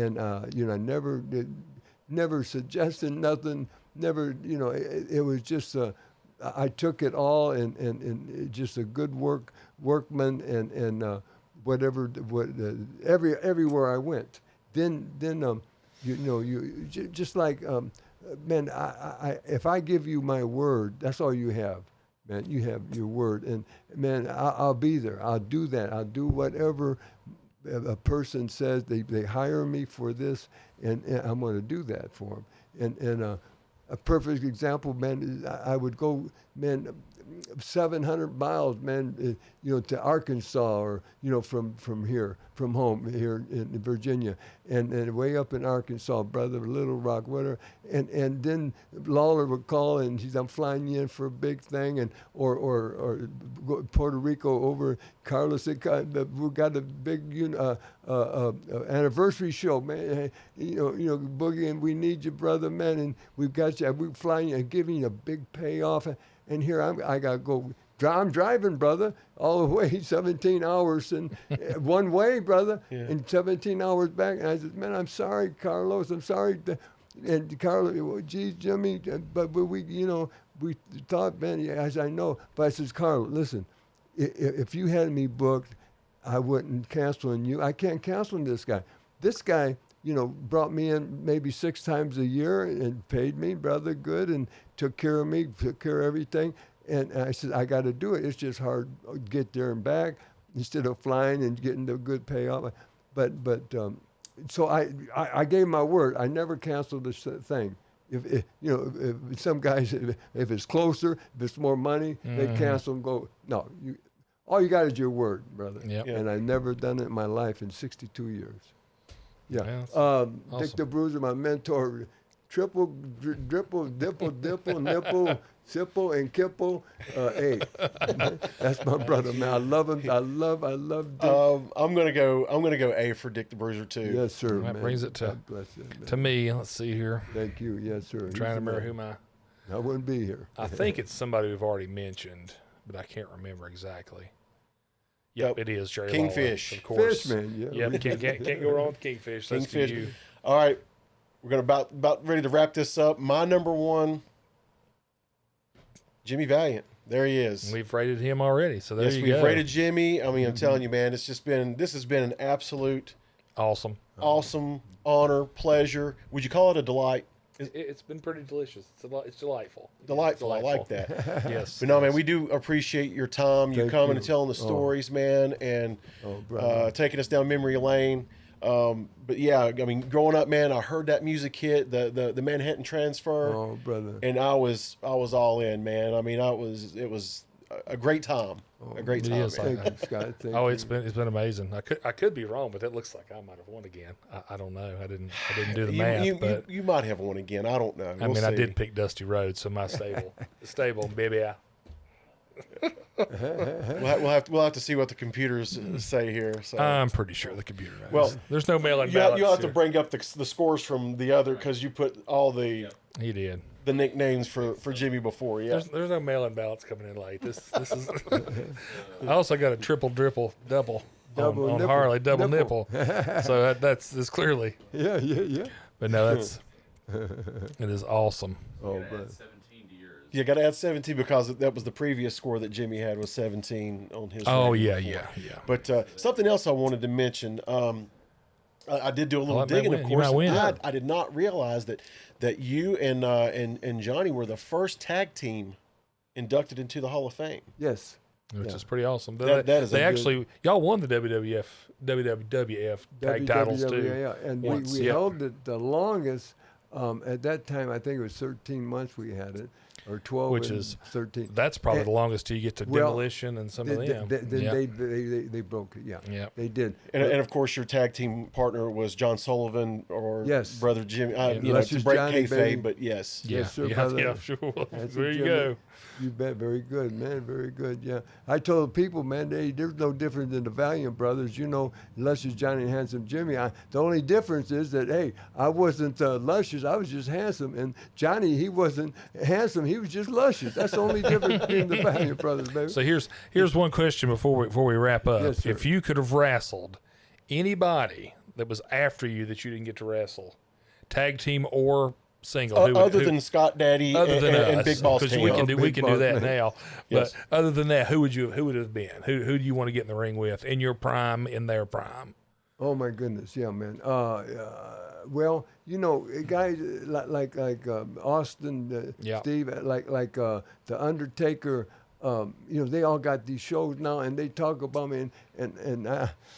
never suggested nothing, never, it was just I took it all and just a good workman and everywhere I went. Then you just like man, I if I give you my word, that's all you have. Man, you have your word, and man, I'll be there. I'll do that. I'll do whatever a person says. They hire me for this, and I'm going to do that for them. And a perfect example, man, is I would go, man, 700 miles, man, to Arkansas, or from here, from home here in Virginia, and way up in Arkansas, brother, Little Rock, whatever, and then Lawler would call and he said, I'm flying you in for a big thing, and or go Puerto Rico over Carlos, we got a big anniversary show, man, Boogie, and we need you, brother, man, and we've got you, we're flying you and giving you a big payoff. And here I got to go I'm driving, brother, all the way 17 hours and one way, brother, and 17 hours back. And I said, man, I'm sorry, Carlos. I'm sorry. And Carlos, well, geez, Jimmy, but we, we thought, man, as I know. But I says, Carlos, listen, if you had me booked, I wouldn't cancel on you. I can't cancel on this guy. This guy, brought me in maybe 6 times a year and paid me, brother, good, and took care of me, took care of everything. And I said, I got to do it. It's just hard to get there and back instead of flying and getting the good payoff. So I gave my word. I never canceled this thing. If some guys, if it's closer, if it's more money, they cancel and go. No, all you got is your word, brother. Yep. And I've never done it in my life in 62 years. Yeah. Awesome. Dick the Bruiser, my mentor, triple, dripple, dipple, nipple, sipple, and kipple. Hey, that's my brother, man. I love him. I love Dick. I'm gonna go A for Dick the Bruiser too. Yes, sir. That man. brings it God bless you, man. to me. Let's see here. Thank you. Yes, sir. I'm trying to remember who I wouldn't be here. I think it's somebody we've already mentioned, but I can't remember exactly. Yep, it is Jerry Kingfish. Lawler, of course. Fish, man. Yeah. Yep, can't go wrong with Kingfish. That's for Kingfish. you. All right, we're gonna about ready to wrap this up. My number one, Jimmy Valiant. There he is. We've rated him already, so there Yes, you we've go. rated Jimmy. I mean, I'm telling you, man, this has been an absolute Awesome. awesome honor, pleasure. Would you call it a delight? It's been pretty delicious. It's delightful. Delightful. I like that. Yes. But no, man, we do appreciate your time. You Thank coming you. and telling the stories, man, and brother. taking us down memory lane. But yeah, I mean, growing up, man, I heard that music hit, the Manhattan Transfer, Oh, brother. and I was all in, man. I mean, it was a great time, a great it time. is. man. Thank you, Scott. Thank Oh, you. it's been amazing. I could be wrong, but it looks like I might have won again. I don't know. I didn't do the math, but you might have one again. I don't know. I We'll mean, I see. did pick Dusty Rhodes, so my stable, baby. We'll have to see what the computers say here. So. I'm pretty sure the computer knows. Well, there's no mail-in you'll ballots have to here. bring up the scores from the other because you put all the He did. nicknames for Jimmy before. Yeah. There's no mail-in ballots coming in late. This is. I also got a triple, double Double on nipple. Harley, double Nipple. nipple. So that's clearly. Yeah. But no, it is awesome. Oh, Gotta brother. add 17 to yours. You got to add 17 because that was the previous score that Jimmy had was 17 on his. Oh rating yeah. before. But something else I wanted to mention. I did do a little that might digging, win. of You course. might win. I did not realize that you and Johnny were the first tag team inducted into the Hall of Fame. Yes. Which is pretty awesome. That is a they good- actually y'all won the WWF tag titles too. Yeah. And once, we yep. held it the longest. At that time, I think it was 13 months we had it, or 12 Which and is 13. That's probably And- the longest till you get to well, Demolition and some of them. Then they broke it. Yeah. Yep. They did. And of course, your tag team partner was John Sullivan or Yes. brother Jimmy. Let's to just break Johnny, kayfabe, baby. but yes. Yes, sir, brother. yeah, sure. That's There it, you Jimmy. go. You bet. Very good, man. Very good. Yeah. I told people, man, there's no difference in the Valiant brothers, unless it's Johnny and Handsome Jimmy. The only difference is that, hey, I wasn't luscious. I was just handsome. And Johnny, he wasn't handsome. He was just luscious. That's the only difference between the Valiant brothers, baby. So here's one question before we wrap up. Yes, sir. If you could have wrestled anybody that was after you that you didn't get to wrestle, tag team or single, Other than Scott Daddy other than and us, Big Boss because King. we can Big do Boss that Man. now. Yes. But other than that, who would it have been? Who do you want to get in the ring with in your prime, in their prime? Oh my goodness, yeah, man. Well, guys like Austin, Yeah. Steve, like the Undertaker. They all got these shows now, and they talk about me, and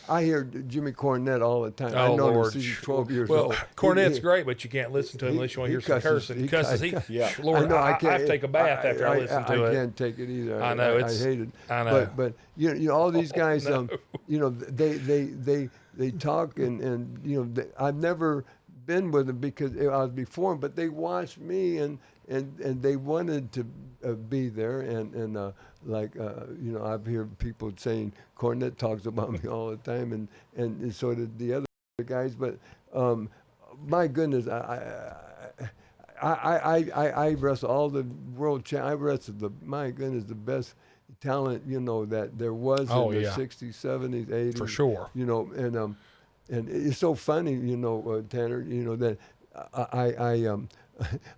I hear Jimmy Cornette all the time. Oh, I know him Lord. since he's 12 years Well, old. Cornette's He- great, but you can't listen to him unless you want to hear some cusses. cursing. He Cusses. cusses. Yeah. Lord, know, I can't- have to take a bath after I listen to I it. can't take it either. I know, I it's- hate it. I know. But all these guys, no. they talk and I've never been with them because I was before them, but they watched me and they wanted to be there and I've heard people saying Cornette talks about me all the time and so did the other guys, but my goodness, I wrestle all the world champ. I wrestled the best talent, that there was Oh, in the yeah. 60s, 70s, 80s. For sure. And it's so funny, Tanner, that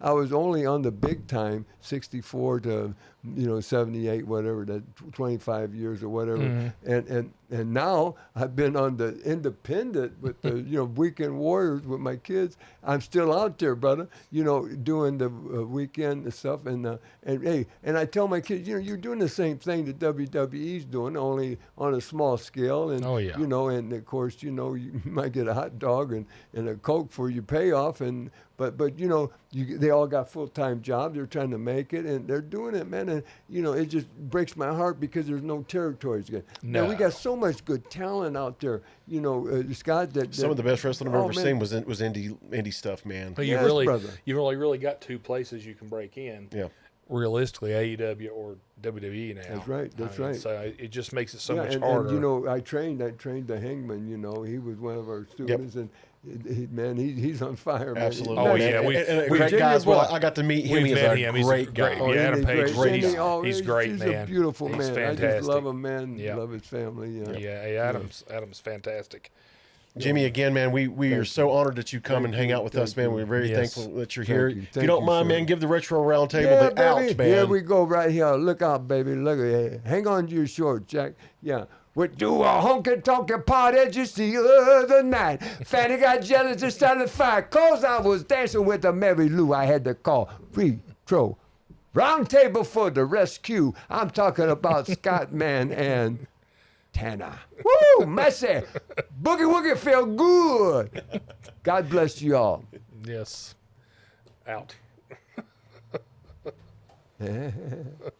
I was only on the big time, 64 to 78, whatever, that 25 years or whatever, Mm-hmm. and now I've been on the independent with the weekend warriors with my kids. I'm still out there, brother, doing the weekend stuff, and hey, and I tell my kids, you're doing the same thing that WWE's doing, only on a small scale, and Oh, yeah. and of course, you might get a hot dog and a Coke for your payoff, but they all got full-time jobs. They're trying to make it, and they're doing it, man. And it just breaks my heart because there's no territories. Man, we No. got so much good talent out there. Scott. That Some of the best wrestling I've Oh, ever man. seen was indie stuff, man. But Yes, brother. you've really got two places you can break in. Yeah. Realistically, AEW or WWE now. That's right, that's right. So it just makes it so Yeah, much and, harder. I trained the Hangman. He was one of our students, and he's on fire, man. Absolutely. Oh, man. yeah, And a we- great guy as well. boy. I got to meet him. We've He's met a him. He's great a guy. great- yeah, Adam Page, he's great, he's man. a beautiful He's man. I just fantastic. love him, man. Yeah. Love his family. Yeah. Yeah, Adam's fantastic. Jimmy, again, man, we are so honored that you come and hang out with us, man. We're very Yes. thankful that you're Thank here. you. If you Thank don't you, mind, sir. man, give the Retro Roundtable Yeah, the baby. out, man. Here we go, right here. Look out, baby. Look at it. Hang on to your shorts, Jack. Yeah. We do a honky-tonky party just the other night. Fanny got jealous and started a fight. Cause I was dancing with a Mary Lou. I had to call Retro Roundtable for the rescue. I'm talking about Scott Man and Tanner. Woo, messy. Boogie Woogie feel good. God bless you all. Yes. Out.